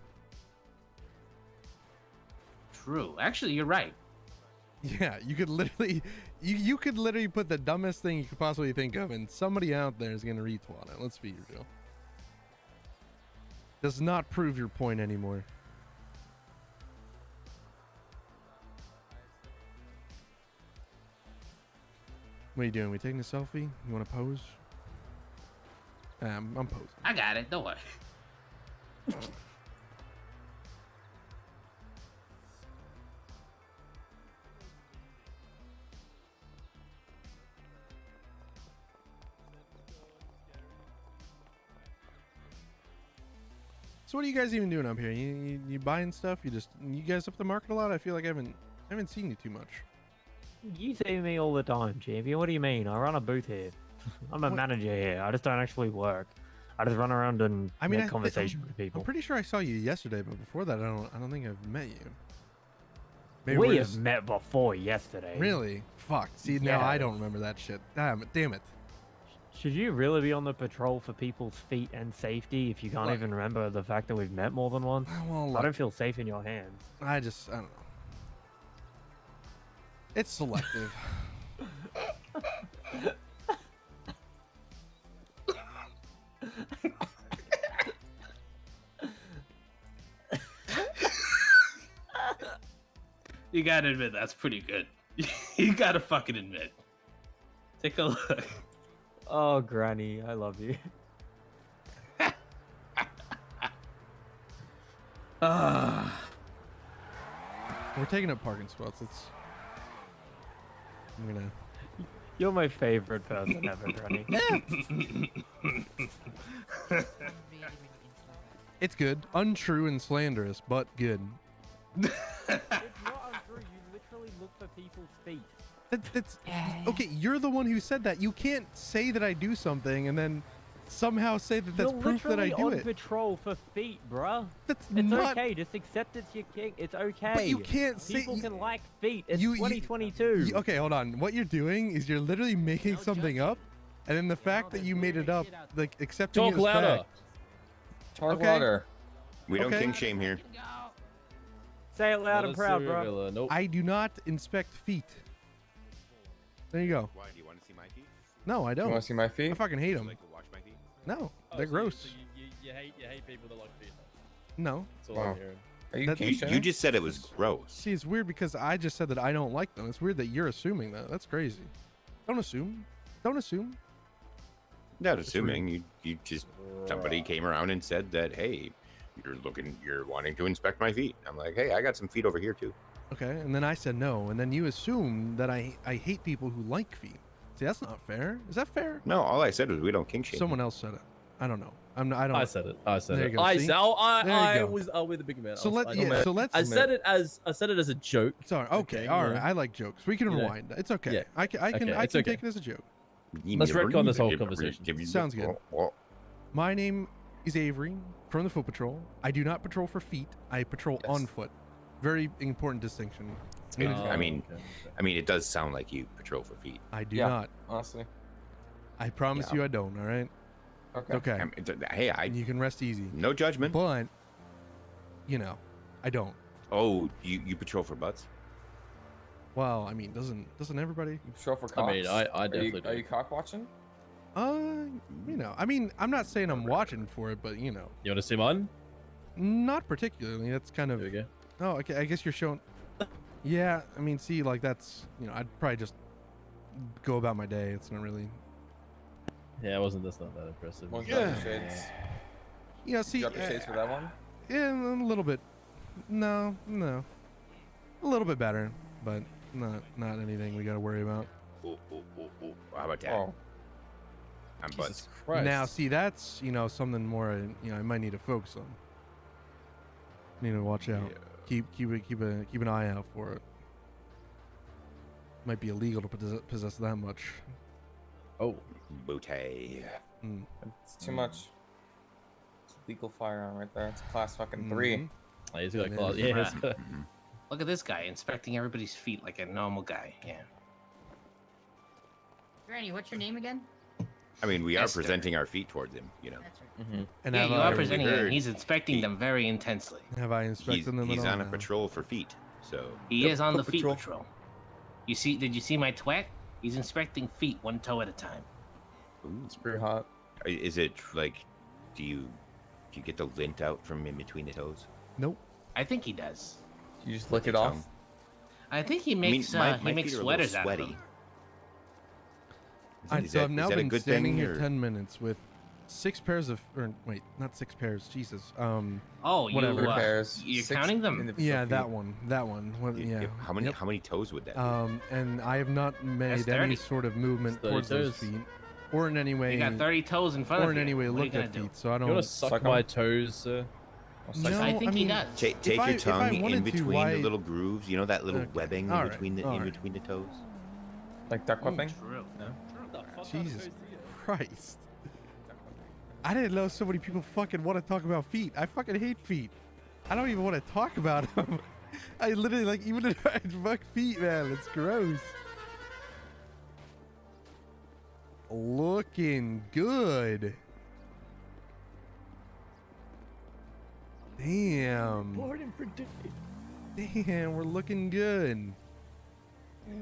True. Actually, you're right. Yeah, you could literally, you could literally put the dumbest thing you could possibly think of, and somebody out there is gonna retweet it. Let's be real. Does not prove your point anymore. What are you doing? We taking a selfie? You want to pose? I'm posing. I got it. Don't worry. So what are you guys even doing up here? You buying stuff? You guys up the market a lot? I feel like I haven't seen you too much. You see me all the time, champion. What do you mean? I run a booth here. I'm a manager here. I just don't actually work. I just run around and make conversation with people. I'm pretty sure I saw you yesterday, but before that, I don't think I've met you. Maybe We we're have just- met before yesterday. Really? Fuck. See, now I Yes. don't remember that shit. Damn it. Should you really be on the patrol for people's feet and safety if you can't Look. even remember the fact that we've met more than once? Well, I look. don't feel safe in your hands. I don't know. It's selective. You gotta admit that's pretty good. You gotta fucking admit. Take a look. Oh, Granny, I love you. We're taking up parking spots. I'm gonna. You're my favorite person ever, Granny. It's good. Untrue and slanderous, but good. It's not untrue. You literally look for people's feet. That's okay. You're the one who said that. You can't say that I do something and then somehow say that that's You're proof that I literally do on it. patrol for feet, bruh. It's not okay. Just accept it's your king. It's okay. But you can't say People can like feet. It's you- 2022. Okay, hold on. What you're doing is you're literally making something up, and then the fact that you made it up, like accepting Talk it as louder. fact. Talk Okay. louder. We don't Okay. king shame here. Say it loud and proud, bro. Nope. I do not inspect feet. There you go. Why, do you want to see my feet? No, I don't. You want to see my feet? I fucking hate them. Like to watch my feet? No, Oh, they're so gross. You hate people that like feet. No. That's all Wow. I'm hearing. Are you king You shaming? just said it was gross. See, it's weird because I just said that I don't like them. It's weird that you're assuming that. That's crazy. Don't assume. Don't assume. Not assuming you just somebody came around and said that, hey, you're wanting to inspect my feet. I'm like, hey, I got some feet over here too. Okay, and then I said no, and then you assume that I hate people who like feet. See, that's not fair. Is that fair? No, all I said was we don't king shame. Someone else said it. I don't know. I don't. I said it. I said There it. you go, I see? said. Oh, There you I go. was with the big man. So I was- let- I yeah, know. so let's- I said it as a joke. Sorry. Okay. All right. I like jokes. We can You know, rewind. It's okay. yeah. I can Okay, I it's can okay. take it as a joke. Let's retcon this whole conversation. Sounds good. My name is Avery from the Foot Patrol. I do not patrol for feet. I patrol on foot. Very important distinction. I mean, it does sound like you patrol for feet. I do Yeah, not. honestly. I promise Yeah. you I don't, all right? Okay. Okay. I mean, hey, You can rest easy. no judgment. But, I don't. Oh, you patrol for butts? Well, I mean, doesn't everybody? You patrol for I mean, cops? I definitely Are you cock watching? I mean, I'm not saying I'm watching for it, but You want to see mine? not particularly. That's kind of. There we go. Oh, okay. I guess you're showing. Yeah, I mean, see, like that's I'd probably just go about my day. It's not really. Yeah, that's not that impressive. One's Yeah. got the shades. See, You got the shades for that one? Yeah, a little bit. No, a little bit better, but not anything we got to worry about. Ooh. How about that? Oh. I'm Jesus butts. Christ. Now, see, that's something more. I might need to focus on. Need to watch out. keep an eye out for it. Might be illegal to possess that much. Oh, booty. It's too much. It's a legal firearm right there. It's a class fucking 3. Oh, he's got a claw. Yeah, he's got. Look at this guy inspecting everybody's feet like a normal guy. Yeah. Granny, what's your name again? I mean, we are Esther. presenting our feet towards him, you know. That's right. And Yeah, have you I are presenting heard him. He's inspecting them very intensely. Have I inspected them He's at all on a now? patrol for feet, so. He is on the feet patrol. You see? Did you see my twat? He's inspecting feet one toe at a time. Ooh. It's pretty hot. Is it like, do you get the lint out from in between the toes? Nope. I think he does. You just lick it off. I think he makes my he makes feet are a little sweaters out of sweaty. them. Is So that- I've now is that a been good standing thing, here or- 10 minutes with 6 pairs of, or wait, not 6 pairs, Jesus. Oh, you whatever. pairs. you're 6 counting them. individual Yeah, feet. that one. What, yeah. How many toes would that be? And I have not made That's any 30. sort of movement That's 30 towards those toes. feet, or in any way, You got 30 toes in front or of in you. any way What are you looked gonna at do? feet. So I You don't. want to suck Suck my 'em? toes? No, I think he does. Take if your I tongue wanted in to, between why- the little grooves. You know that little Okay. webbing All in right, between the all right. between the toes. Like duck whipping? True. Jesus Christ. I didn't know so many people fucking want to talk about feet. I fucking hate feet. I don't even want to talk about them. I literally, like, even if I fuck feet, man, it's gross. Looking good. Damn. Important for duty. Damn, we're looking good. Yeah,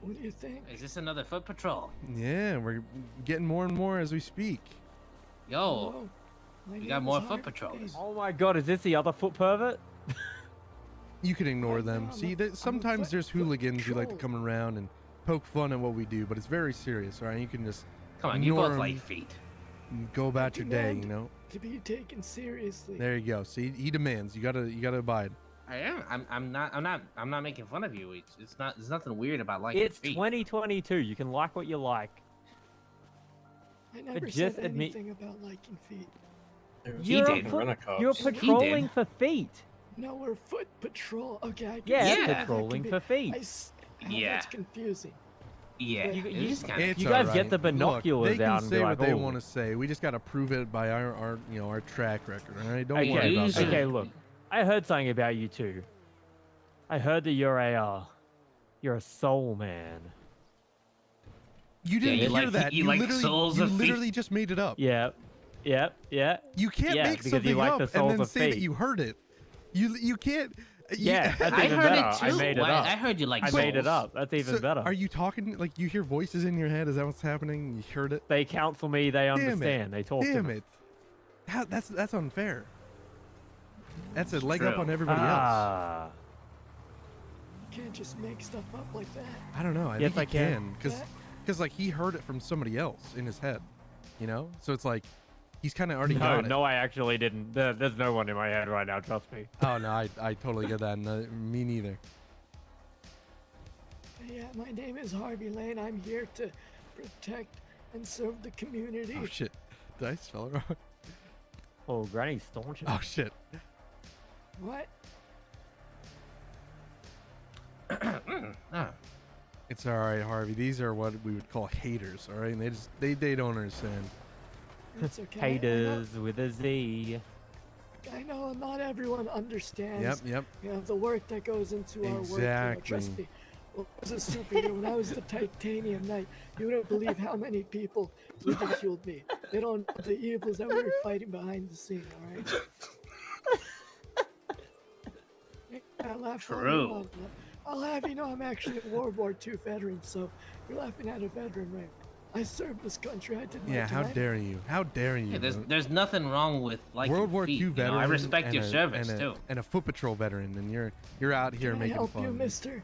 what do you think? Is this another foot patrol? Yeah, we're getting more and more as we speak. Yo, Hello. My we name got is more foot Harvey. patrols. Oh my god, is this the other foot pervert? You can ignore Right them. now, See, I'm a sometimes foot there's hooligans who like to patrol. come around and poke fun at what we do, but it's very serious, all right? You can just Come on, you ignore both 'em like feet. and go about your day, demand you know? To be taken seriously. There you go. See, he demands. You gotta abide. I am. I'm not making fun of you. It's not. There's nothing weird about liking It's feet. 2022. You can like what you like. I never just said admit- anything about liking feet. He You're, did. you're He patrolling did. for feet. No, we're foot patrol. Okay, I can Yeah, see how that patrolling can for be. feet. Yeah. That's confusing. Yeah. You- it you- is kind of. It's You guys all get right. the binoculars Look, they can out and say be what like, they "Oh." want to say. We just gotta prove it by our our track record. All right, don't Okay, worry about that. okay, look. I heard something about you too. I heard that you're a soul man. You didn't you hear like- that. you like literally, souls you of feet? literally just made it up. Yeah, yeah, yeah. You can't Yeah, make because something you like up the and souls then of say that feet. you heard it. You can't. Yeah, that's I even heard better. it too. I made it Why- up. I heard you like I made it souls. up. That's even So, better. Are you talking like you hear voices in your head? Is that what's happening? You heard it? They counsel me. They Damn it. understand. They talk to Damn me. it! How, that's unfair. That's a leg up True. on everybody else. Ah. You can't just make stuff up like that. I don't know. I Yes, think I he can. because like he heard it from somebody else in his head, you know. So it's like he's kind of already No, got it. no, I actually didn't. There's no one in my head right now. Trust me. Oh no, I totally get that. No, me neither. Yeah, my name is Harvey Lane. I'm here to protect and serve the community. Oh shit! Did I spell it wrong? Oh, Granny's staunch. Oh shit! What? Ah. It's all right, Harvey. These are what we would call haters. All right, and they don't understand. It's okay. Haters with a Z. I know not everyone understands. Yep. You know the work that goes into our work. You know, trust Exactly. me. Well, I was a superhero when I was the Titanium Knight. You wouldn't believe how many people ridiculed me. They don't know the evils that we were fighting behind the scene. All right. I laugh all you True. want. I'll have you know I'm actually a World War II veteran, so you're laughing at a veteran, right? I served this country. I did my Yeah. How time. dare you? How dare you? Yeah, there's nothing wrong with liking World War feet. II you know, veteran. I respect and your a- service and a, too. and a foot patrol veteran, and you're out here Can I making help fun. you, mister?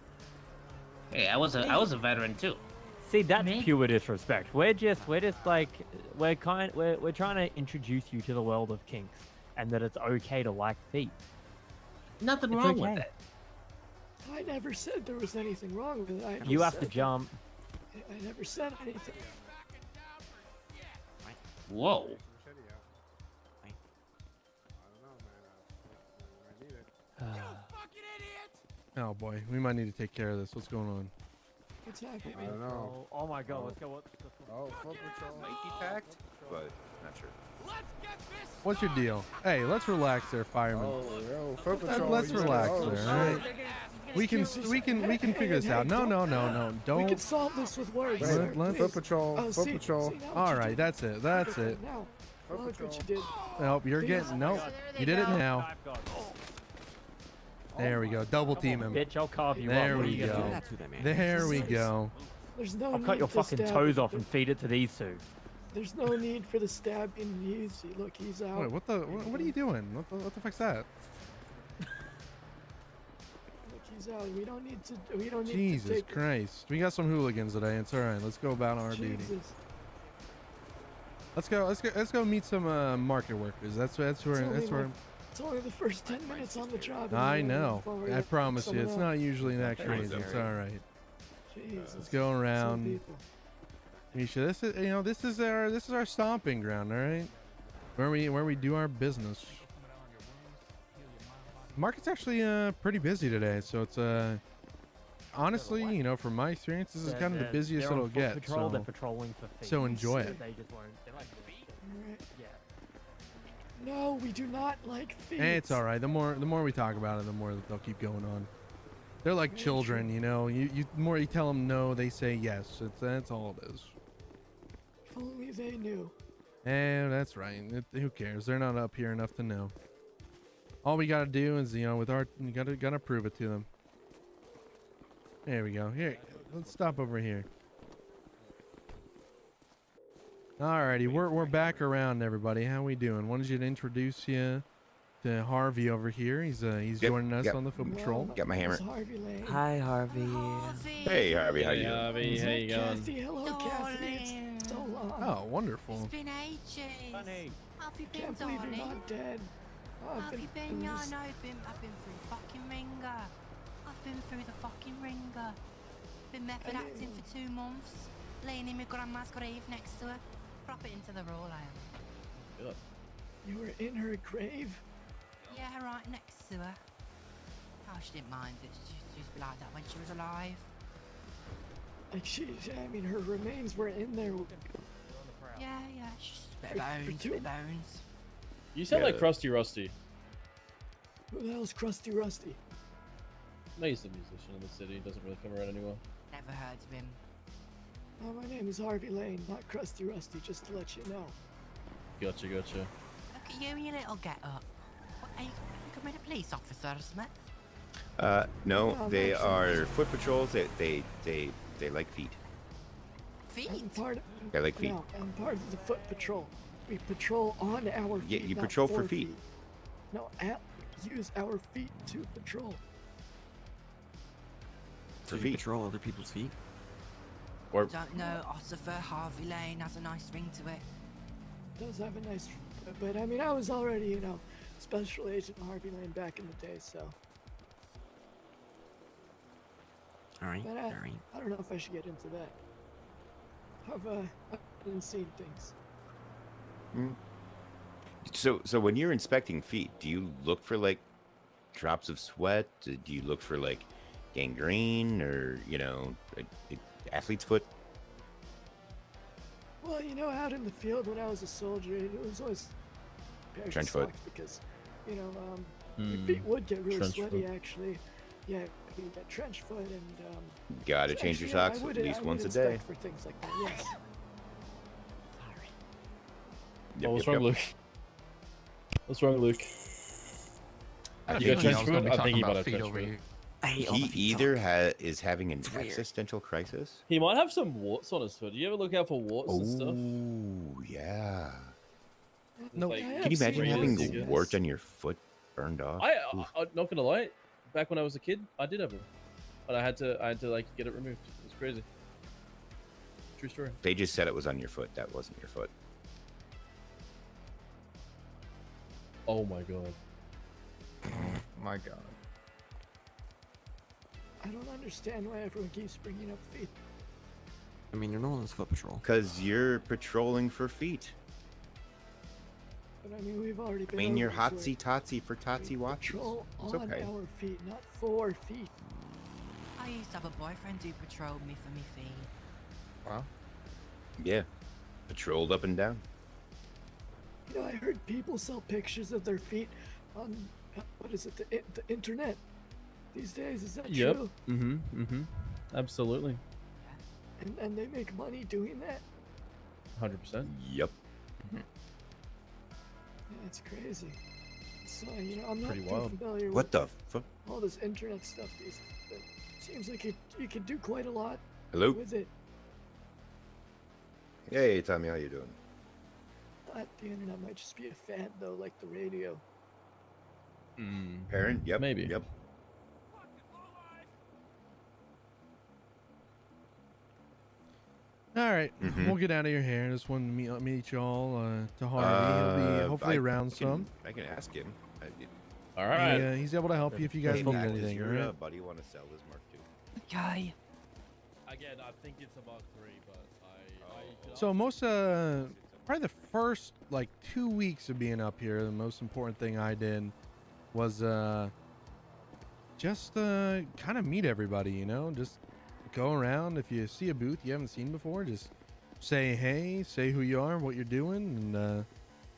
Hey, I was a veteran too. See, that's Me? pure disrespect. We're just like we're trying to introduce you to the world of kinks, and that it's okay to like feet. Nothing It's wrong okay. with it. I never said there was anything wrong with it. I You just have to said that- jump. I never said anything. Whoa. Oh boy, we might need to take care of this. What's going on? What's happening? I don't know. Oh my god, let's go. What's the Oh, Foot Patrol. Might be packed, but not sure. What's your deal? Hey, let's relax there, fireman. Oh, yo, Foot Patrol. Let's you relax know. there, all right? We can figure this out. No, We don't. can solve this with words. Let- sir, let- please. Foot Patrol. Oh, Foot see- Patrol. see, now what All you right, did. that's it. That's Look at it. that Now, Foot look what Patrol. you did. Nope, you're Please. getting nope. You did it now. There we go. Double team him. Bitch, I'll carve you There up. What are we you gonna go. do? There we go. There's no I'll cut need your to fucking stab toes him. off and feed it to these two. There's no need for the stabbing. Look, he's out. Wait, what are you doing? What the fuck's that? Look, he's out. We don't need to. We don't need to Jesus take. Christ. We got some hooligans today. It's all right. Let's go about our duty. Jesus. Let's go meet some market workers. That's where It's only the first 10 minutes on the job. and I we're know. forward I to promise you, someone it's else. not usually that crazy. It's all right. Jesus. Let's go Some around. people. Misha, this is our stomping ground, all right? Where we do our business. Market's actually pretty busy today, so it's honestly, from my experience, this is kind of the busiest they're on it'll foot get. Patrol, they're So, patrolling for thieves. so enjoy it. They just won't. They like Alright. yeah. No, we do not like thieves. It's all right. The more we talk about it, the more that they'll keep going on. They're like children, you know. The more you tell them no, they say yes. That's all it is. If only they knew. And that's right. Who cares? They're not up here enough to know. All we gotta do is, with our, you gotta prove it to them. There we go. Here, let's stop over here. Alrighty, we're back around, everybody. How we doing? Wanted you to introduce you to Harvey over here. He's joining us on the foot patrol. Got my hammer. Harvey Lane. Hi, Harvey. Hey, Harvey, how you Hey, doing? Harvey, how you going? Kathy, hello, Kathy. It's so long. Oh, wonderful. It's been ages. Funny. How have you been, Can't believe darling? you're not dead. Oh, How have you been? Yeah, I know. I've been through the fucking ringer. I've been through the fucking ringer. Been method acting for 2 months. Laying in my grandma's grave next to her. Prop it into the role, I am. Good. You were in her grave? Yeah, right next to her. Oh, she didn't mind it. She used to be like that when she was alive. Like I mean, her remains were in there. Yeah, she's bit of bones, bit of bones. You sound like Krusty Rusty. Who the hell's Krusty Rusty? No, he's a musician in the city. Doesn't really come around anymore. Never heard of him. Oh, my name is Harvey Lane, not Krusty Rusty, just to let you know. Gotcha. Look at you and your little get-up. What, are you becoming a police officer or something? No, No, they I'm are foot patrols. They like feet. Feet? They like feet. No, I'm part of the foot patrol. We patrol on our feet. Yeah, you not patrol for feet. No, use our feet to patrol. For You feet. patrol other people's feet? Or Don't know. Officer Harvey Lane has a nice ring to it. It does have a nice, but I mean, I was already, Special Agent Harvey Lane back in the day, so. Alright, But alright. I don't know if I should get into that. I've been seeing things. So when you're inspecting feet, do you look for like drops of sweat? Do you look for like gangrene or athlete's foot? Well, out in the field when I was a soldier, it was always pairs Trench of foot. socks because, your feet would get really Trench sweaty. foot. Actually, yeah, you get trench foot and. Gotta so change your actually, I socks would- at least I would once a day. inspect for things like that. Yes. Yep, What's yep, wrong, yep. Luke? What's wrong, Luke? I You think got he trench was foot? gonna be I think talking he might about have feet trench over foot. here. I hate all the He feet either talk. is having an weird. existential crisis. He might have some warts on his foot. Do you ever look out for warts and stuff? Oh yeah. No, Like, Can you imagine having Yes. wart on your foot burned off? I'm not gonna lie. Back when I was a kid, I did have one, but I had to like get it removed. It was crazy. True story. They just said it was on your foot. That wasn't your foot. Oh my god. My God. I don't understand why everyone keeps bringing up feet. I mean, you're known as foot patrol. Because you're patrolling for feet. But I mean, we've already I been. mean, you're over this hotsy totsy for totsy watsy. Patrol It's on okay. our feet, not 4 feet. I used to have a boyfriend who patrolled me for me feet. Wow. Yeah. Patrolled up and down. You know, I heard people sell pictures of their feet on what is it, the internet these days. Is that Yep. true? Absolutely. And they make money doing that. 100%. Yep. Yeah, it's crazy. So you know, I'm not Pretty too wild. familiar What with the fuck? all this internet stuff. But it seems like you can do quite a lot Hello? with it. Hey, Tommy, how you doing? The internet might just be a fad though, like the radio. Parent? Yep. Maybe. Yep. All right, Mhm. we'll get out of your hair. Just want to meet y'all to Harvey. He'll be hopefully around some. I can ask him. All right. Yeah, he's able to help you if you guys Hey, need Mac, anything. Does All your right. buddy want to sell this Mark II? Okay. Again, I think it's about 3, but I So most probably the first like 2 weeks of being up here, the most important thing I did was just kind of meet everybody, you know, just go around. If you see a booth you haven't seen before, just say hey, say who you are, what you're doing, and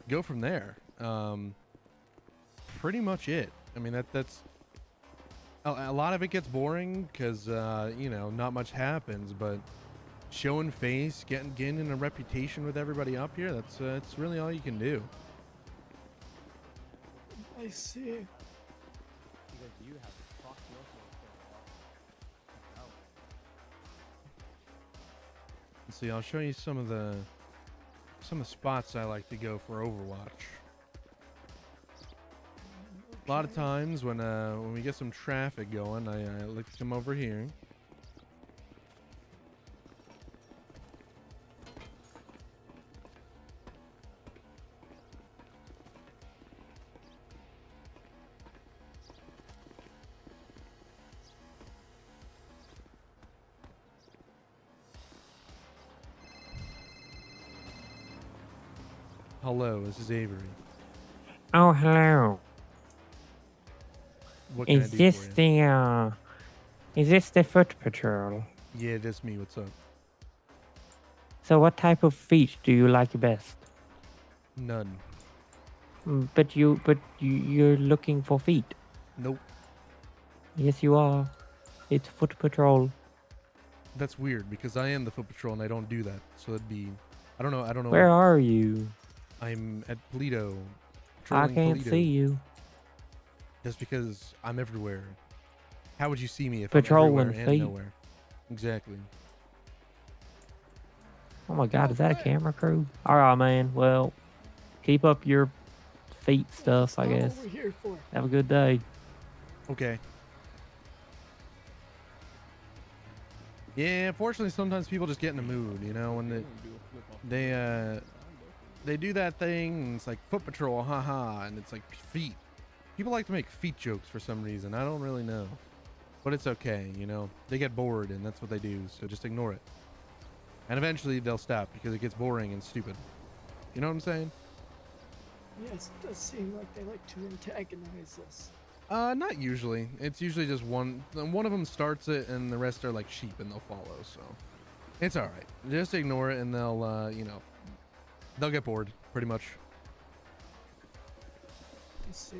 go from there. Pretty much it. I mean, that's a lot of it gets boring because you know, not much happens, but showing face, getting a reputation with everybody up here, that's really all you can do. I see. Let's see, I'll show you some of the spots I like to go for Overwatch. A lot of times when we get some traffic going, I like to come over here. Hello, this is Avery. Oh, hello. What can I Is do this for you? is this the foot patrol? Yeah, that's me. What's up? So what type of feet do you like best? None. But you're looking for feet. Nope. Yes, you are. It's foot patrol. That's weird because I am the foot patrol and I don't do that. So that'd be, I don't know. Where are you? I'm at Polito. I patrolling can't Polito. see you. That's because I'm everywhere. How would you see me if Patrolling I'm everywhere and feet. nowhere? Exactly. Oh my god, is that a camera crew? Alright, man. Well, keep up your feet stuff, I not what guess. we're here for. Have a good day. Okay. Yeah, unfortunately, sometimes people just get in the mood, you know, when they do that thing, and it's like foot patrol, haha, and it's like feet. People like to make feet jokes for some reason. I don't really know, but it's okay, you know. They get bored, and that's what they do. So just ignore it, and eventually they'll stop because it gets boring and stupid. You know what I'm saying? Yes, it does seem like they like to antagonize us. Not usually. It's usually just one of them starts it, and the rest are like sheep, and they'll follow. So it's all right. Just ignore it, and they'll, you know, they'll get bored pretty much. Let's see.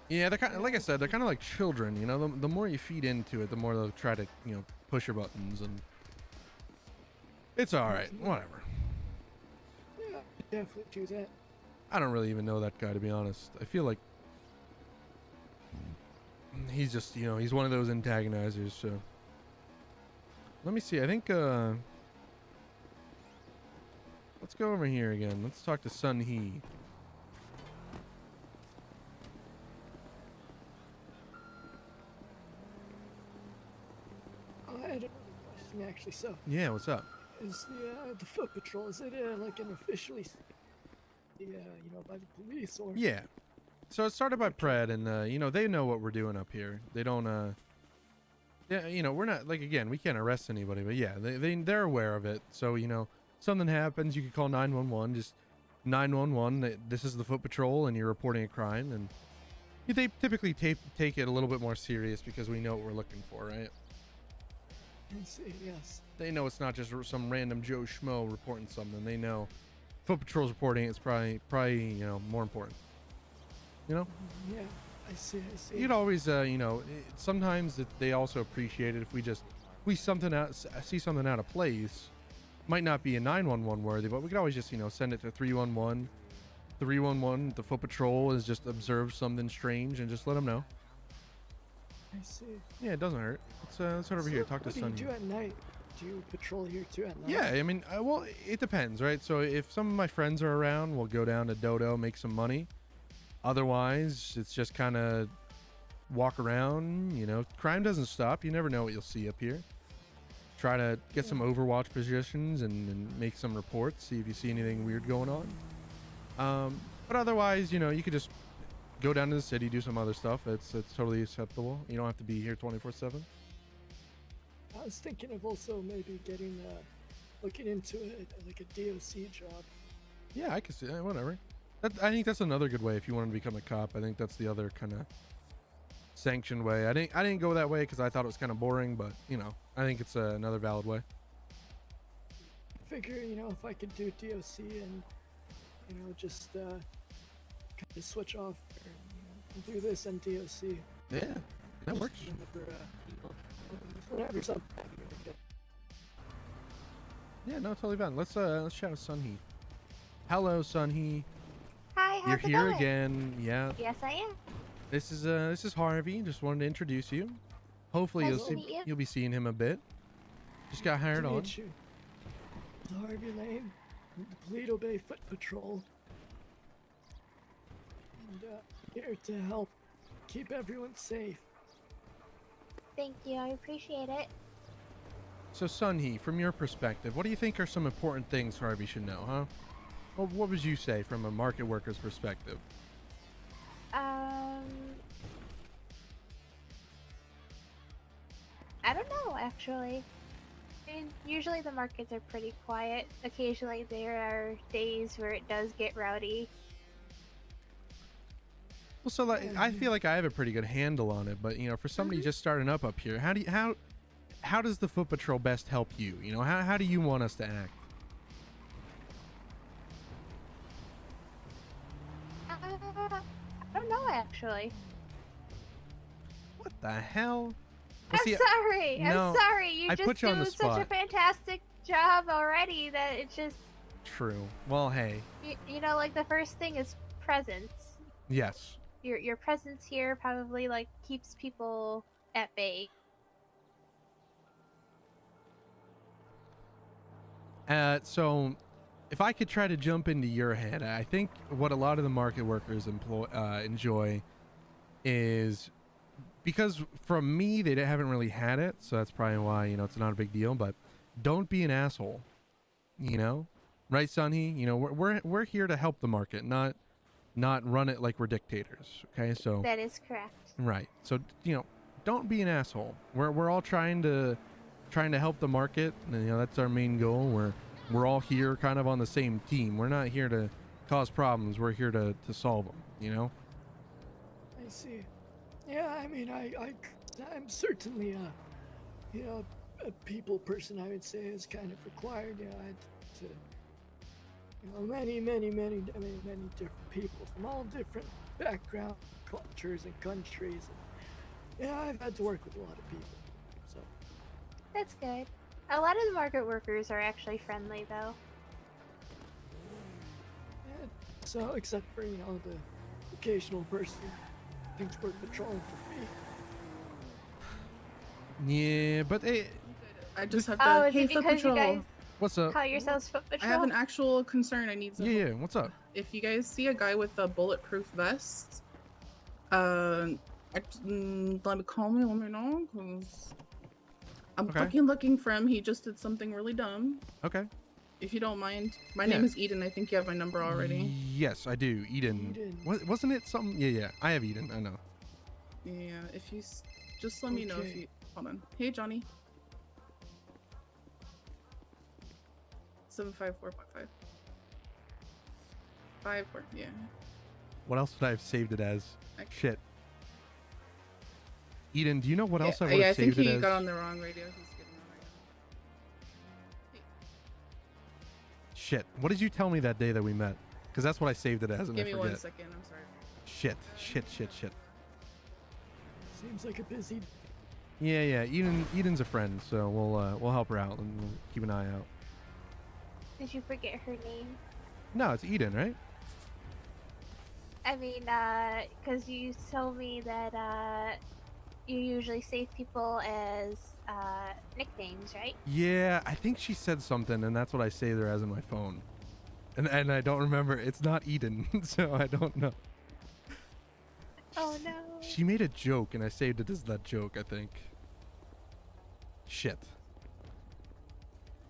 Yeah, they're kind of, like I said, they're kind of like children. You know, the more you feed into it, the more they'll try to, you know, push your buttons, and it's all right. Whatever. Yeah, definitely do that. I don't really even know that guy, to be honest. I feel like he's just, you know, he's one of those antagonizers. So let me see. I think let's go over here again. Let's talk to Sun He. I had another question actually. So, Yeah, what's up? is the foot patrol, is it like an officially, you know, by the police or? Yeah. So it started by Pred, and you know, they know what we're doing up here. They don't yeah, you know, we're not, like, again, we can't arrest anybody, but yeah, they're aware of it. So, you know, something happens, you can call 911. Just 911. This is the foot patrol, and you're reporting a crime, and they typically take it a little bit more serious because we know what we're looking for, right? I see, yes. They know it's not just some random Joe Schmo reporting something. They know foot patrol's reporting it's probably more important. Yeah, I see. You'd always sometimes they also appreciate it if we see something out of place. Might not be a 911 worthy, but we could always just send it to 311. 311, the foot patrol has just observed something strange, and just let them know. I see. Yeah, it doesn't hurt. Let's head over here. Talk to Sonny. What do you do at night? Do you patrol here too at night? Yeah, I mean, well, it depends, right? So if some of my friends are around, we'll go down to Dodo, make some money. Otherwise, it's just kind of walk around. Crime doesn't stop. You never know what you'll see up here. Try to get some Overwatch positions and make some reports. See if you see anything weird going on. But otherwise, you could just go down to the city, do some other stuff. It's totally acceptable. You don't have to be here 24/7. I was thinking of also maybe looking into it like a DOC job. Yeah, I can see that. Whatever. I think that's another good way if you want to become a cop. I think that's the other kind of sanctioned way. I didn't go that way because I thought it was kind of boring, but I think it's another valid way. I figure if I could do DOC and just kind of switch off and do this and DOC. Yeah, that works. Whatever, something. Yeah, no, totally fine. Let's chat with Sunhee. Hello, Sunhee. Hi, how's You're it here going? again. Yeah. Yes, I am. This is Harvey. Just wanted to introduce you. Hopefully Nice to meet you. you'll be seeing him a bit. Just got hired To on. meet you. Harvey Lane, with the Toledo Bay Foot Patrol. And here to help keep everyone safe. Thank you. I appreciate it. So Sunhee, from your perspective, what do you think are some important things Harvey should know, huh? Well, what would you say from a market worker's perspective? I don't know, actually. I mean, usually the markets are pretty quiet. Occasionally there are days where it does get rowdy. Well, so I feel like I have a pretty good handle on it, but for somebody just starting up here, how does the Foot Patrol best help you? How do you want us to act? I don't know, actually. What the hell? I'm sorry. no, I'm sorry. You I just put you on do the such a spot. fantastic job already that it just, True. Well, hey. like the first thing is presence. Yes. Your presence here probably keeps people at bay. So if I could try to jump into your head, I think what a lot of the market workers enjoy is, because from me, they haven't really had it. So that's probably why, it's not a big deal, but don't be an asshole, right, Sunhee? We're here to help the market, not run it like we're dictators. Okay. So That is correct. right. So, don't be an asshole. We're all trying to help the market. And, that's our main goal. We're all here kind of on the same team. We're not here to cause problems. We're here to solve them, I see. Yeah, I mean, I'm certainly a people person. I would say is kind of required. Many different people from all different backgrounds, cultures, and countries. And, I've had to work with a lot of people. So That's good. A lot of the market workers are actually friendly, though. yeah, so except for the occasional person who thinks we're patrolling for free. Yeah, but I just have to. Oh, is hey, it Foot because you Patrol. guys What's up? call yourselves Foot I Patrol? have an actual concern. I need some. Yeah, what's up? If you guys see a guy with a bulletproof vest, let me call me. Let me know, cause I'm Okay. fucking looking for him. He just did something really dumb. Okay. If you don't mind, my Yeah. name is Eden. I think you have my number already. Yes, I do. Eden. Wasn't it something? Yeah. I have Eden. I know. Yeah. If you just let me know if Okay. you. Hold on. Hey, Johnny. 754.5. 5 or yeah. What else would I have saved it as? Okay. Shit.Eden, do you know what else I would Yeah, I have think saved it he as? got on the wrong radio. He's getting on radio. Shit. What did you tell me that day that we met? Because that's what I saved it as, and Give I me forget. 1 second. I'm sorry. Shit. Seems like a busy. Yeah. Eden's a friend, so we'll help her out and we'll keep an eye out. Did you forget her name? No, it's Eden, right? I mean, because you told me that you usually save people as nicknames, right? Yeah, I think she said something, and that's what I saved her as in my phone. And I don't remember. It's not Eden, so I don't know. Oh no. She made a joke, and I saved it as that joke, I think. Shit.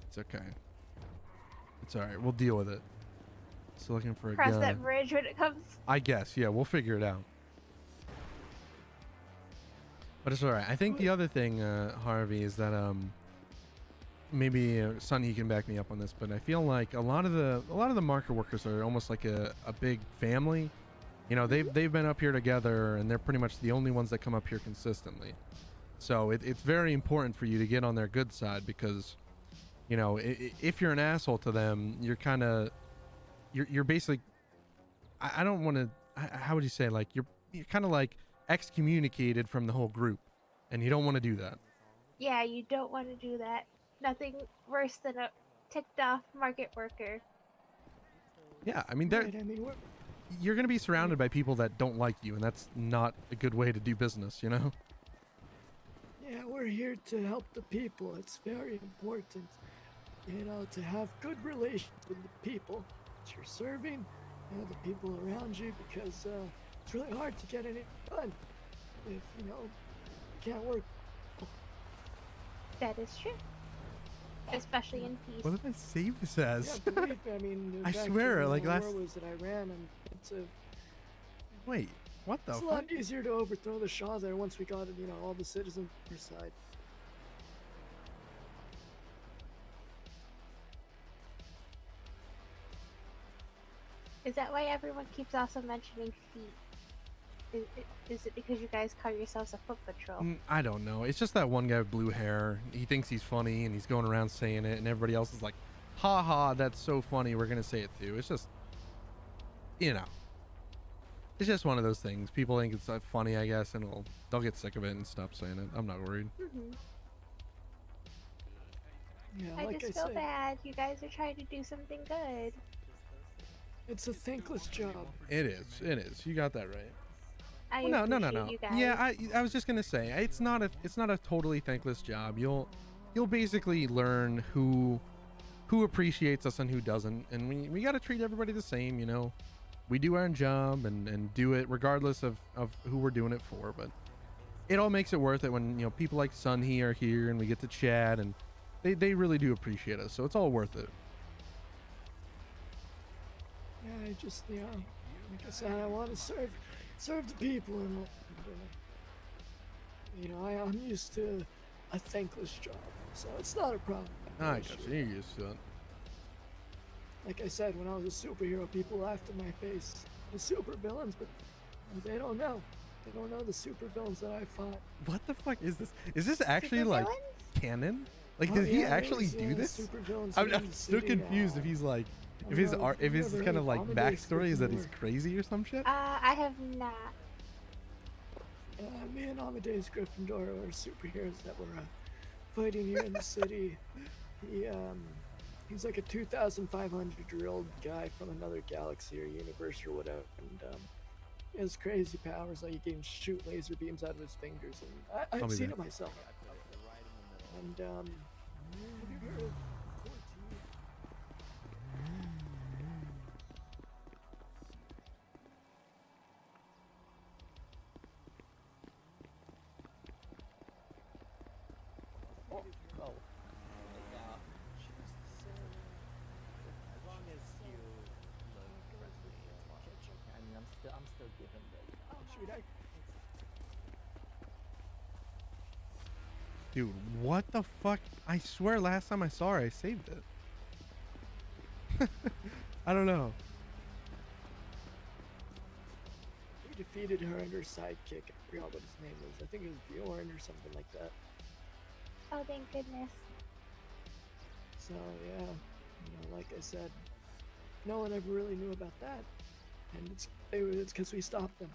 It's okay. It's alright. We'll deal with it. Still looking for a Cross gun. that bridge when it comes. I guess. Yeah, we'll figure it out. But it's alright. I think the other thing, Harvey, is that maybe Sonny can back me up on this, but I feel like a lot of the market workers are almost like a big family. You know, they've been up here together, and they're pretty much the only ones that come up here consistently. So it's very important for you to get on their good side, because, you know, if you're an asshole to them, you're kind of, you're basically, I don't want to, how would you say, like you're kind of like excommunicated from the whole group, and you don't want to do that. Yeah, you don't want to do that. Nothing worse than a ticked off market worker. Yeah, I mean, Right, I mean, you're going to be surrounded by people that don't like you, and that's not a good way to do business, you know? yeah, we're here to help the people. It's very important, you know, to have good relations with the people that you're serving, you know, the people around you, because it's really hard to get anything done if, you know, you can't work. That is true. Especially in peace. What did I save this as? Yeah, believe me, I mean, I back swear, in, like the last. war was that Iran, and it's a. Wait, what the It's a fuck? lot easier to overthrow the Shah there once we got, you know, all the citizens on your side. Is that why everyone keeps also mentioning feet? Is it because you guys call yourselves a foot patrol? I don't know. It's just that one guy with blue hair. He thinks he's funny, and he's going around saying it, and everybody else is like, "Ha ha, that's so funny. We're gonna say it too." It's just, you know, it's just one of those things. People think it's funny, I guess, and they'll get sick of it and stop saying it. I'm not worried. Yeah, I like just I feel said, bad. You guys are trying to do something good. it's a thankless job. It is. It is. You got that right. I Well, no. appreciate you guys. Yeah, I was just gonna say it's not a totally thankless job. You'll basically learn who appreciates us and who doesn't, and we got to treat everybody the same. You know, we do our job and do it regardless of who we're doing it for. But it all makes it worth it when, you know, people like Sunhee are here and we get to chat, and they really do appreciate us. So it's all worth it. Yeah, I just, you know, like I said, I want to serve the people, and you know, I'm used to a thankless job, so it's not a problem. I got you. You're used to it. Like I said, when I was a superhero, people laughed in my face. The super villains, but they don't know. They don't know the super villains that I fought. What the fuck is this? Is this actually like canon? Like, Oh, did he yeah, actually there's, do yeah, this? supervillains I'm in the still city, confused if he's like, if his kind of like backstory is that he's crazy or some shit. I have not. Me and Amadeus Gryffindor are superheroes that were fighting here in the city. He's like a 2,500-year-old guy from another galaxy or universe or whatever, and he has crazy powers, like he can shoot laser beams out of his fingers, and I've seen it myself. And have you heard of 14? I'm still giving the. Dude, what the fuck? I swear last time I saw her, I saved it. I don't know. He defeated her and her sidekick. I forgot what his name was. I think it was Bjorn or something like that. Oh, thank goodness. So yeah, like I said, no one ever really knew about that, and it's because we stopped them.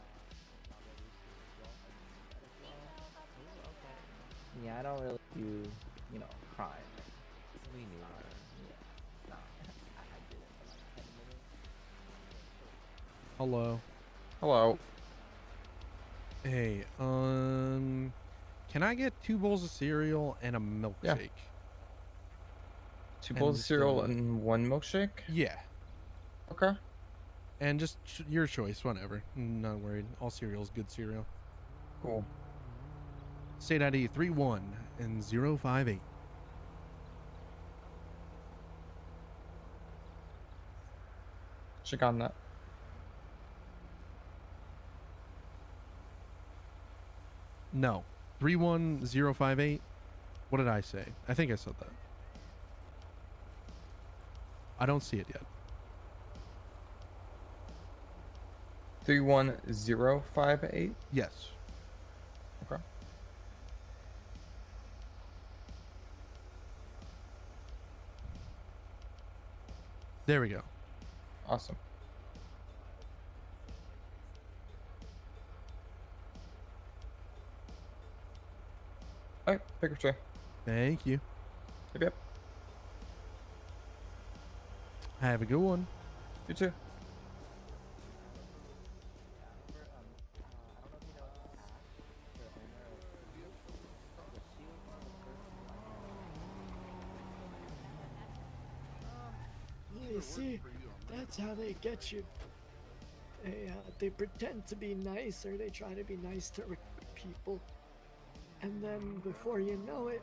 Yeah, I don't really do, crime. We knew. Yeah, no, I did it for like 10 minutes. Hello. Hello. Hey, can I get 2 bowls of cereal and a milkshake? Yeah. 2 bowls of cereal and 1 milkshake? Yeah. Okay. And just your choice, whatever. Not worried. All cereal is good cereal. Cool. State ID 31 and 058. Check on that. No. 31058. What did I say? I think I said that. I don't see it yet. 31058? Yes. Okay. There we go. Awesome. Alright, pick up tray. Thank you. Yep. Have a good one. You too. Well, you see, that's how they get you. They pretend to be nice, or they try to be nice to people, and then before you know it,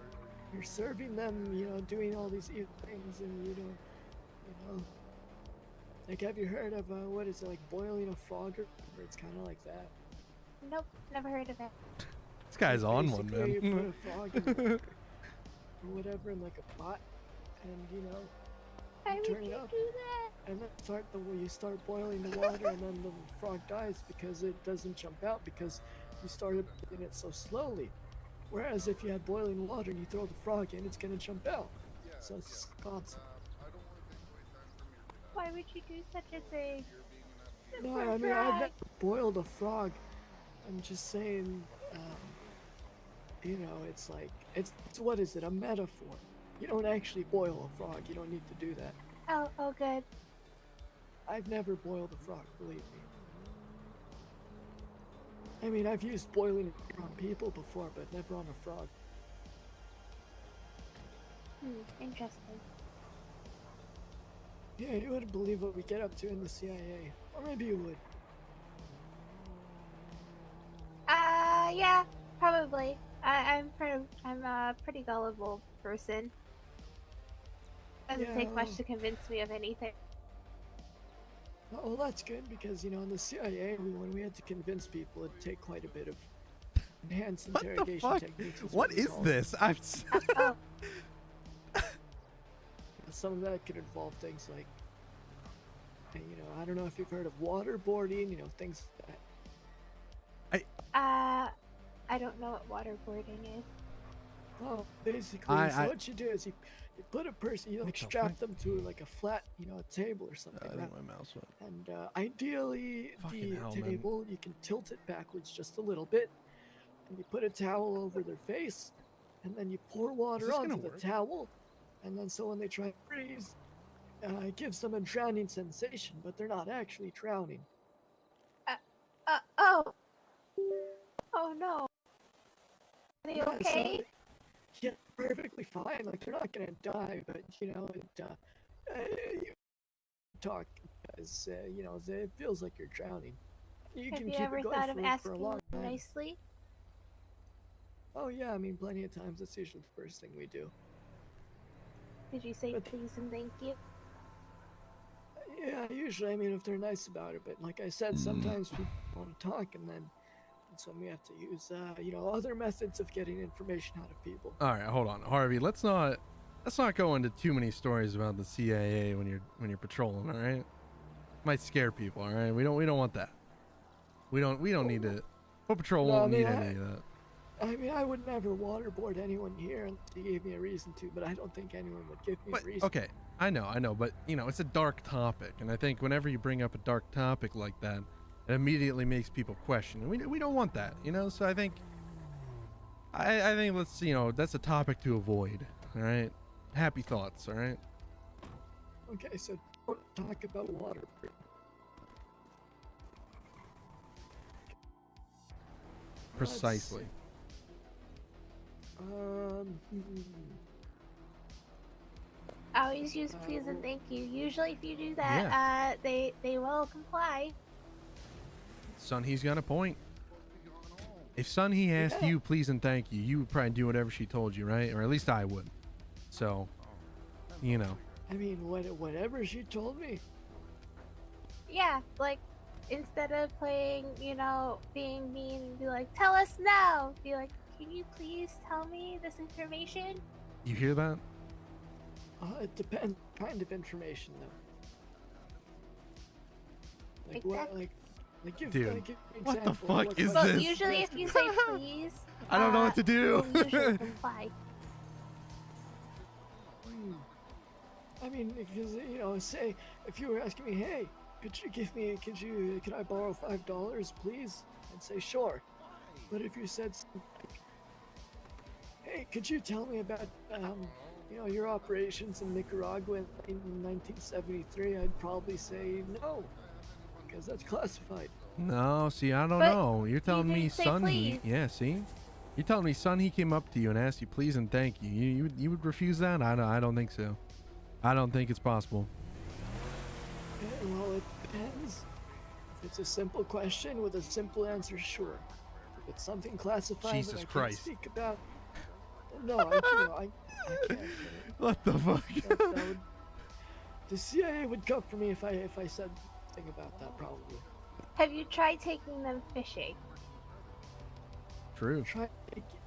you're serving them, doing all these evil things, and you don't, like, have you heard of what is it, like boiling a frog, or it's kind of like that. Nope, never heard of it. This guy's on one, Basically, you man. put a frog in, or whatever, in like a pot, and Why you would turn you it up, do that? and then you start boiling the water, and then the frog dies because it doesn't jump out because you started boiling it so slowly. Whereas if you had boiling water and you throw the frog in, it's gonna jump out. So it's just a concept. Why would you do such a thing? No, Poor I mean, I've frog. never boiled a frog. I'm just saying, it's like, it's what is it, a metaphor. You don't actually boil a frog, you don't need to do that. Oh, good. I've never boiled a frog, believe me. I mean, I've used boiling on people before, but never on a frog. Interesting. Yeah, you wouldn't believe what we get up to in the CIA. Or maybe you would. Yeah, probably. I'm a pretty gullible person. Doesn't take much to convince me of anything. Oh, well, that's good because, in the CIA, when we had to convince people, it'd take quite a bit of enhanced interrogation fuck? techniques. What is this? I'm Some of that could involve things like, I don't know if you've heard of waterboarding, things like that. I don't know what waterboarding is. Oh, basically, what you do is you put a person, you strap them to like a flat, a table or something. I think my mouse went. And ideally, Fucking the hell, man. table, you can tilt it backwards just a little bit, and you put a towel over their face, and then you pour water this gonna onto the work? towel, and then so when they try to breathe, it gives them a drowning sensation, but they're not actually drowning. Oh no. Are they Yeah, so okay? yeah, perfectly fine. Like, they're not gonna die, but you talk because it feels like you're drowning. You Have can you keep ever it going thought of for a asking long time. nicely? Oh yeah, I mean, plenty of times. That's usually the first thing we do. Did you say please and thank you? Yeah, usually. I mean, if they're nice about it, but like I said, sometimes people want to talk, and then that's when we have to use, other methods of getting information out of people. All right, hold on, Harvey. Let's not go into too many stories about the CIA when you're patrolling. All right, might scare people. All right, we don't want that. We don't need to. Foot Patrol No, won't I mean, need any of that. I mean, I would never waterboard anyone here unless he gave me a reason to, but I don't think anyone would give me a reason. Okay, I know, but you know, it's a dark topic, and I think whenever you bring up a dark topic like that, it immediately makes people question, and we don't want that, you know. So I think let's, you know, that's a topic to avoid. All right, happy thoughts. All right. Okay, so don't talk about water. Precisely. Always use please and thank you. Usually, if you do that, they will comply. Sunhee's got a point. If Sunhee asked you please and thank you, you would probably do whatever she told you, right? Or at least I would. So, you know. I mean, whatever she told me. Yeah, like instead of playing, you know, being mean and be like, tell us now. Be like, can you please tell me this information? You hear that? It depends kind of information though. Like Exactly. like give, Dude, like, an what the example of fuck what is question- this? Usually, if you say please, I don't know what to do. they'll usually comply. I mean, because you know, say if you were asking me, hey, can I borrow $5, please? I'd say sure. But if you said, hey, could you tell me about, you know, your operations in Nicaragua in 1973? I'd probably say no, because that's classified. No, see, I don't But know. You're telling me didn't say Sunhee. please. Yeah, see? You're telling me Sunhee came up to you and asked you please and thank you. You would refuse that? I don't think so. I don't think it's possible. Yeah, well, it depends. If it's a simple question with a simple answer, sure. If it's something classified Jesus that I Christ. can't speak about, no, I can't. What the fuck? That would, the CIA would come for me if I said something about that, probably. Have you tried taking them fishing? True.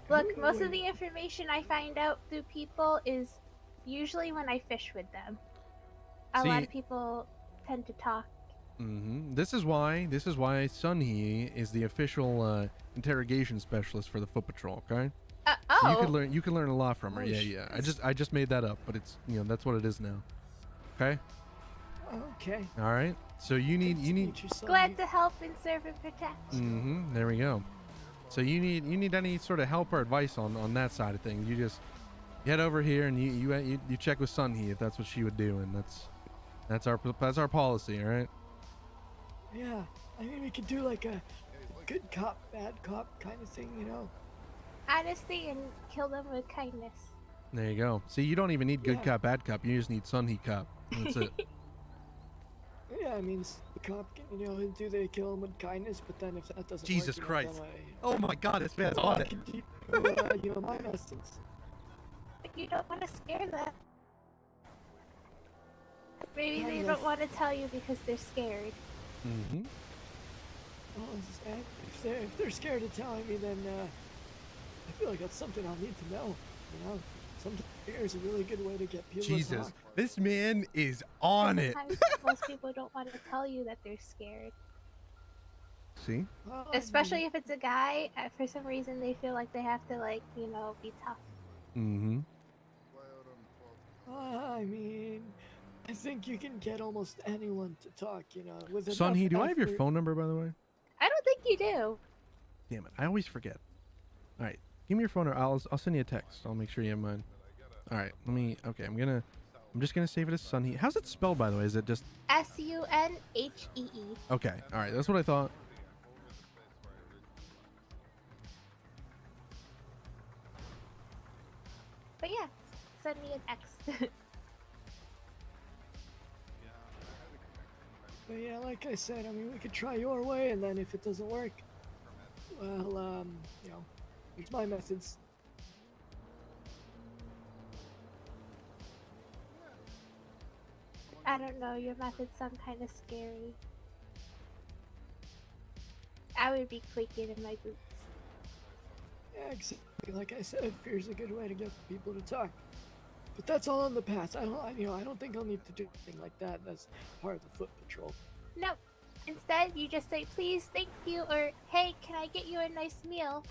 Look, most of the information I find out through people is usually when I fish with them. A lot See- of people tend to talk. This is why Sunhee is the official interrogation specialist for the Foot Patrol. Okay. So you could learn a lot from her. Oh, Yeah. I just made that up, but it's, you know, that's what it is now. Okay. Okay. All right. So you need. Glad to help and serve and protect. There we go. So you need any sort of help or advice on that side of things. You just head over here and you check with Sunhee if that's what she would do, and that's our policy. All right. Yeah, I mean, we could do like a good cop, bad cop kind of thing, you know? Honesty and kill them with kindness. There you go. See, you don't even need good Yeah. cop, bad cop. You just need Sunhee cop. That's it. Yeah, I mean, the cop, you know, do they kill him with kindness? But then if that doesn't Jesus work, Christ. then Oh my God, this man's on it. you know, my essence. But you don't want to scare them. Maybe Yeah, they no. don't want to tell you because they're scared. Well, if they're scared of telling me, then I feel like that's something I'll need to know. You know, sometimes fear is a really good way to get people to Jesus, talk. this man is on it. Sometimes most people don't want to tell you that they're scared. See? Well, Especially if it's a guy, for some reason they feel like they have to, like, you know, be tough. I mean, I think you can get almost anyone to talk, you know, with enough Sunhee, do I have your effort. phone number, by the way? I don't think you do. Damn it, I always forget. All right, give me your phone, or I'll send you a text. I'll make sure you have mine. All right, okay, I'm just gonna save it as Sunhee. How's it spelled, by the way? Is it just Sunhee. okay? All right, that's what I thought. But yeah, send me an X. But yeah, like I said, I mean, we could try your way, and then if it doesn't work, well, you know, it's my methods. I don't know, your methods sound kind of scary. I would be quaking in my boots. Yeah, exactly. Like I said, fear's a good way to get people to talk. But that's all in the past. I don't think I'll need to do anything like that as part of the Foot Patrol. No, Instead, you just say, please, thank you, or hey, can I get you a nice meal?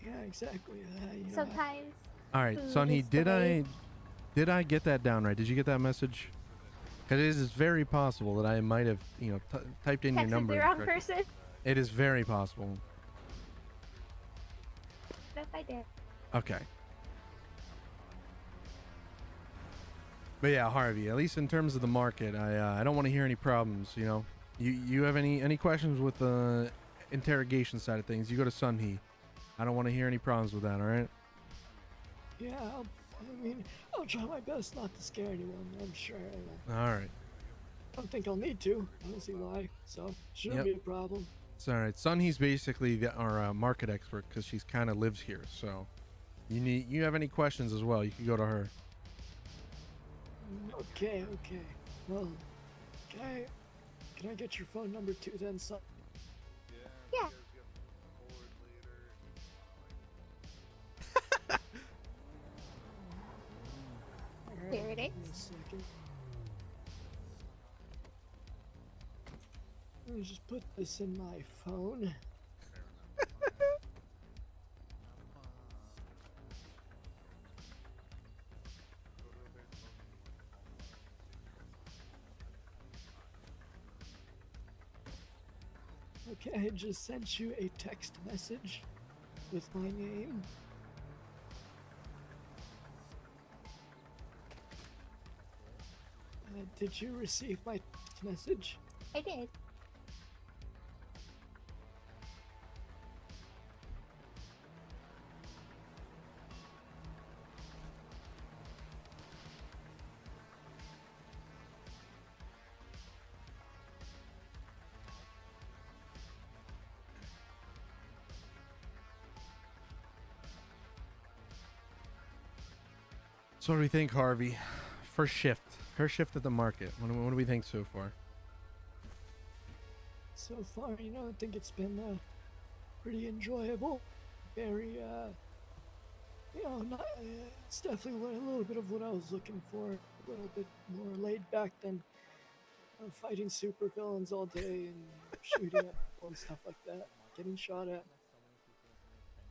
Yeah, exactly. You know, Sometimes. All right, food Sunny, is the way. did I get that down right? Did you get that message? Because it is very possible that I might have, you know, typed in your Texted number the wrong incorrectly. person? It is very possible. What if I did? Okay. But yeah, Harvey, at least in terms of the market, I don't want to hear any problems, you know. You have any questions with the interrogation side of things, you go to Sunhee. I don't want to hear any problems with that, all right? yeah, I mean, I'll try my best not to scare anyone. I'm sure. All right. I don't think I'll need to. I don't see why. So shouldn't Yep. be a problem. It's all right. Sunhee's basically our market expert because she's kind of lives here. So you have any questions as well, you can go to her. Okay. Well, can I get your phone number too then, son? Yeah. There it is. Give me a second. Let me just put this in my phone. Okay, I just sent you a text message with my name. Did you receive my text message? I did. So what do we think, Harvey? First shift at the market. What do we think so far? So far, you know, I think it's been pretty enjoyable. Very, you know, not, it's definitely a little bit of what I was looking for. A little bit more laid back than fighting supervillains all day and shooting at people and stuff like that. Getting shot at.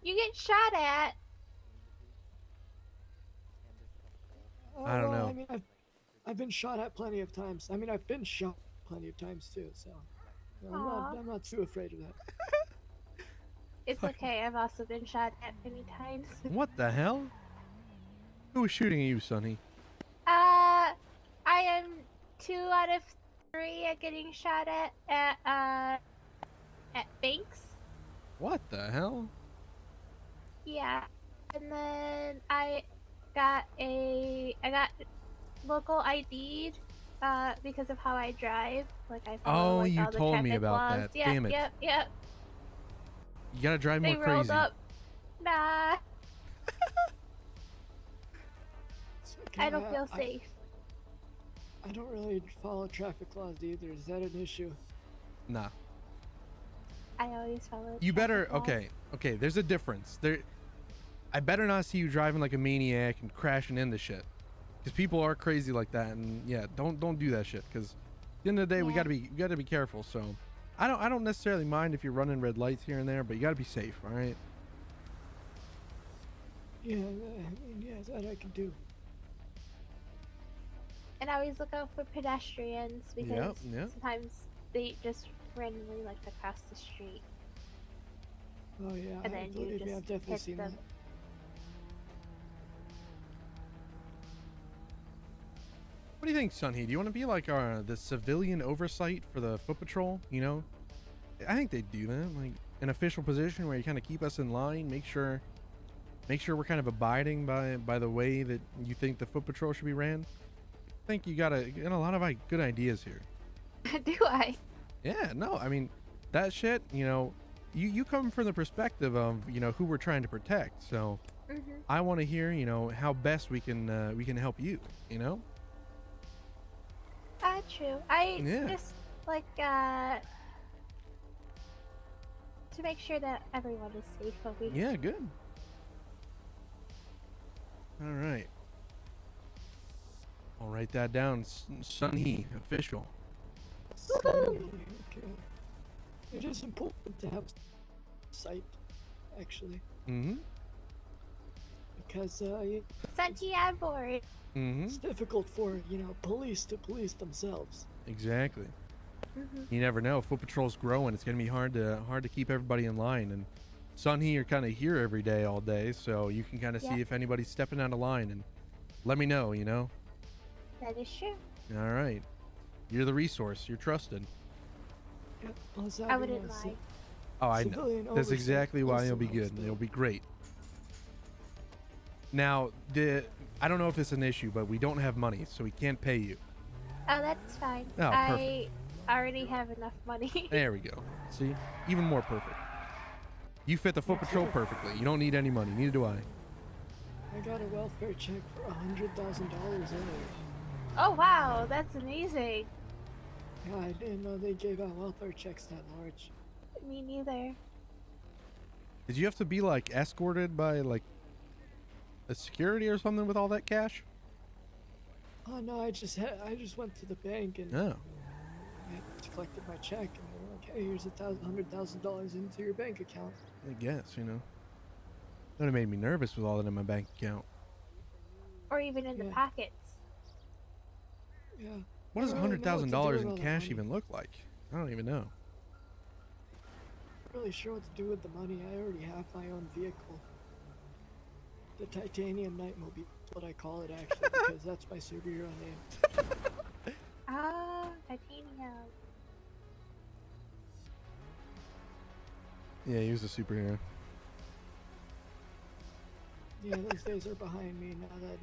You get shot at. I don't Well, know. I mean, I've been shot at plenty of times. I mean, I've been shot plenty of times too. So you know, I'm not too afraid of that. It's okay. I've also been shot at many times. What the hell? Who was shooting at you, Sonny? I am 2 out of 3 at getting shot at banks. What the hell? Yeah, and then I got local ID'd because of how I drive. Like I follow Oh, like, you all the told me traffic about laws. that. Yep, Damn it. Yep. You gotta drive They more rolled crazy. up. Nah, So, I don't feel safe. I don't really follow traffic laws either. Is that an issue? Nah. I always follow. You better. traffic laws. Okay. There's a difference. I better not see you driving like a maniac and crashing into shit, because people are crazy like that. And yeah, don't do that shit. Because at the end of the day, we gotta be careful. So, I don't necessarily mind if you're running red lights here and there, but you gotta be safe. All right. Yeah, I mean, yeah, that I can do. And I always look out for pedestrians because Yep. sometimes they just randomly like to cross the street. Oh yeah, And then you believe me, just I've definitely hit seen them. that. What do you think, Sunhee? Do you want to be like the civilian oversight for the foot patrol? You know, I think they do that, like an official position where you kind of keep us in line, make sure we're kind of abiding by the way that you think the foot patrol should be ran. I think you got a lot of good ideas here. Do I? Yeah, no, I mean, that shit, you know, you come from the perspective of, you know, who we're trying to protect. So I want to hear, you know, how best we can help you, you know? True. I Yeah. just like to make sure that everyone is safe over here. Yeah, good. All right. I'll write that down. Sunhee, official. see. Okay. It is important to have sight, actually, Mm-hmm. because Santi, I'm bored. Mm-hmm. it's difficult for police to police themselves. Exactly. Mm-hmm. You never know. Foot Patrol's growing. It's gonna be hard to keep everybody in line. And Sunny, you're kind of here every day, all day, so you can kind of see Yep. if anybody's stepping out of line and let me know. You know. That is true. All right. You're the resource. You're trusted. Yeah, plus I wouldn't lie. Oh, I know. Civilian That's oversight exactly why also it'll be helps, good. though. It'll be great. Now, I don't know if it's an issue, but we don't have money, so we can't pay you. Oh, that's fine. Oh, I already have enough money. There we go. See? Even more perfect. You fit the Foot Patrol perfectly. You don't need any money. Neither do I. I got a welfare check for $100,000 earlier. Oh wow, that's amazing. Yeah, I didn't know they gave out welfare checks that large. Me neither. Did you have to be, like, escorted by, like, a security or something with all that cash? Oh no, I just went to the bank and Oh. I collected my check and they were like, hey, here's $100,000 into your bank account. I guess, you know. That would have made me nervous with all that in my bank account. Or even in the pockets. Yeah. What does I don't really know what to do $100,000 with in all the cash money. even look like? I don't even know. Not really sure what to do with the money. I already have my own vehicle. The Titanium Nightmobile is what I call it actually, because that's my superhero name. Ah, titanium. Yeah, he was a superhero. Yeah, those days are behind me now that,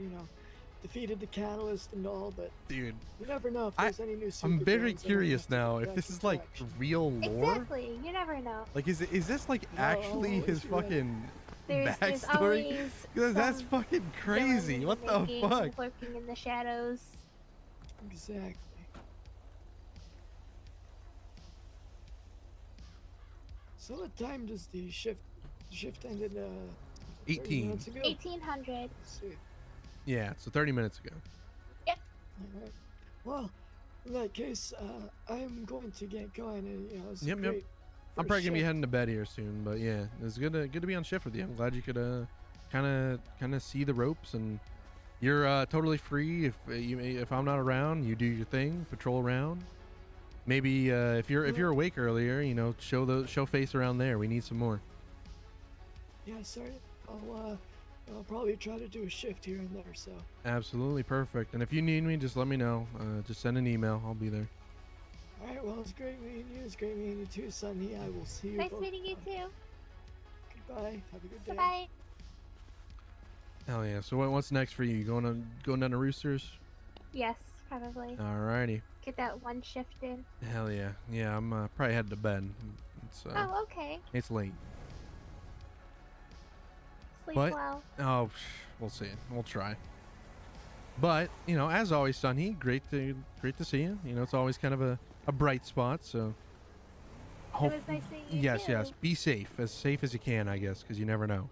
defeated the Catalyst and all, but Dude, you never know if there's any new I'm very supervillains that might curious have to now get if back this in is like track. real lore. Exactly. You never know. Like, is this like No, actually always his be ready. fucking There's backstory? always Because that's some fucking villain crazy. in What the the making, fuck? lurking in the shadows. Exactly. So what time does the shift ended? 30 18. minutes ago? 1800. Let's see. Yeah, so 30 minutes ago. All right. Well, in that case, I'm going to get going. And, it was Yep. great I'm first probably gonna be shift. heading to bed here soon, but yeah, it's good to be on shift with you. I'm glad you could kind of see the ropes, and you're totally free if I'm not around. You do your thing, patrol around. Maybe if you're awake earlier, show face around there. We need some more. Yeah, sorry. I'll probably try to do a shift here and there. So. Absolutely perfect. And if you need me, just let me know. Just send an email. I'll be there. All right. Well, it's great meeting you. It's great meeting you too, Sunny. I will see you. Nice both. meeting you too. Goodbye. Have a good day. Bye. Hell yeah. So what's next for you? Going down to Roosters? Yes, probably. Alrighty. Get that one shift in. Hell yeah. Yeah, I'm probably headed to bed. It's Oh, okay. it's late. Sleep But well. we'll see. We'll try. But as always, Sunny, great to see you. It's always kind of a bright spot. So. It was nice seeing you Yes, too. yes. Be safe as you can, I guess, because you never know.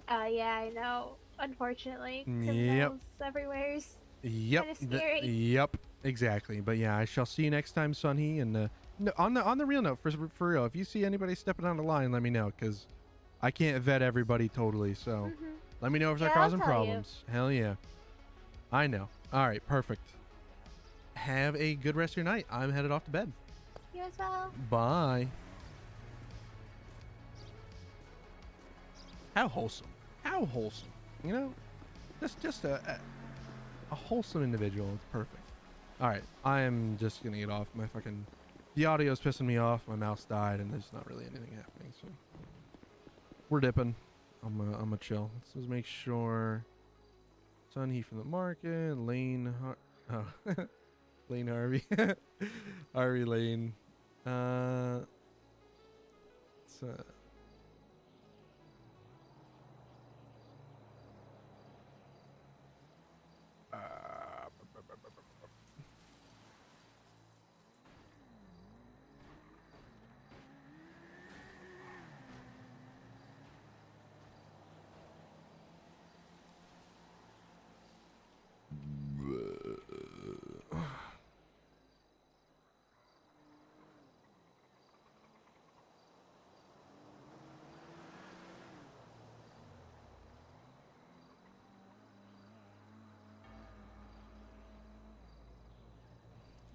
Yeah, I know. Unfortunately, Yep. criminals everywhere's Yep. kinda scary. Yep. Exactly. But yeah, I shall see you next time, Sunny. And on the real note, for real, if you see anybody stepping on the line, let me know, because I can't vet everybody totally. So let me know if they're Yeah, I'll causing tell you. problems. Hell yeah. I know. All right. Perfect. Have a good rest of your night. I'm headed off to bed. You as well. Bye. How wholesome. How wholesome. Just a wholesome individual. It's perfect. All right. I am just going to get off. The audio is pissing me off. My mouse died and there's not really anything happening. So we're dipping. I'm going to chill. Let's just make sure. Sunny from the market. Lane. Lane Harvey. Harvey Lane.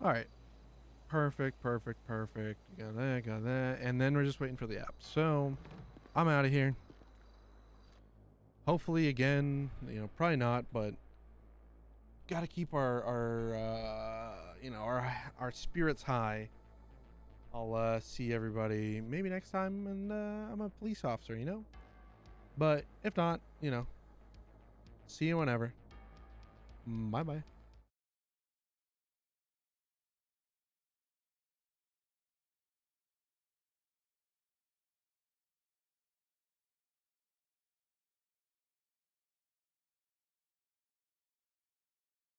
All right. Perfect. Got that. And then we're just waiting for the app. So I'm out of here. Hopefully again, probably not, but got to keep our spirits high. I'll see everybody maybe next time, and I'm a police officer, But if not, see you whenever. Bye bye.